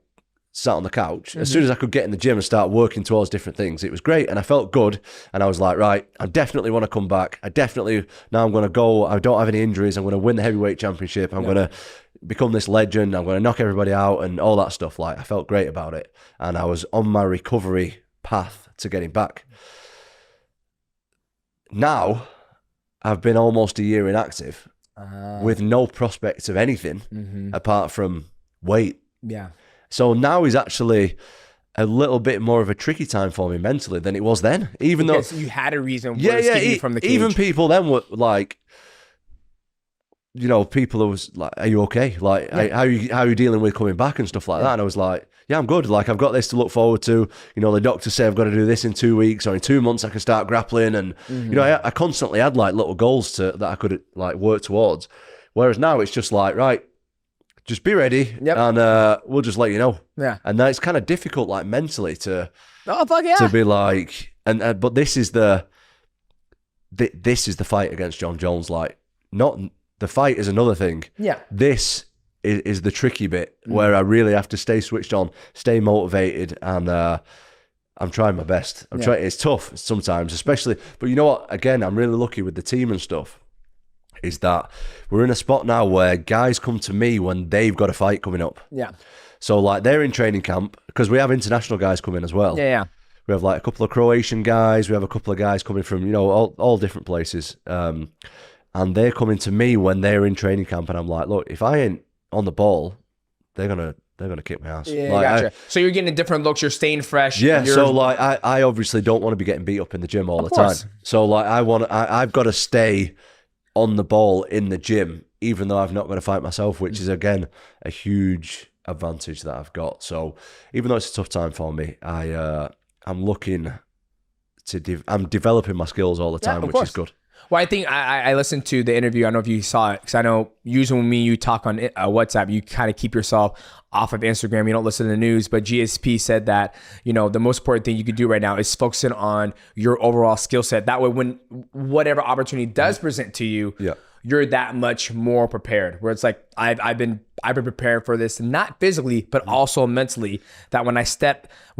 sat on the couch, as soon as I could get in the gym and start working towards different things, it was great. And I felt good. And I was like, right, I definitely want to come back. Now I'm going to go. I don't have any injuries. I'm going to win the heavyweight championship. I'm going to become this legend. I'm going to knock everybody out and all that stuff. Like, I felt great about it. And I was on my recovery path to getting back. Now I've been almost a year inactive with no prospect of anything apart from weight. Yeah. So now is actually a little bit more of a tricky time for me mentally than it was then. Even though you had a reason for escaping you from the cage. Even people then were like, people who was like, are you okay? Like, how are you dealing with coming back and stuff like that? And I was like, yeah, I'm good. Like, I've got this to look forward to. The doctors say I've got to do this in 2 weeks, or in 2 months I can start grappling. And, I constantly had like little goals that I could like work towards. Whereas now it's just like, right, just be ready and we'll just let you know. Yeah. And then it's kind of difficult like mentally to be like, but this is the fight against John Jones. Like, not the fight is another thing. Yeah. This is the tricky bit where I really have to stay switched on, stay motivated, and I'm trying my best. I'm trying. It's tough sometimes, especially. But you know what? Again, I'm really lucky with the team and stuff. Is that we're in a spot now where guys come to me when they've got a fight coming up. Yeah. So like they're in training camp because we have international guys coming as well. Yeah. We have like a couple of Croatian guys. We have a couple of guys coming from all different places. And they're coming to me when they're in training camp, and I'm like, look, if I ain't on the ball, they're gonna kick my ass. Yeah, like, gotcha. So you're getting different looks. You're staying fresh. Yeah. So like, I obviously don't want to be getting beat up in the gym all the time. So like, I've got to stay on the ball in the gym, even though I've not got to fight myself, which is again a huge advantage that I've got. So even though it's a tough time for me, I'm looking to I'm developing my skills all the time, which is good. Well, I think I listened to the interview. I don't know if you saw it, because I know usually when you talk on WhatsApp, you kind of keep yourself off of Instagram. You don't listen to the news. But GSP said that, the most important thing you could do right now is focusing on your overall skill set. That way, when whatever opportunity does present to you, you're that much more prepared. Where it's like, I've been prepared for this, not physically, but also mentally, that when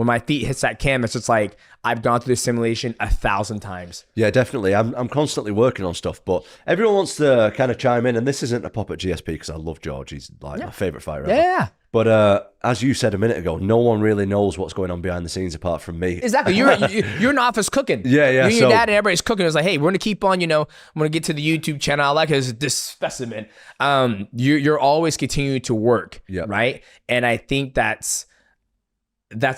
my feet hits that canvas, it's like I've gone through this simulation 1,000 times. Yeah, definitely. I'm constantly working on stuff, but everyone wants to kind of chime in, and this isn't a pop at GSP because I love George. He's like my favorite fighter ever. Yeah. But as you said a minute ago, no one really knows what's going on behind the scenes apart from me. Exactly. You're in the office cooking. Yeah. You and your dad and everybody's cooking. It's like, hey, we're gonna keep on. I'm gonna get to the YouTube channel. I like this specimen. You're always continuing to work, right? And I think that's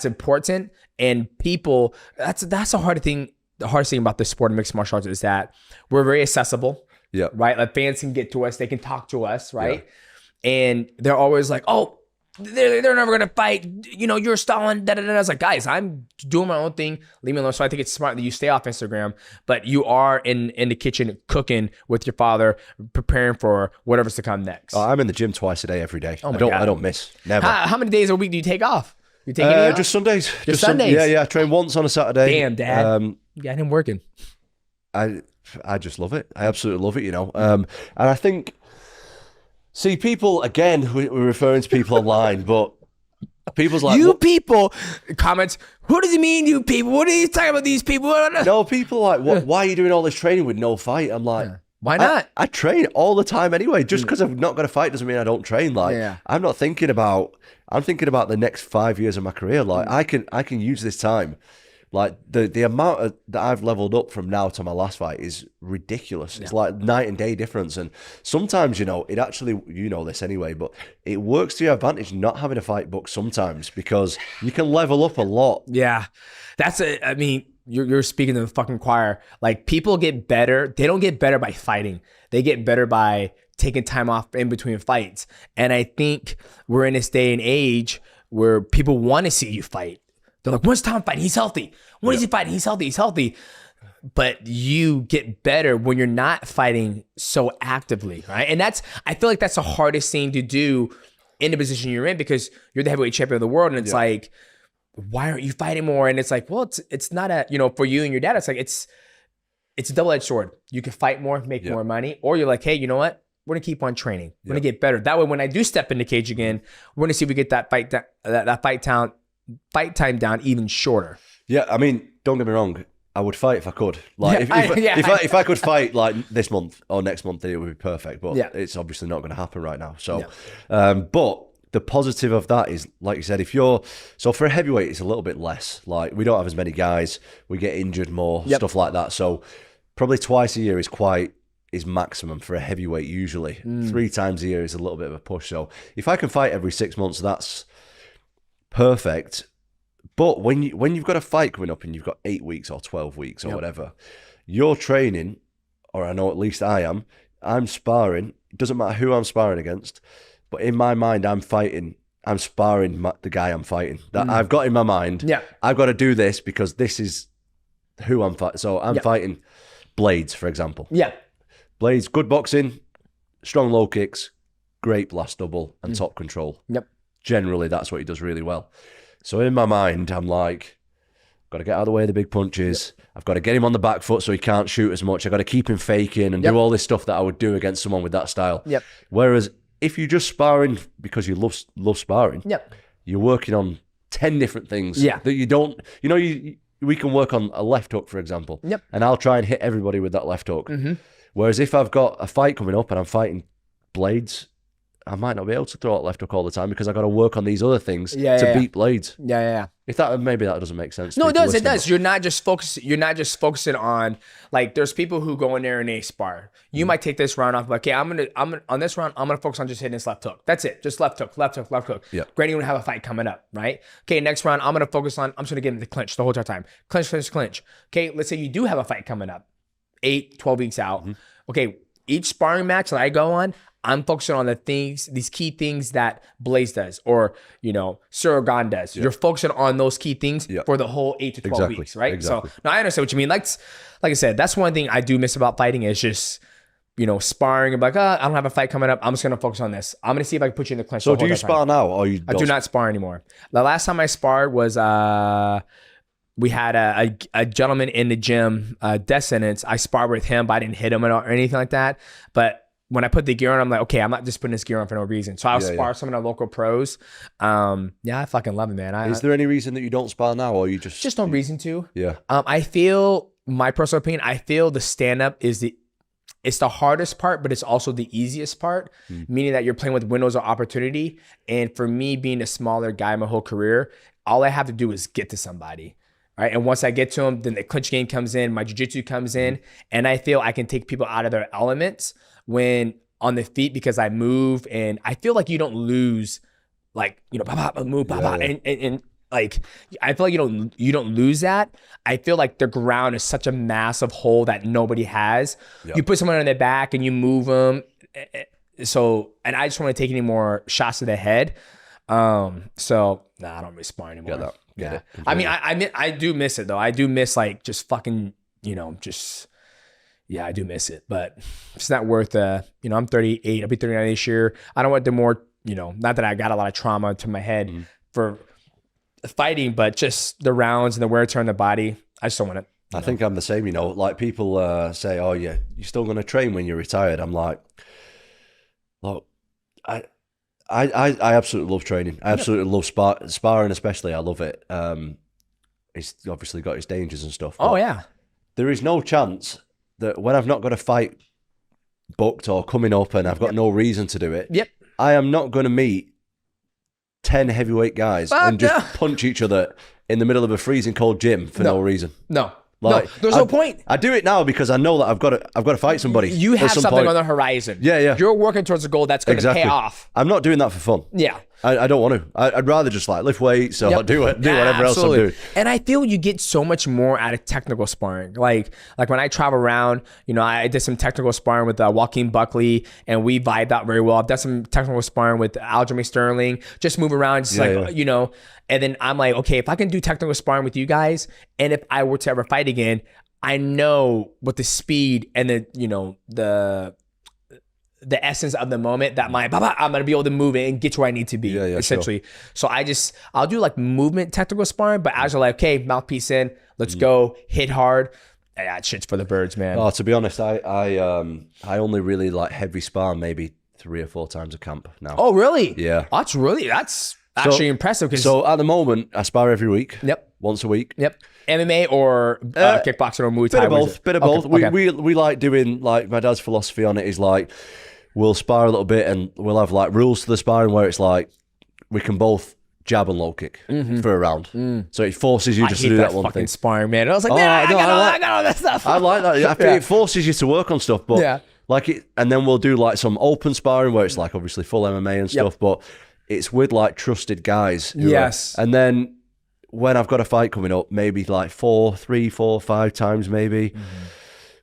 important. And people, that's a hard thing the hardest thing about the sport of mixed martial arts is that we're very accessible. Yeah. Right. Like fans can get to us. They can talk to us. Right. Yeah. And they're always like, oh, they're never going to fight. You know, you're stalling. Da, da, da. I was like, guys, I'm doing my own thing. Leave me alone. So I think it's smart that you stay off Instagram, but you are in the kitchen cooking with your father, preparing for whatever's to come next. Oh, I'm in the gym twice a day, every day. Oh my God. I don't miss. Never. How many days a week do you take off? You take any off? Just Sundays. Just Sundays? Yeah. I train once on a Saturday. Damn, Dad. You got him working. I just love it. I absolutely love it, you know. And I think, see, people, again, we're referring to people online, but people's like... You people, comments, what does he mean, you people? What are you talking about, these people? No, people are like, why are you doing all this training with no fight? I'm like... Why not? I train all the time anyway. Just because I've not got a fight doesn't mean I don't train. Like, I'm not thinking about... I'm thinking about the next 5 years of my career. Like, I can use this time. Like the amount that I've leveled up from now to my last fight is ridiculous. Yeah. It's like night and day difference. And sometimes, you know, it actually, you know this anyway, but it works to your advantage not having a fight book sometimes because you can level up a lot. Yeah. I mean, you're speaking to the fucking choir. Like people get better. They don't get better by fighting. They get better by taking time off in between fights. And I think we're in this day and age where people want to see you fight. They're like, when's Tom fighting? He's healthy. When is he fighting? He's healthy. He's healthy. But you get better when you're not fighting so actively, right? And I feel like that's the hardest thing to do in the position you're in because you're the heavyweight champion of the world. And it's like, why aren't you fighting more? And it's like, well, it's not a, you know, for you and your dad, it's like, it's a double-edged sword. You can fight more, make more money, or you're like, hey, you know what? We're gonna keep on training. We're gonna get better. That way, when I do step in the cage again, we're gonna see if we get that fight time down even shorter. Yeah, I mean, don't get me wrong. I would fight if I could. Like, if I could fight like this month or next month, it would be perfect. But it's obviously not going to happen right now. So, but the positive of that is, like you said, so for a heavyweight, it's a little bit less. Like we don't have as many guys. We get injured more, stuff like that. So probably twice a year is maximum for a heavyweight usually. 3 times a year is a little bit of a push. So if I can fight every 6 months, that's perfect. But when you've got a fight coming up and you've got 8 weeks or 12 weeks or whatever, you're training, or I know at least I'm sparring. It doesn't matter who I'm sparring against, but in my mind, I'm sparring the guy I'm fighting. That I've got in my mind. Yeah, I've got to do this because this is who I'm fighting. So I'm fighting Blades, for example. Yeah, Blades, good boxing, strong low kicks, great blast double, and top control. Yep. Generally, that's what he does really well. So in my mind, I'm like, got to get out of the way of the big punches. I've got to get him on the back foot so he can't shoot as much. I've got to keep him faking and do all this stuff that I would do against someone with that style. Yep. Whereas if you're just sparring because you love sparring, you're working on 10 different things that you don't, you know, we can work on a left hook, for example, and I'll try and hit everybody with that left hook. Whereas if I've got a fight coming up and I'm fighting Blades, I might not be able to throw out left hook all the time because I got to work on these other things to beat Blades. If that maybe that doesn't make sense. No, it does. It does. You're not just focusing on, like, there's people who go in there and they spar. You might take this round off, like, okay, I'm gonna on this round, I'm gonna focus on just hitting this left hook. That's it. Just left hook, left hook, left hook. Yeah. Granted, you're gonna have a fight coming up, right? Okay, next round, I'm just gonna get into clinch the whole entire time. Clinch, clinch, clinch. Okay, let's say you do have a fight coming up, 8, 12 weeks out. Okay, each sparring match that I go on, I'm focusing on these key things that Blaze does, or, you know, Tsarukyan does. You're focusing on those key things for the whole 8 to 12 weeks, right? Exactly. So, no, I understand what you mean. Like I said, that's one thing I do miss about fighting is just, you know, sparring and like, I don't have a fight coming up. I'm just going to focus on this. I'm going to see if I can put you in the clinch. So do you spar now, or you don't? I do not spar anymore. The last time I sparred was, we had a gentleman in the gym, Descendants. I sparred with him, but I didn't hit him or anything like that. But when I put the gear on, I'm like, okay, I'm not just putting this gear on for no reason. So I'll spar some of the local pros. I fucking love it, man. Is there any reason that you don't spar now, or you just no reason to? Yeah. I feel, my personal opinion, I feel the stand-up is it's the hardest part, but it's also the easiest part, meaning that you're playing with windows of opportunity. And for me, being a smaller guy my whole career, all I have to do is get to somebody. Right. And once I get to them, then the clinch game comes in, my jiu-jitsu comes in, and I feel I can take people out of their elements when on the feet because I move, and I feel like you don't lose, like, you know, move, and like I feel like you don't lose that. I feel like the ground is such a massive hole that nobody has. Yep. You put someone on their back and you move them. So, and I just want to take any more shots to the head. So I don't miss sparring anymore. Get it. I mean, I do miss it though. I do miss like just fucking, I do miss it, but it's not worth, I'm 38, I'll be 39 this year. I don't want the more, not that I got a lot of trauma to my head for fighting, but just the rounds and the wear and tear on the body. I just don't want it. I think I'm the same, like people say, oh yeah, you're still going to train when you're retired. I'm like, look, I absolutely love training. I absolutely love sparring, especially. I love it. It's obviously got its dangers and stuff. Oh yeah. There is no chance that when I've not got a fight booked or coming up and I've got no reason to do it, I am not going to meet 10 heavyweight guys and just punch each other in the middle of a freezing cold gym for no reason. No. There's no point. I do it now because I know that I've got to fight somebody. You have something on the horizon. Yeah. You're working towards a goal that's going to pay off. I'm not doing that for fun. Yeah. I don't want to. I'd rather just like lift weights or do whatever else I'm doing. And I feel you get so much more out of technical sparring. Like when I travel around, I did some technical sparring with Joaquin Buckley and we vibed out very well. I've done some technical sparring with Aljamain Sterling. Just move around, just and then I'm like, okay, if I can do technical sparring with you guys, and if I were to ever fight again, I know what the speed and the essence of the moment that I'm going to be able to move it and get to where I need to be, essentially. Sure. So I'll do like movement technical sparring, but as you're like, okay, mouthpiece in, let's go, hit hard. That shit's for the birds, man. Oh, to be honest, I only really like heavy spar maybe 3 or 4 times a camp now. Oh, really? Yeah. That's actually impressive. So at the moment, I spar every week. Yep. Once a week. Yep. MMA or kickboxing or Muay Thai? Bit of both. We like doing, like, my dad's philosophy on it is like, we'll spar a little bit and we'll have like rules to the sparring where it's like we can both jab and low kick for a round. So it forces you just to do that one thing. Sparring, man. I was like, I got all that stuff. I like that. I think it forces you to work on stuff, but and then we'll do like some open sparring where it's like obviously full MMA and stuff, but it's with like trusted guys. And then when I've got a fight coming up, maybe like 3, 4, 5 times maybe,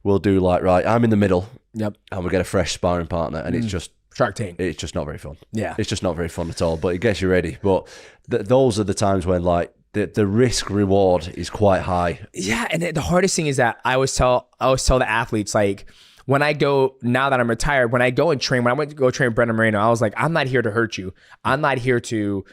we'll do like, right, I'm in the middle. Yep. And we get a fresh sparring partner and it's just Shark Tank. It's just not very fun. Yeah. It's just not very fun at all, but it gets you ready. But those are the times when like the risk reward is quite high. Yeah, and the hardest thing is that I always tell the athletes, like, when I go, now that I'm retired, when I go and train, when I went to go train Brendan Moreno, I was like, I'm not here to hurt you. I'm not here to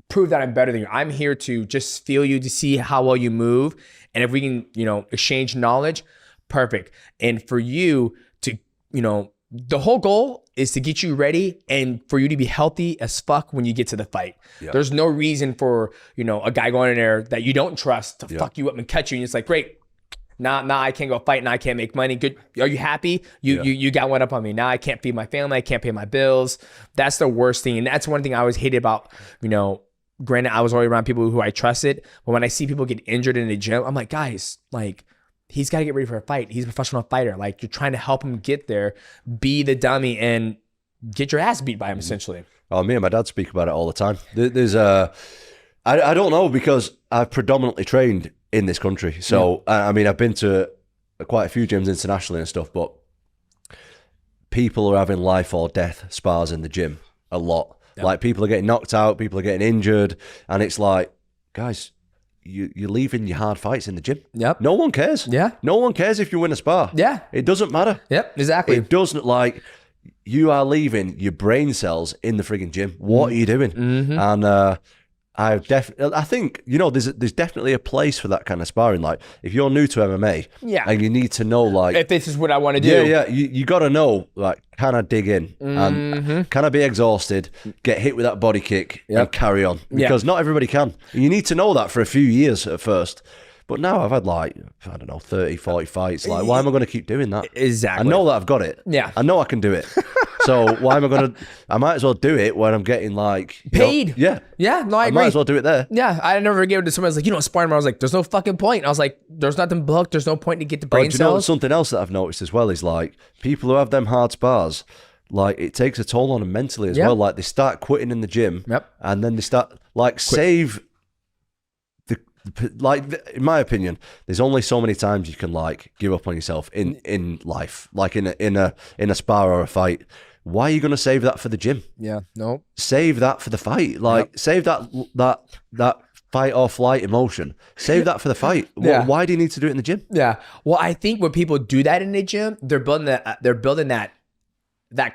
prove that I'm better than you. I'm here to just feel you, to see how well you move. And if we can, exchange knowledge, perfect. And for you to, the whole goal is to get you ready and for you to be healthy as fuck when you get to the fight. Yep. There's no reason for, a guy going in there that you don't trust to fuck you up and cut you. And it's like, great. Now I can't go fight. Now I can't make money. Good. Are you happy? You got one up on me. Now I can't feed my family. I can't pay my bills. That's the worst thing. And that's one thing I always hated about, granted, I was always around people who I trusted. But when I see people get injured in the gym, I'm like, guys, like, he's got to get ready for a fight. He's a professional fighter. Like, you're trying to help him get there, be the dummy, and get your ass beat by him, essentially. Oh, me and my dad speak about it all the time. There's I don't know, because I've predominantly trained in this country. So, I mean, I've been to quite a few gyms internationally and stuff, but people are having life or death spars in the gym a lot. Yep. Like, people are getting knocked out, people are getting injured, and it's like, guys, you're leaving your hard fights in the gym. Yep. No one cares. Yeah. No one cares if you win a spar. Yeah. It doesn't matter. Yep, exactly. It doesn't, like, you are leaving your brain cells in the frigging gym. What are you doing? And I think, there's definitely a place for that kind of sparring. Like, if you're new to MMA, and you need to know, like, if this is what I want to do, you got to know, like, can I dig in and can I be exhausted, get hit with that body kick, and carry on? Because not everybody can. You need to know that for a few years at first. But now I've had, like, I don't know, 30, 40 fights. Like, why am I going to keep doing that? Exactly. I know that I've got it. Yeah. I know I can do it. So why am I going to... I might as well do it when I'm getting, like... Paid. Yeah. Yeah, no, I agree. I might as well do it there. Yeah, I never gave it to someone. I was like, sparring. I was like, there's no fucking point. I was like, there's nothing booked. There's no point to get the brain cells. Something else that I've noticed as well is, like, people who have them hard spars, like, it takes a toll on them mentally as well. Like, they start quitting in the gym. Yep. And then they start, like, save like in my opinion, there's only so many times you can like give up on yourself in life, like in a spar or a fight. Why are you going to save that for the gym? Yeah, no. Save that for the fight. Like save that fight or flight emotion. Save that for the fight. Yeah. Why do you need to do it in the gym? Yeah. Well, I think when people do that in the gym, they're building that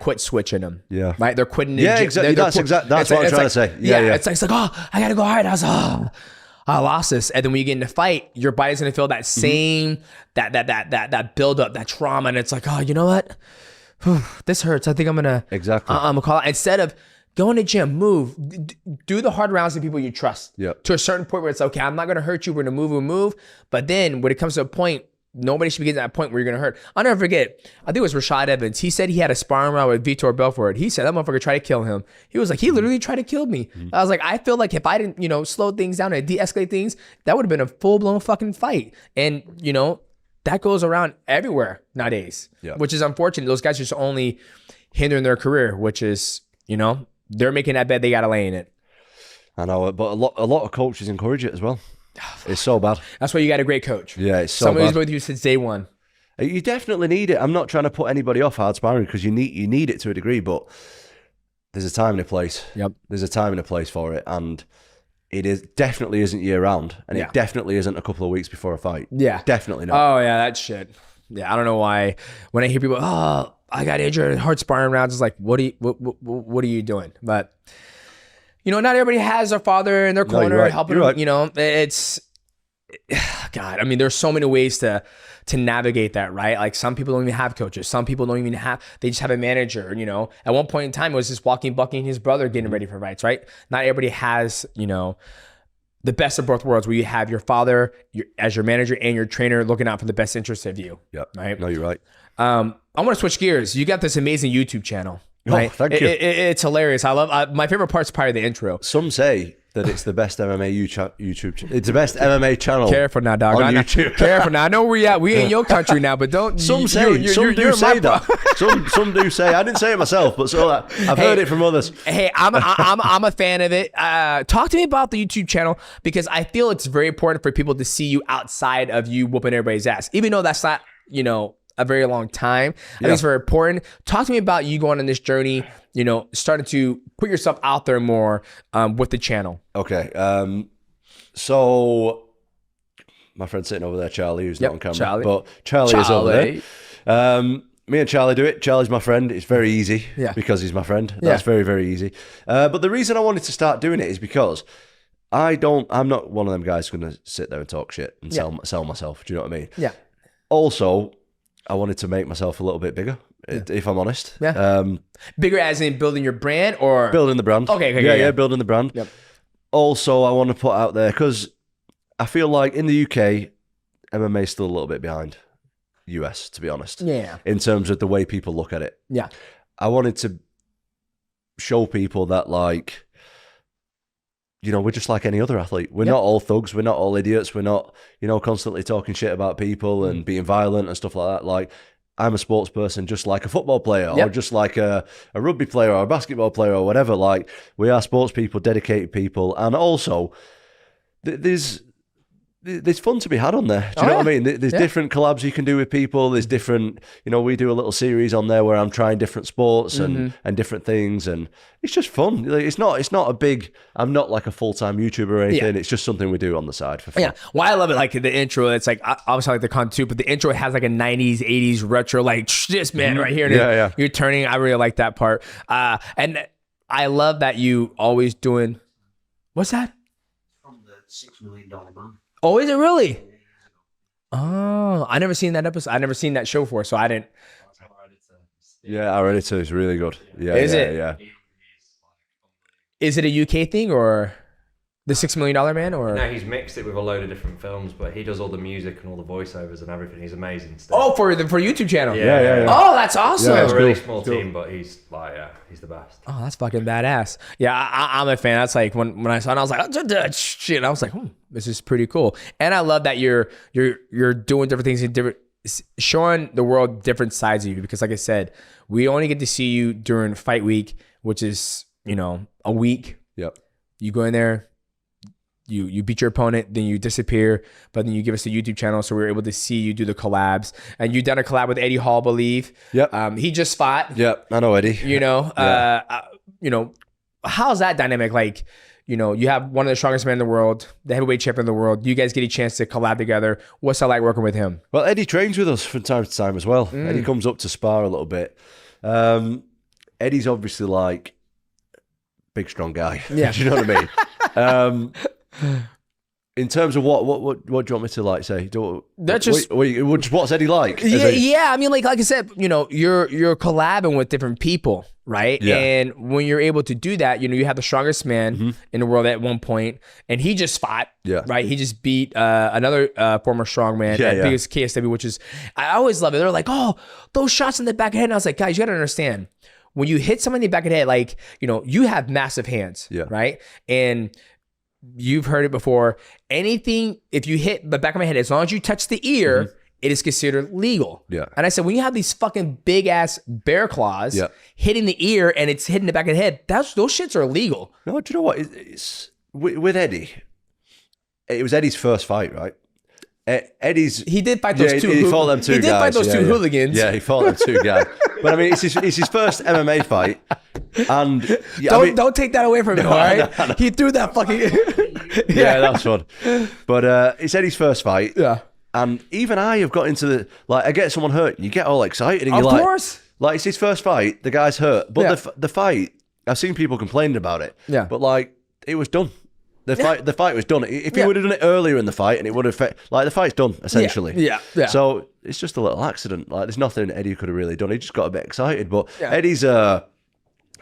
quit switch in them. Yeah. Right. They're quitting the Yeah, gym. exactly. That's what I'm trying to say. Yeah. It's like, oh, I gotta go hard. I lost this. And then when you get in the fight, your body's gonna feel that same that build up, that trauma, and it's like, oh, you know what? This hurts. I think I'm gonna call it. Instead of go in the gym, move, do the hard rounds with people you trust. Yeah. To a certain point where it's okay, I'm not gonna hurt you. We're gonna move. But then when it comes to a point, nobody should be getting to that point where you're gonna hurt. I'll never forget. I think it was Rashad Evans. He said he had a sparring round with Vitor Belfort. He said that motherfucker tried to kill him. He was like, he literally tried to kill me. I was like, I feel like if I didn't, slow things down and de-escalate things, that would have been a full-blown fucking fight. And that goes around everywhere nowadays, which is unfortunate. Those guys just only hindering their career, which is, they're making that bed, they got to lay in it. I know, but a lot of coaches encourage it as well. It's so bad. That's why you got a great coach. Yeah, it's so Somebody bad. who's been with you since day one. You definitely need it. I'm not trying to put anybody off hard sparring because you need it to a degree, but there's a time and a place. Yep. There's a time and a place for it, and it definitely isn't year round, and it definitely isn't a couple of weeks before a fight. Yeah, definitely not. Oh yeah, that shit. Yeah, I don't know why. When I hear people, oh, I got injured, hard sparring rounds, it's like, what are you doing? But not everybody has their father in their corner helping them. Right. It's God. I mean, there's so many ways to navigate that, right? Like some people don't even have coaches. Some people don't even have. They just have a manager. At one point in time, it was just bucking his brother, getting ready for fights. Right? Not everybody has. The best of both worlds, where you have your father as your manager and your trainer looking out for the best interest of you. Yep. Right. No, you're right. I want to switch gears. You got this amazing YouTube channel. Right? Oh, thank you. It's hilarious. I love. My favorite part's probably the intro. Some say that it's the best MMA YouTube channel. It's the best MMA channel. Careful now, dog. On YouTube. Careful now. I know where we at. We in your country now, but don't. Some say. Some do say that. Some do say. I didn't say it myself, but I've heard it from others. Hey, I'm a fan of it. Talk to me about the YouTube channel, because I feel it's very important for people to see you outside of you whooping everybody's ass, even though that's not a very long time. I think it's very important. Talk to me about you going on this journey, starting to put yourself out there more with the channel. Okay. So my friend sitting over there, Charlie, who's not on camera, Charlie. but Charlie is over there. Me and Charlie do it. Charlie's my friend. It's very easy because he's my friend. That's very, very easy. But the reason I wanted to start doing it is because I'm not one of them guys who's going to sit there and talk shit and sell myself. Do you know what I mean? Yeah. Also, I wanted to make myself a little bit bigger, if I'm honest. Yeah. Bigger as in building your brand or? Building the brand. Okay. Yeah, building the brand. Yep. Also, I want to put out there, because I feel like in the UK, MMA is still a little bit behind US, to be honest. Yeah. In terms of the way people look at it. Yeah. I wanted to show people that, like, we're just like any other athlete. We're not all thugs. We're not all idiots. We're not, constantly talking shit about people and being violent and stuff like that. Like, I'm a sports person just like a football player or just like a rugby player or a basketball player or whatever. Like, we are sports people, dedicated people. And also, there's fun to be had on there. Do you know what I mean? There's different collabs you can do with people. There's different, we do a little series on there where I'm trying different sports and different things, and it's just fun. It's not a big. I'm not like a full-time YouTuber or anything. It's just something we do on the side for fun. Yeah. Well, I love it. Like the intro, it's like obviously I like the content too, but the intro has like a 90s, 80s retro, like this man right here. And you're turning. I really like that part. And I love that you always doing. What's that? From the $6 million man. Oh, is it really? Oh, I never seen that episode. I never seen that show before, so I didn't. Yeah, our editor is really good. Yeah, is yeah, it? Yeah. Is it a UK thing or the $6 Million Man? Or no, he's mixed it with a load of different films, but he does all the music and all the voiceovers and everything. He's amazing. Still. Oh, for YouTube channel. Yeah. Oh, that's awesome. Yeah, it's a really small team, but he's the best. Oh, that's fucking badass. Yeah, I'm a fan. That's like when I saw it, I was like, shit. I was like, this is pretty cool. And I love that you're doing different things in different, showing the world different sides of you. Because like I said, we only get to see you during fight week, which is a week. Yep. You go in there, you beat your opponent, then you disappear, but then you give us the YouTube channel, so we were able to see you do the collabs. And you done a collab with Eddie Hall, I believe. Yep. He just fought. Yep, I know Eddie. You know, how's that dynamic? Like, you know, you have one of the strongest men in the world, the heavyweight champion in the world. You guys get a chance to collab together. What's that like working with him? Well, Eddie trains with us from time to time as well. Eddie comes up to spar a little bit. Eddie's obviously like big, strong guy. Yeah. Do you know what I mean? In terms of what do you want me to like say? What's Eddie like? Yeah. I mean, like I said, you know, you're collabing with different people, right? Yeah. And when you're able to do that, you know, you have the strongest man in the world at one point, and he just fought. Yeah. Right. He just beat another former strongman at biggest KSW, which is, I always love it. They're like, oh, those shots in the back of the head. And I was like, guys, you gotta understand, when you hit someone in the back of the head, like, you know, you have massive hands. Yeah. Right. And you've heard it before. Anything, if you hit the back of my head, as long as you touch the ear, it is considered legal. Yeah. And I said, when you have these fucking big ass bear claws hitting the ear and it's hitting the back of the head, those shits are illegal. No, do you know what? It's with Eddie. It was Eddie's first fight, right? He did fight those two. He fought them two guys. He did fight those two hooligans. Yeah, he fought them two guys. But I mean, it's his first MMA fight, and don't take that away from him. All right, no. He threw that fucking. Yeah, that's fun. But it's Eddie's first fight. Yeah, and even I have got into the I get someone hurt, you get all excited, and of you're course. Like it's his first fight. The guy's hurt, but the fight, I've seen people complaining about it. Yeah, but like it was done. The fight was done. If he would have done it earlier in the fight, and it would have the fight's done essentially. Yeah. So it's just a little accident. Like there's nothing Eddie could have really done. He just got a bit excited. But Eddie's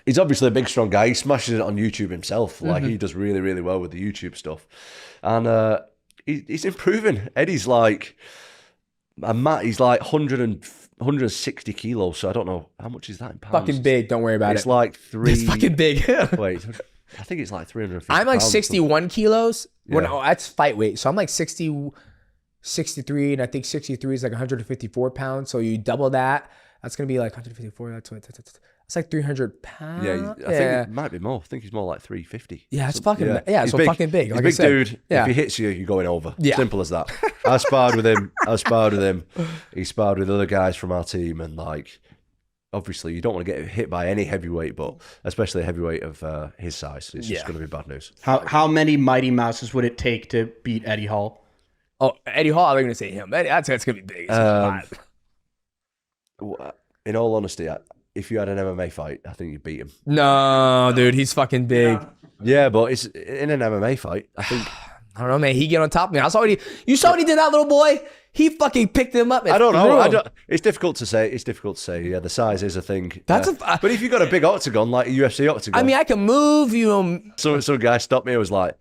he's obviously a big, strong guy. He smashes it on YouTube himself. Like he does really, really well with the YouTube stuff, and he's improving. Eddie's like he's like 160 kilos. So I don't know how much is that in pounds. Fucking big. Don't worry about it. It's like three. It's fucking big. Wait. I think it's like 350 I'm like pounds 61 kilos. Yeah. That's fight weight. So I'm like 60, 63, and I think 63 is like 154 pounds. So you double that. That's going to be like 154. That's like 300 pounds. Yeah, I think it might be more. I think he's more like 350. Yeah, it's fucking, he's so big. fucking big. He's Like a big I said. dude. Yeah. If he hits you, you're going over. Yeah. Simple as that. I sparred with him. He sparred with other guys from our team, and like, obviously, you don't want to get hit by any heavyweight, but especially a heavyweight of his size. It's just going to be bad news. How many Mighty Mouses would it take to beat Eddie Hall? Oh, Eddie Hall, I'm going to say him. That's going to be big. In all honesty, if you had an MMA fight, I think you'd beat him. No, dude, he's fucking big. Yeah, but it's in an MMA fight, I think. I don't know, man. He get on top of me. You saw what he did, that little boy? He fucking picked him up. I don't know. It's difficult to say. Yeah, the size is a thing. But if you've got a big octagon, like a UFC octagon. I mean, I can move, you know. Some guy stopped me and was like,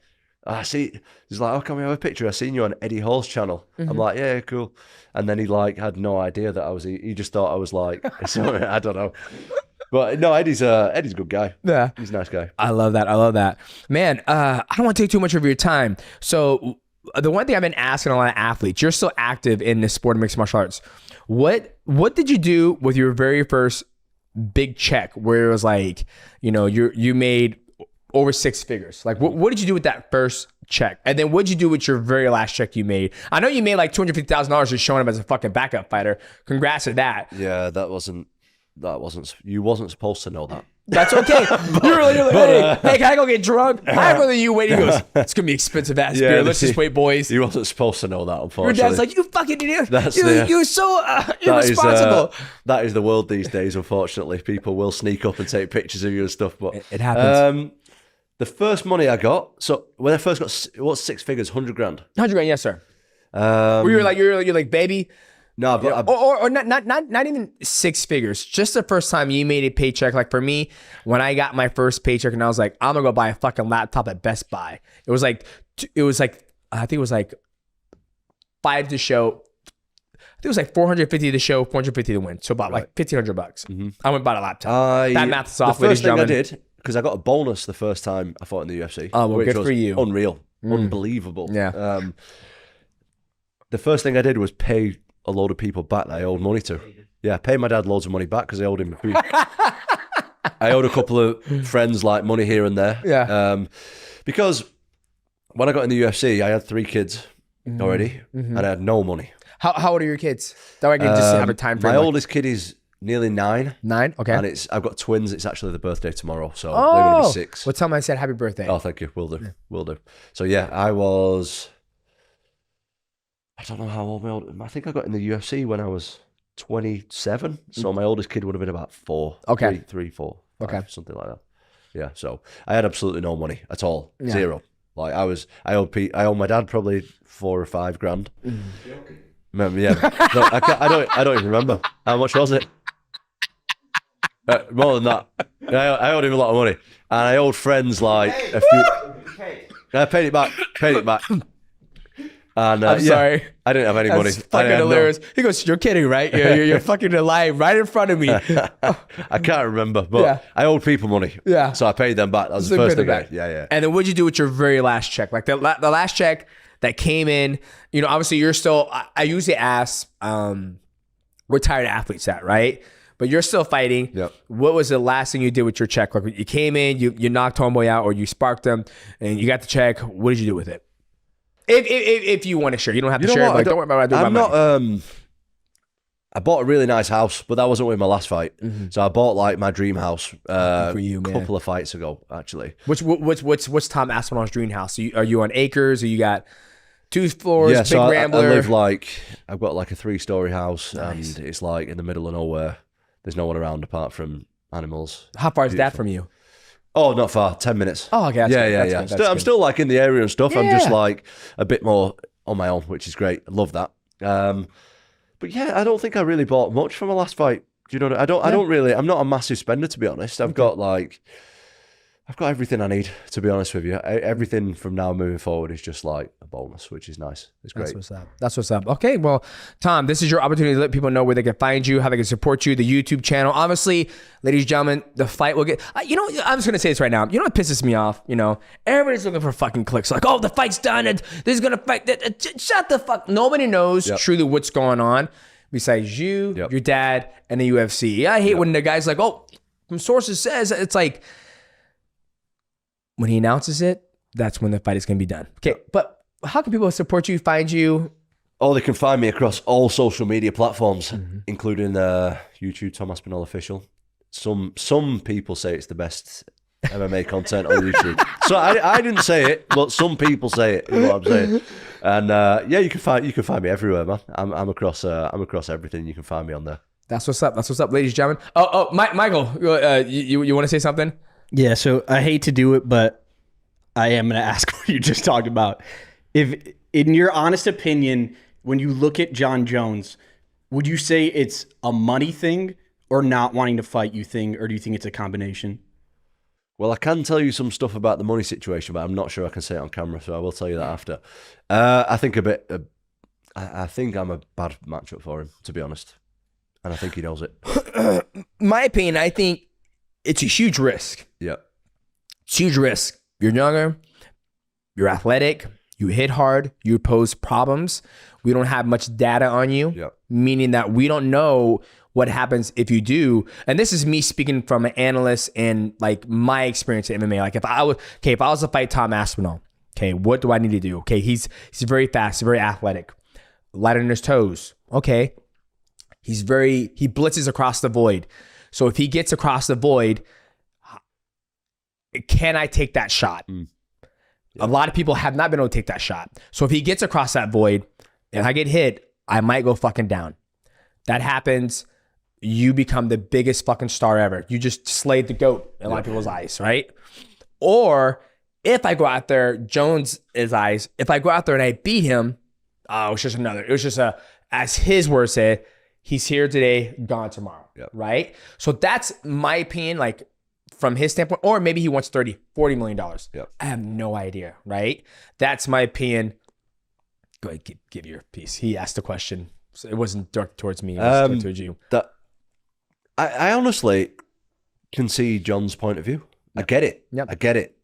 he's like, oh, can we have a picture? I seen you on Eddie Hall's channel. I'm like, yeah, cool. And then he like had no idea that he just thought I was like, I don't know. But no, Eddie's a good guy. Yeah. He's a nice guy. I love that. Man, I don't want to take too much of your time. So the one thing I've been asking a lot of athletes, you're still active in this sport of mixed martial arts. What did you do with your very first big check where it was like, you know, you made over 6 figures? Like what did you do with that first check? And then what did you do with your very last check you made? I know you made like $250,000 just showing up as a fucking backup fighter. Congrats to that. Yeah, you wasn't supposed to know that. That's okay. You're like, hey, can I go get drunk? I'd rather you wait. He goes, it's going to be expensive ass beer. Let's just wait, boys. You wasn't supposed to know that, unfortunately. Your dad's like, you fucking idiot. You're so irresponsible. That is the world these days, unfortunately. People will sneak up and take pictures of you and stuff. But it happens. The first money I got, so when I first got, what's 6 figures? 100 grand? 100 grand, yes, sir. You're like, baby. No, but or not even 6 figures. Just the first time you made a paycheck. Like for me, when I got my first paycheck, and I was like, I'm gonna go buy a fucking laptop at Best Buy. It was like I think it was like 5 to show. I think it was like 450 to show, 450 to win. So about like $1,500. Mm-hmm. I went and bought a laptop. That math is off. The first thing I did, because I got a bonus the first time I fought in the UFC. Oh, well, good for you. Unreal, unbelievable. Yeah. The first thing I did was pay a load of people back that I owed money to. Yeah, pay my dad loads of money back because I owed him. I owed a couple of friends like money here and there. Yeah. Because when I got in the UFC, I had 3 kids already, and I had no money. How old are your kids? That way I can just have a time frame. My oldest kid is nearly 9. 9? Okay. And I've got twins. It's actually the birthday tomorrow, so they're going to be 6. Well, tell them I said happy birthday. Oh, thank you. Will do. Will do. So yeah, I don't know how old I think I got in the UFC when I was 27. So my oldest kid would have been about 4. Okay. 3, 4. 5, Okay. something like that. Yeah. So I had absolutely no money at all. Zero. Like I owed my dad probably 4 or 5 grand. Yeah. No, I don't even remember. How much was it? More than that. I owed him a lot of money, and I owed friends like a few. I paid it back. And I'm sorry. I didn't have any money. That's fucking hilarious. He goes, "You're kidding, right? You're fucking lying right in front of me." I can't remember, but I owed people money. Yeah. So I paid them back. That was the first thing. Yeah. And then what'd you do with your very last check? Like the last check that came in, obviously you're still, I usually ask retired athletes that, right? But you're still fighting. Yep. What was the last thing you did with your check? Like you came in, you knocked homeboy out, or you sparked them, and you got the check. What did you do with it? If you want to share, you don't have to share. But don't worry about what I do. I'm not. I bought a really nice house, but that wasn't with my last fight. So I bought like my dream house For you, man. a couple of fights ago, actually. What's Tom Aspinall's dream house? Are you on acres? Or you got 2 floors? Yeah, big so rambler. I live I've got like a 3-story house, and it's like in the middle of nowhere. There's no one around apart from animals. How far is that from you? Oh, not far. 10 minutes. Oh, okay. That's good. Yeah. That's good. I'm still like in the area and stuff. I'm just Yeah. like a bit more on my own, which is great. I love that. But yeah, I don't think I really bought much from my last fight. Do you know what I don't really, I'm not a massive spender, to be honest. I've got everything I need, to be honest with you. Everything from now moving forward is just like a bonus, which is nice. It's great. That's what's up. Okay, well, Tom, this is your opportunity to let people know where they can find you, how they can support you, the YouTube channel. Obviously, ladies and gentlemen, the fight will get... I'm just going to say this right now. You know what pisses me off? Everybody's looking for fucking clicks. Like, oh, the fight's done. And this is going to fight. Shut the fuck. Nobody knows truly what's going on besides you, your dad, and the UFC. I hate when the guy's like, oh, from sources says, it's like... When he announces it, that's when the fight is going to be done. Okay, but how can people support you, find you? Oh, they can find me across all social media platforms, including YouTube, Tom Aspinall Official. Some people say it's the best MMA content on YouTube. So I didn't say it, but some people say it, is what I'm saying. And you can find me everywhere, man. I'm across everything. You can find me on there. That's what's up. That's what's up, ladies and gentlemen. Oh, Michael, you want to say something? Yeah, so I hate to do it, but I am going to ask what you just talked about. If, in your honest opinion, when you look at Jon Jones, would you say it's a money thing or not wanting to fight you thing, or do you think it's a combination? Well, I can tell you some stuff about the money situation, but I'm not sure I can say it on camera, so I will tell you that after. I think I think I'm a bad matchup for him, to be honest, and I think he knows it. My opinion, I think it's a huge risk. Yeah. It's a huge risk. You're younger, you're athletic, you hit hard, you pose problems. We don't have much data on you, meaning that we don't know what happens if you do. And this is me speaking from an analyst and like my experience in MMA. Like if I was to fight Tom Aspinall, okay, what do I need to do? Okay, he's very fast, very athletic, light on his toes. Okay, he blitzes across the void. So if he gets across the void, can I take that shot? A lot of people have not been able to take that shot. So if he gets across that void and I get hit, I might go fucking down. That happens, you become the biggest fucking star ever. You just slayed the GOAT in a lot of people's eyes, right? Or if I go out there, Jones' eyes, if I go out there and I beat him, it was just as his words said, he's here today, gone tomorrow, right? So that's my opinion, like from his standpoint, or maybe he wants $30, $40 million. I have no idea, right? That's my opinion. Go ahead, give your piece. He asked a question. So it wasn't directed towards me, it was directed towards you. I honestly can see John's point of view. I get it. I get it.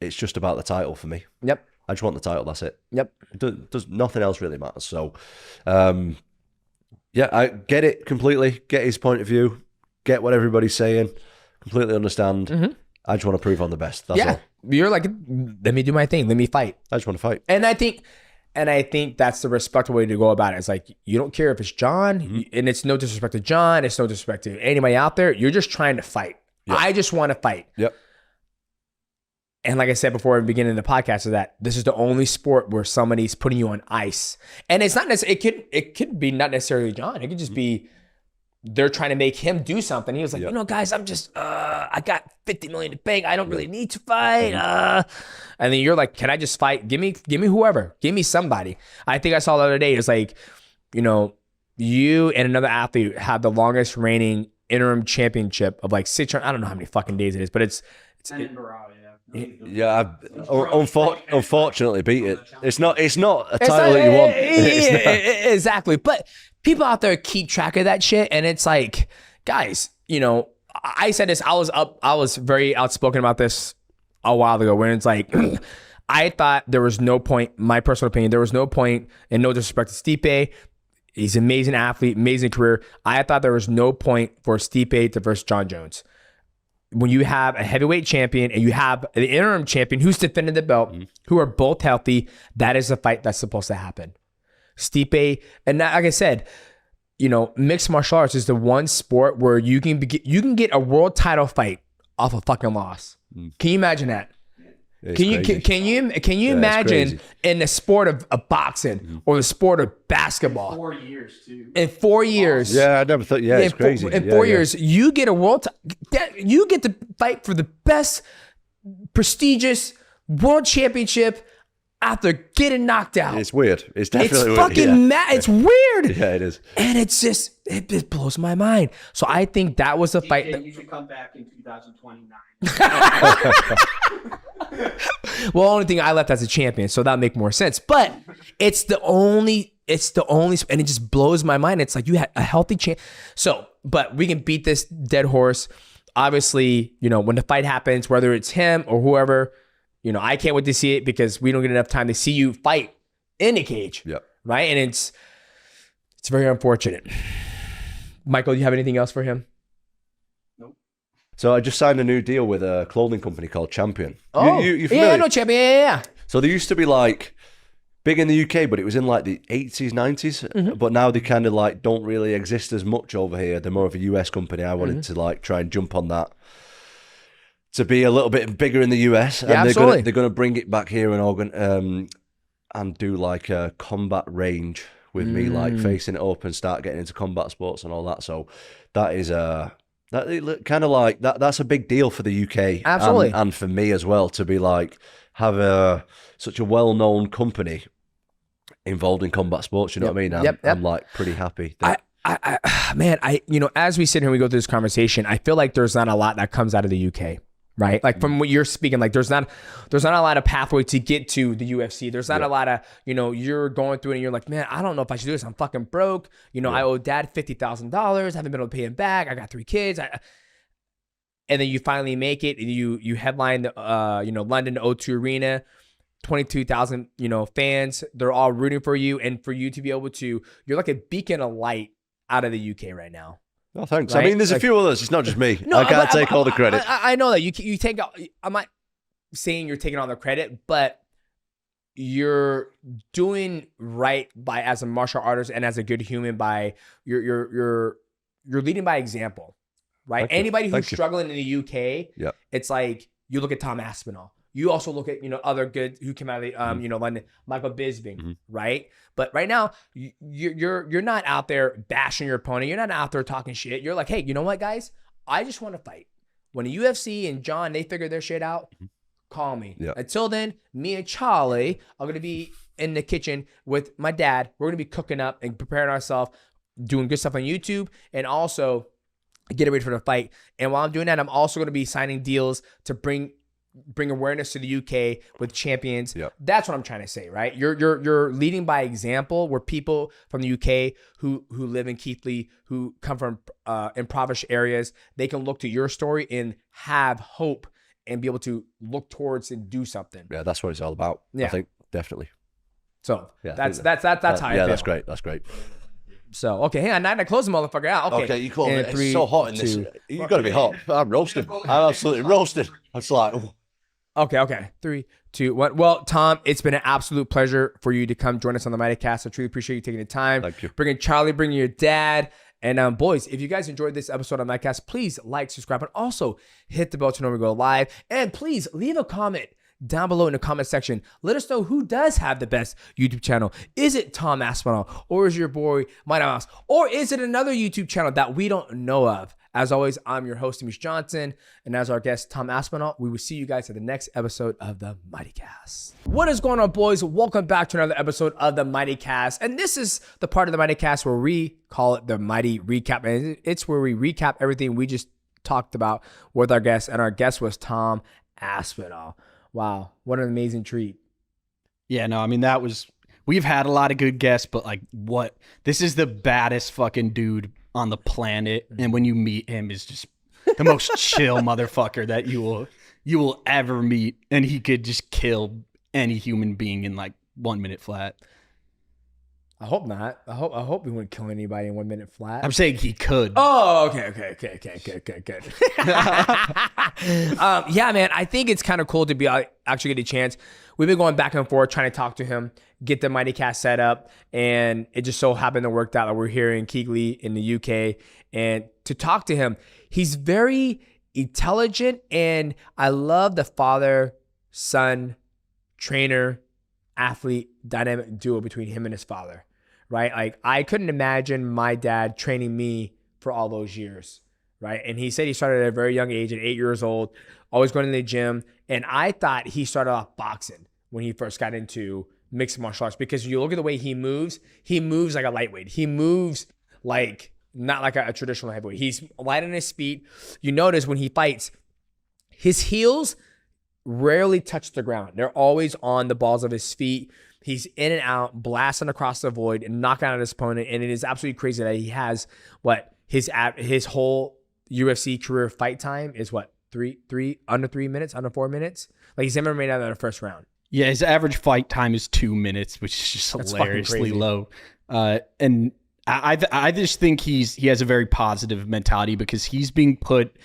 It's just about the title for me. I just want the title, that's it. Does nothing else really matters. So I get it completely, get his point of view, get what everybody's saying, completely understand. I just want to prove I'm the best. That's all. you're like, let me do my thing. Let me fight. I just want to fight. And I think that's the respectful way to go about it. It's like, you don't care if it's John, and it's no disrespect to John. It's no disrespect to anybody out there. You're just trying to fight. Yep. I just want to fight. Yep. And like I said before, at the beginning of the podcast, is that this is the only sport where somebody's putting you on ice. And it's not necessarily, it could be not necessarily John. It could just be, they're trying to make him do something. He was like, you know, guys, I'm just, I got 50 million to bank. I don't really need to fight. And then you're like, can I just fight? Give me whoever. Give me somebody. I think I saw the other day, it's like, you know, you and another athlete have the longest reigning interim championship of like 600. I don't know how many fucking days it is, but it's yeah, unfortunately beat it. It's not a title that you want. Exactly. But people out there keep track of that shit, and it's like, guys, you know, I said this. I was very outspoken about this a while ago, when it's like, I thought there was no point. My personal opinion, there was no point, and no disrespect to Stipe. He's an amazing athlete, amazing career. I thought there was no point for Stipe to versus Jon Jones. When you have a heavyweight champion and you have an interim champion who's defended the belt, who are both healthy, that is a fight that's supposed to happen. Stipe, and like I said, you know, mixed martial arts is the one sport where you can get a world title fight off a fucking loss. Can you imagine that? Can you imagine in the sport of boxing or the sport of basketball? 4 years too. In 4 years. Yeah, I never thought. Yeah, it's crazy. In 4 years, you get a you get to fight for the best prestigious world championship after getting knocked out. It's weird. It's definitely weird. Fucking mad. It's weird. Yeah, it is. And it's just, it blows my mind. So I think that was a fight. You should come back in 2029. Well, only thing I left as a champion, so that'll make more sense. But it's the only, and it just blows my mind. It's like, you had a healthy champ. So, but we can beat this dead horse. Obviously, you know, when the fight happens, whether it's him or whoever, you know, I can't wait to see it, because we don't get enough time to see you fight in the cage. Yep. Right. And it's very unfortunate. Michael, do you have anything else for him? So I just signed a new deal with a clothing company called Champion. Oh, you familiar? yeah, I know Champion. Yeah. So they used to be like big in the UK, but it was in like the 80s, 90s. But now they kind of like don't really exist as much over here. They're more of a US company. I wanted to like try and jump on that to be a little bit bigger in the US. Yeah, and absolutely. they're gonna bring it back here and do like a combat range with me, like facing it up and start getting into combat sports and all that. So that is kind of like that's a big deal for the UK. Absolutely. And for me as well, to be like have such a well-known company involved in combat sports. You know what I mean? I'm like pretty happy. Man, you know, as we sit here and we go through this conversation, I feel like there's not a lot that comes out of the UK, right? Like from what you're speaking, like there's not a lot of pathway to get to the UFC. There's not a lot of, you know, you're going through it and you're like, man, I don't know if I should do this. I'm fucking broke. You know, I owe dad $50,000. Haven't been able to pay him back. I got 3 kids. And then you finally make it, and you headline the, you know, London O2 Arena, 22,000, you know, fans. They're all rooting for you, and for you to be able to, you're like a beacon of light out of the UK right now. Oh, thanks. Right? I mean, there's like, a few others. It's not just me. No, I can't take all the credit. I know that you take. I'm not saying you're taking all the credit, but you're doing right by, as a martial artist and as a good human, by you're leading by example, right? Anybody who's struggling in the UK, it's like you look at Tom Aspinall. You also look at, you know, other good who came out of the, you know, London, Michael Bisping, right? But right now, you're not out there bashing your opponent. You're not out there talking shit. You're like, hey, you know what, guys? I just want to fight. When the UFC and John, they figure their shit out, call me. Until then, me and Charlie are going to be in the kitchen with my dad. We're going to be cooking up and preparing ourselves, doing good stuff on YouTube, and also getting ready for the fight. And while I'm doing that, I'm also going to be signing deals to bring awareness to the UK with champions. That's what I'm trying to say, right? You're leading by example, where people from the UK who live in Keighley, who come from impoverished areas, they can look to your story and have hope and be able to look towards and do something. Yeah, that's what it's all about. I think definitely. So that's how I feel. That's great. That's great. So, okay, hang on. Now I close the motherfucker out. Okay, you call it. 3, 2. It's so hot in this. You've got to be hot. I'm absolutely roasted. It's like, oh. All right, All right, cool. all right, all right. All right, cool. Okay. 3, 2, 1. Well, Tom, it's been an absolute pleasure for you to come join us on the MIGHTycast. I truly appreciate you taking the time. Thank you. Bringing Charlie, bringing your dad. And boys, if you guys enjoyed this episode of MIGHTycast, please like, subscribe, and also hit the bell to know when we go live. And please leave a comment down below in the comment section. Let us know who does have the best YouTube channel. Is it Tom Aspinall, or is your boy Mighty Mouse, or is it another YouTube channel that we don't know of? As always, I'm your host, Demetrious Johnson, and as our guest, Tom Aspinall. We will see you guys at the next episode of the MIGHTycast. What is going on, boys? Welcome back to another episode of the MIGHTycast, and this is the part of the MIGHTycast where we call it the Mighty Recap, and it's where we recap everything we just talked about with our guest, and our guest was Tom Aspinall. Wow, what an amazing treat. Yeah, no, I mean, we've had a lot of good guests, but like, this is the baddest fucking dude on the planet. And when you meet him, is just the most chill motherfucker that you will ever meet. And he could just kill any human being in like 1 minute flat. I hope not. I hope we wouldn't kill anybody in 1 minute flat. I'm saying he could. Oh, okay. Good. Yeah, man, I think it's kind of cool to be actually get a chance. We've been going back and forth trying to talk to him, get the MIGHTycast set up, and it just so happened to work out that we're here in Keighley in the UK, and to talk to him. He's very intelligent, and I love the father-son trainer athlete dynamic duo between him and his father, right? Like, I couldn't imagine my dad training me for all those years, right? And he said he started at a very young age, at 8 years old, always going to the gym. And I thought he started off boxing when he first got into mixed martial arts, because you look at the way he moves like a lightweight. He moves like not like a traditional heavyweight. He's light on his feet. You notice when he fights, his heels rarely touch the ground. They're always on the balls of his feet. He's in and out, blasting across the void and knocking out his opponent. And it is absolutely crazy that he has his whole UFC career fight time is under 3 minutes, under 4 minutes. Like, he's never made out of the first round. Yeah, his average fight time is 2 minutes, which is just hilariously low. And I just think he has a very positive mentality, because he's being put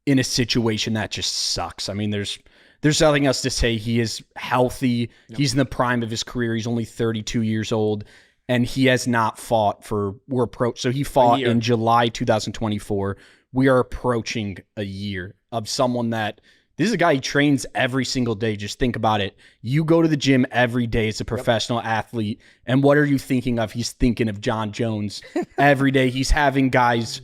in a situation that just sucks. I mean, there's nothing else to say. He is healthy. Yep. He's in the prime of his career. He's only 32 years old, and he has not fought so he fought in July 2024. We are approaching a year of someone this is a guy who trains every single day. Just think about it. You go to the gym every day as a professional athlete, and what are you thinking of? He's thinking of Jon Jones every day. He's having guys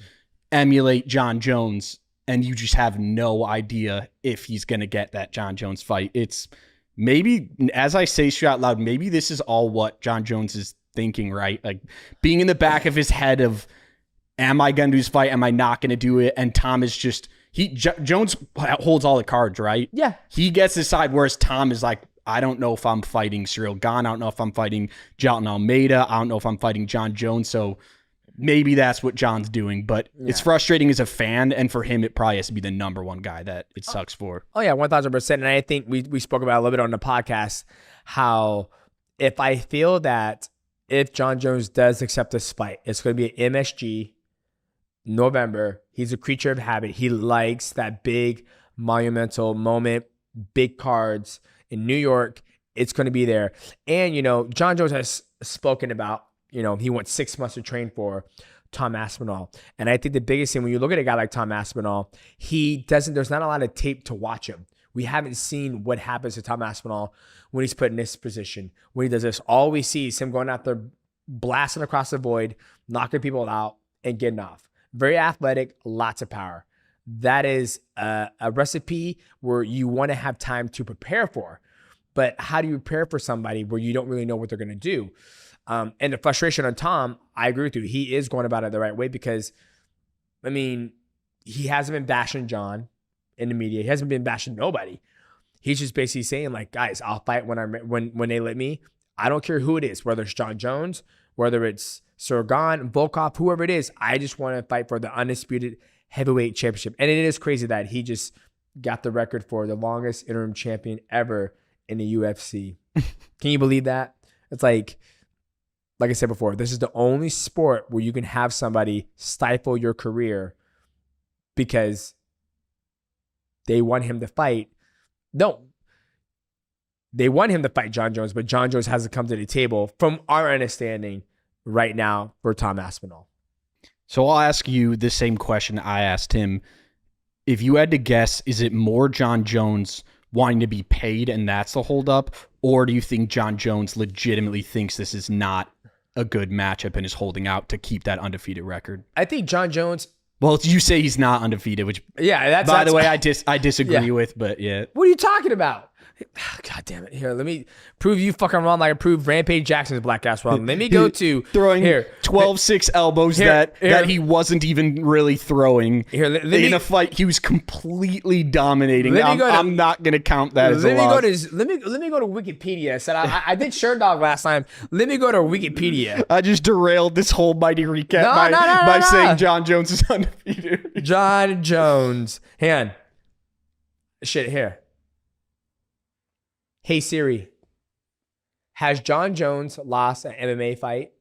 emulate Jon Jones, and you just have no idea if he's going to get that Jon Jones fight. It's maybe, as I say straight out loud, maybe this is all what Jon Jones is thinking, right? Like, being in the back of his head of, am I going to do this fight? Am I not going to do it? And Tom is just, Jones holds all the cards, right? Yeah. He gets to decide, whereas Tom is like, I don't know if I'm fighting Cyril Gane. I don't know if I'm fighting Jailton Almeida. I don't know if I'm fighting Jon Jones. So maybe that's what John's doing, but it's frustrating as a fan. And for him, it probably has to be the number one guy that it sucks for. Oh yeah, 1000%. And I think we spoke about it a little bit on the podcast, how if I feel that if Jon Jones does accept this fight, it's going to be an MSG November. He's a creature of habit. He likes that big monumental moment, big cards in New York. It's going to be there. And, Jon Jones has spoken about, he wants 6 months to train for Tom Aspinall. And I think the biggest thing, when you look at a guy like Tom Aspinall, there's not a lot of tape to watch him. We haven't seen what happens to Tom Aspinall when he's put in this position, when he does this. All we see is him going out there, blasting across the void, knocking people out and getting off. Very athletic, lots of power. That is a recipe where you want to have time to prepare for. But how do you prepare for somebody where you don't really know what they're going to do? And the frustration on Tom, I agree with you. He is going about it the right way, because, I mean, he hasn't been bashing Jon in the media. He hasn't been bashing nobody. He's just basically saying, like, guys, I'll fight when they let me. I don't care who it is, whether it's Jon Jones, whether it's Sergan, Volkov, whoever it is. I just want to fight for the undisputed heavyweight championship. And it is crazy that he just got the record for the longest interim champion ever in the UFC. Can you believe that? It's like I said before, this is the only sport where you can have somebody stifle your career because they want him to fight. No, they want him to fight John Jones, but John Jones hasn't come to the table from our understanding right now for Tom Aspinall. So I'll ask you the same question I asked him. If you had to guess, is it more John Jones wanting to be paid and that's the holdup, or do you think John Jones legitimately thinks this is not a good matchup and is holding out to keep that undefeated record? I think John Jones. Well, you say he's not undefeated, which that's by the way I disagree with, but yeah. What are you talking about? God damn it. Here, let me prove you fucking wrong like I proved Rampage Jackson's black ass wrong. Let me go to throwing here 12-6 elbows that he wasn't even really throwing. Here, in a fight he was completely dominating. I'm not going to count that as a loss. Let me go to Wikipedia. I said I did Shirt Dog last time. Let me go to Wikipedia. I just derailed this whole mighty recap by saying John Jones is undefeated. John Jones. Hang on. Shit, here. Hey Siri, has John Jones lost an MMA fight?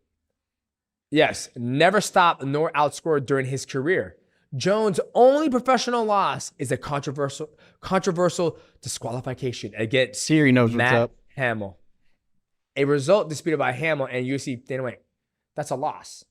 Yes, never stopped nor outscored during his career. Jones' only professional loss is a controversial disqualification against Siri knows Matt what's up. Hamill. A result disputed by Hamill and UFC Dana White. That's a loss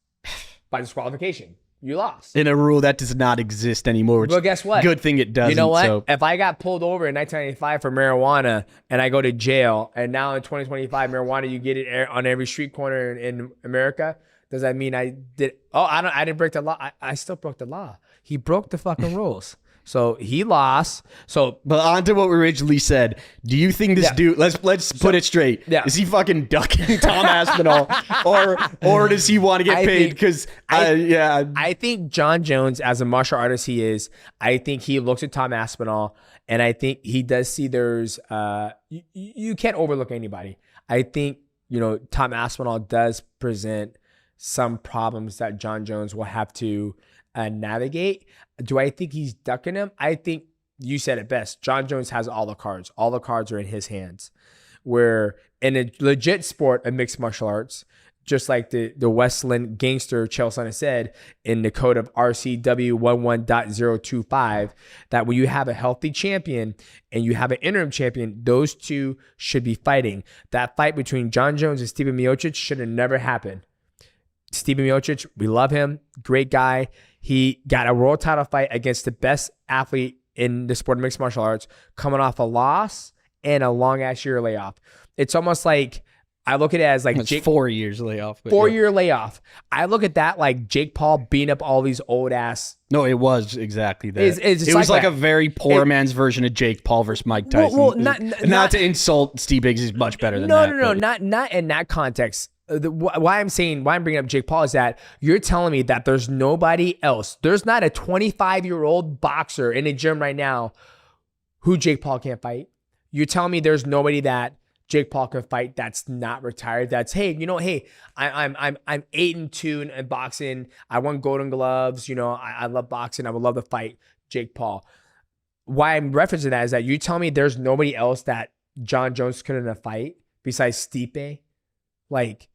by disqualification. You lost. In a rule that does not exist anymore. Well, guess what? Good thing it doesn't. You know what? So. If I got pulled over in 1995 for marijuana and I go to jail, and now in 2025 marijuana you get it on every street corner in America, does that mean I did? Oh, I didn't break the law. I still broke the law. He broke the fucking rules. So he lost. So, but on to what we originally said. Do you think this dude? Let's put it straight. Yeah. Is he fucking ducking Tom Aspinall, or does he want to get paid? Because I think John Jones, as a martial artist, I think he looks at Tom Aspinall, and I think he does see there's. You can't overlook anybody. I think Tom Aspinall does present some problems that John Jones will have to navigate. Do I think he's ducking him? I think you said it best. John Jones has all the cards. All the cards are in his hands. Where in a legit sport of mixed martial arts, just like the Westland gangster Chael has said in the code of RCW 11.025, that when you have a healthy champion and you have an interim champion, those two should be fighting. That fight between John Jones and Stipe Miocic should have never happened. Stipe Miocic, we love him. Great guy. He got a world title fight against the best athlete in the sport of mixed martial arts, coming off a loss and a long-ass year layoff. It's almost like, I look at it as like it's 4 years layoff. 4-year layoff. I look at that like Jake Paul beating up all these old-ass. No, it was exactly that. It was like a very poor man's version of Jake Paul versus Mike Tyson. Well, not to insult Steve Biggs, he's much better than that. No, not in that context. Why I'm bringing up Jake Paul is that you're telling me that there's nobody else. There's not a 25-year-old boxer in a gym right now who Jake Paul can't fight. You're telling me there's nobody that Jake Paul can fight that's not retired. That's I'm 8-2 in boxing. I won Golden Gloves. I love boxing. I would love to fight Jake Paul. Why I'm referencing that is that you tell me there's nobody else that John Jones couldn't fight besides Stipe. Like,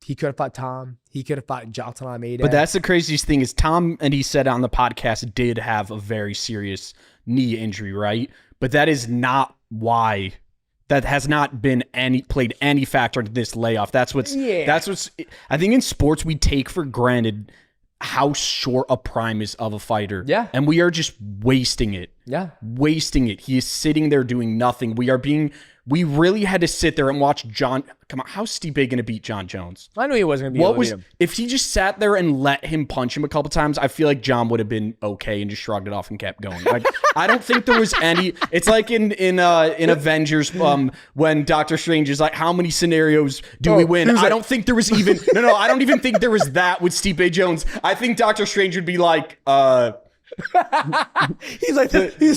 he could have fought Tom. He could have fought Jailton Almeida. But that's the craziest thing is Tom, and he said on the podcast, did have a very serious knee injury, right? But that is not why. That has not been played any factor into this layoff. That's what's. I think in sports we take for granted how short a prime is of a fighter. Yeah. And we are just wasting it. Yeah. Wasting it. He is sitting there doing nothing. We really had to sit there and watch John. Come on, how's Stipe going to beat John Jones? I knew he wasn't going to beat him. If he just sat there and let him punch him a couple times, I feel like John would have been okay and just shrugged it off and kept going. Like, I don't think there was any. It's like in Avengers when Doctor Strange is like, how many scenarios do we win? I don't think there was even. No, I don't even think there was that with Stipe Jones. I think Doctor Strange would be like, he's like,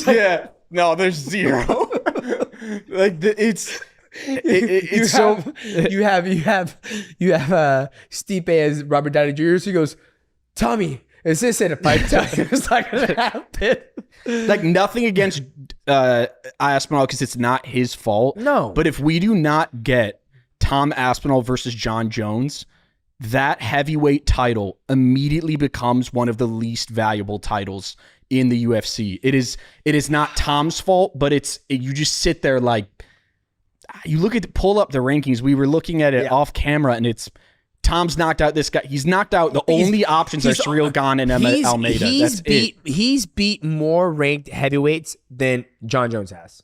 yeah. No, there's zero. Like it's so. You have Stipe as Robert Downey Jr. So he goes, Tommy, is this in a fight time? It's not gonna happen. Like nothing against Aspinall because it's not his fault. No, but if we do not get Tom Aspinall versus John Jones, that heavyweight title immediately becomes one of the least valuable titles in the UFC. It is not Tom's fault, but you just sit there like, you pull up the rankings. We were looking at it off camera, and it's Tom's knocked out this guy. He's knocked out the only options are Ciryl Gane and Almeida. He's beat more ranked heavyweights than John Jones has.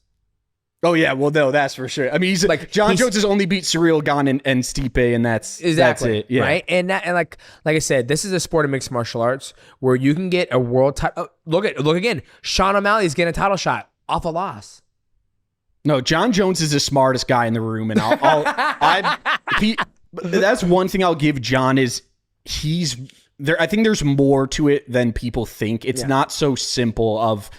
Oh yeah, well no, that's for sure. I mean, John Jones has only beat Ciryl Gane and Stipe, and that's it. Yeah. Right, and like I said, this is a sport of mixed martial arts where you can get a world title. Look again. Sean O'Malley is getting a title shot off a loss. No, John Jones is the smartest guy in the room, and that's one thing I'll give John is he's there. I think there's more to it than people think. It's not so simple of,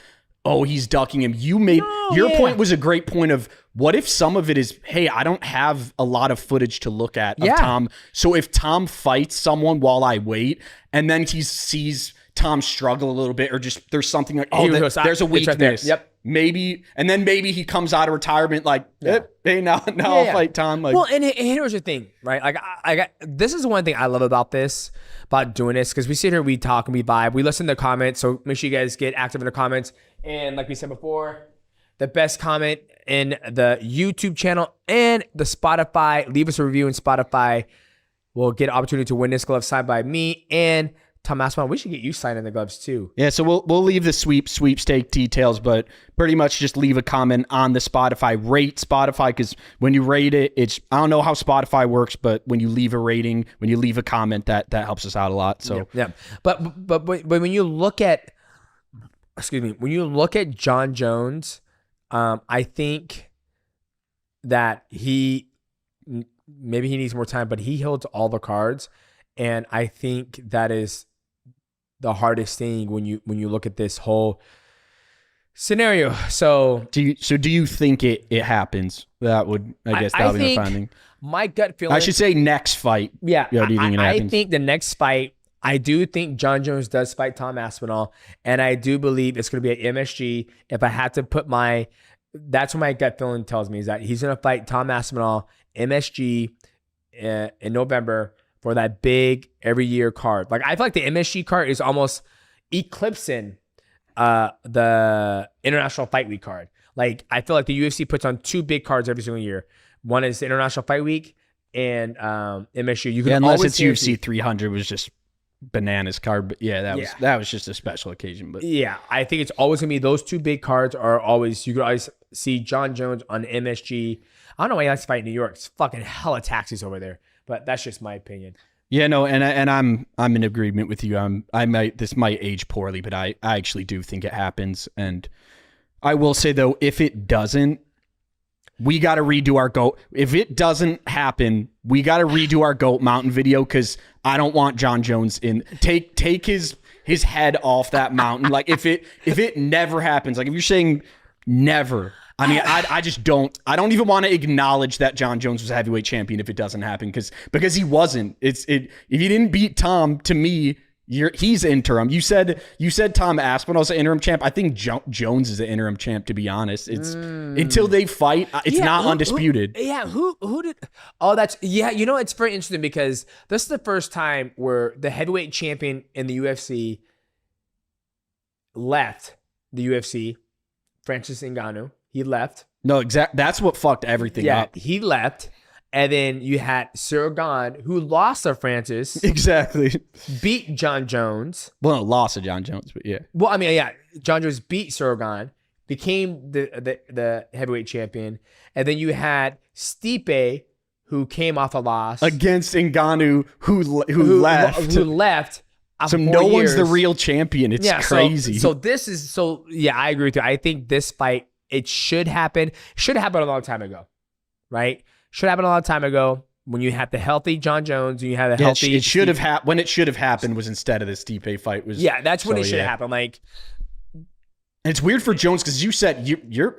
oh, he's ducking him. Your point was a great point of what if some of it is, hey, I don't have a lot of footage to look at of Tom. So if Tom fights someone while I wait, and then he sees Tom struggle a little bit, or just there's something like, oh, there's a weakness. Right. Yep. Maybe, and then maybe he comes out of retirement like, hey, now I'll fight Tom. Like, well, and here's the thing, right? Like, this is one thing I love about doing this, because we sit here, we talk, and we vibe, we listen to the comments. So make sure you guys get active in the comments. And like we said before, the best comment in the YouTube channel and the Spotify, leave us a review in Spotify. We'll get an opportunity to win this glove signed by me and Tom Aspinall. We should get you signing the gloves too. Yeah, so we'll leave the sweepstake details, but pretty much just leave a comment on the Spotify. Rate Spotify, because when you rate it, I don't know how Spotify works, but when you leave a rating, when you leave a comment, that helps us out a lot. So yeah. But when you look at John Jones, I think that maybe he needs more time, but he holds all the cards, and I think that is the hardest thing when you look at this whole scenario. So do you think it happens? That would, I guess, that would be the finding. My gut feeling, I should say next fight. Yeah, do you think it happens? I think the next fight, I do think John Jones does fight Tom Aspinall, and I do believe it's going to be at MSG. If I had to put that's what my gut feeling tells me, is that he's going to fight Tom Aspinall MSG in November for that big every year card. Like, I feel like the MSG card is almost eclipsing the International Fight Week card. Like, I feel like the UFC puts on two big cards every single year. One is the International Fight Week and MSG. You can unless it's UFC 300 was just bananas card, but that was just a special occasion. But yeah, I think it's always gonna be those two big cards are always, you could always see John Jones on MSG. I don't know why he likes to fight in New York. It's fucking hella taxis over there, but that's just my opinion. Yeah, no, and I'm in agreement with you. This might age poorly, but I actually do think it happens. And I will say though, if it doesn't, we got to redo our GOAT. If it doesn't happen, we got to redo our GOAT mountain video, because I don't want John Jones in. Take his head off that mountain. Like, if it never happens, like if you're saying never, I mean, I just don't. I don't even want to acknowledge that John Jones was a heavyweight champion if it doesn't happen, because he wasn't. If he didn't beat Tom, to me, he's interim. You said Tom Aspinall's the interim champ. I think Jones is the interim champ, to be honest. It's until they fight, it's not undisputed. Who did? Oh, it's very interesting, because this is the first time where the heavyweight champion in the UFC left the UFC, Francis Ngannou. He left. No, that's what fucked everything up. He left. And then you had Ciryl Gane, who lost to Francis. Exactly. Beat John Jones. Well, no, lost to John Jones, but yeah. Well, I mean, yeah. John Jones beat Ciryl Gane, became the heavyweight champion. And then you had Stipe, who came off a loss. Against Ngannou, who left. Who left. So no one's the real champion. It's crazy. So I agree with you. I think this fight, it should happen. Should have happened a long time ago, right? Should happen a long time ago, when you had the healthy John Jones and you had the healthy. It should have happened. When it should have happened was instead of the Stipe fight. That's when it should have happened. Like, and it's weird for Jones, because you said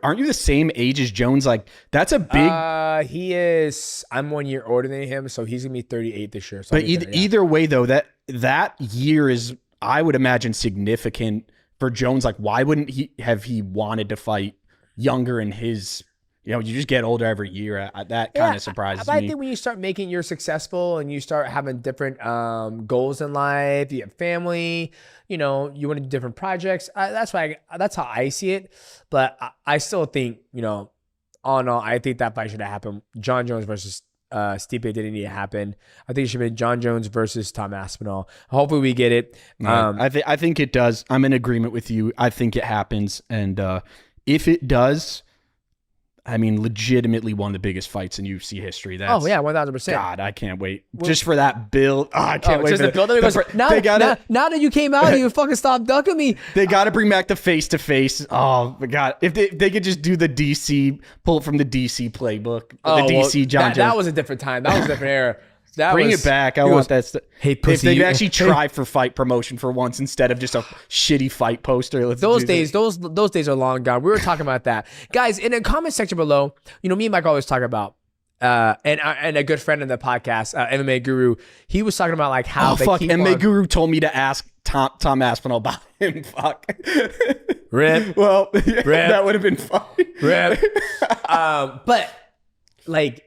aren't you the same age as Jones? Like, that's a big. He is. I'm 1 year older than him, so he's gonna be 38 this year. So but either way, though, that year is, I would imagine, significant for Jones. Like, why wouldn't he wanted to fight younger in his? You just get older every year. That kind of surprises me. I think when you start making, you're successful and you start having different goals in life, you have family, you want to do different projects. That's how I see it. But I still think, all in all, I think that fight should have happened. John Jones versus Stipe didn't need to happen. I think it should have been John Jones versus Tom Aspinall. Hopefully we get it. I think it does. I'm in agreement with you. I think it happens. And if it does, I mean, legitimately one of the biggest fights in UFC history. That's, 1,000%. God, I can't wait. Just for that build. Oh, I can't wait. Just the build. Now that you came out, you fucking stopped ducking me. They got to bring back the face-to-face. Oh, my God. If they could just do the DC, pull it from the DC playbook. John Jones. That was a different time. That was a different era. Bring it back. I want that. Hey, pussy, if they actually try for fight promotion for once instead of just a shitty fight poster. Those days are long gone. We were talking about that, guys. In the comment section below, me and Mike always talk about, and a good friend in the podcast, MMA Guru. He was talking about like how MMA Guru told me to ask Tom Aspinall about him. Fuck. Rip. Well, that would have been fun. Rip. But like,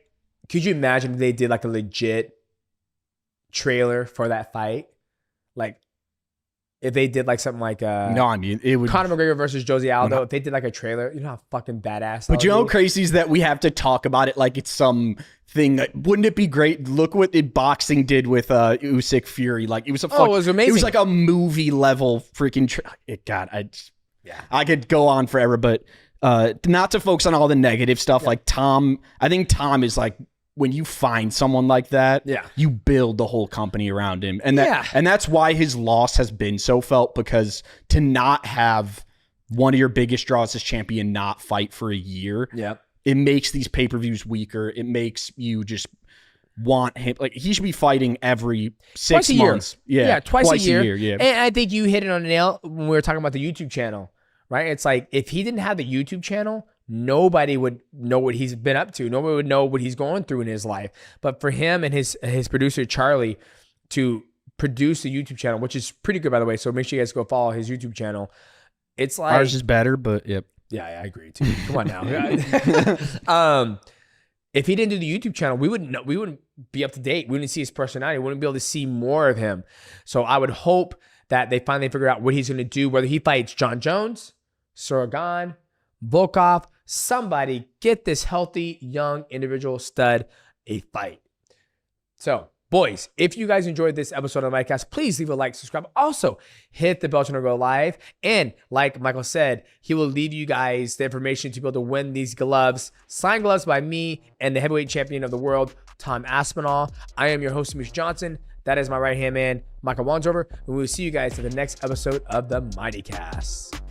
could you imagine if they did like a legit trailer for that fight? Like, if they did like something like no, I mean it would Conor McGregor versus Josie Aldo. If they did like a trailer, you know how fucking badass. But you know, crazy is that we have to talk about it like it's some thing that wouldn't it be great? Look what the boxing did with Usyk Fury. Like it was it was amazing. It was like a movie level freaking. I could go on forever, but not to focus on all the negative stuff. Like Tom, I think Tom is like. When you find someone like that, you build the whole company around him. And that's why his loss has been so felt, because to not have one of your biggest draws as champion not fight for a year, it makes these pay-per-views weaker. It makes you just want him. Like, he should be fighting every 6 months. Twice a year. Yeah. And I think you hit it on the nail when we were talking about the YouTube channel, right? It's like, if he didn't have the YouTube channel, nobody would know what he's been up to. Nobody would know what he's going through in his life. But for him and his producer, Charlie, to produce the YouTube channel, which is pretty good, by the way. So make sure you guys go follow his YouTube channel. It's like... Ours is better, but yep. Yeah, I agree too. Come on now. If he didn't do the YouTube channel, we wouldn't be up to date. We wouldn't see his personality. We wouldn't be able to see more of him. So I would hope that they finally figure out what he's going to do, whether he fights John Jones, Tsarukyan, Volkov, somebody get this healthy, young individual stud a fight. So, boys, if you guys enjoyed this episode of MIGHTycast, please leave a like, subscribe. Also, hit the bell to go live. And like Michael said, he will leave you guys the information to be able to win these gloves. Signed gloves by me and the heavyweight champion of the world, Tom Aspinall. I am your host, Demetrious Johnson. That is my right-hand man, Michael Wansover. And we will see you guys in the next episode of the MIGHTYcast.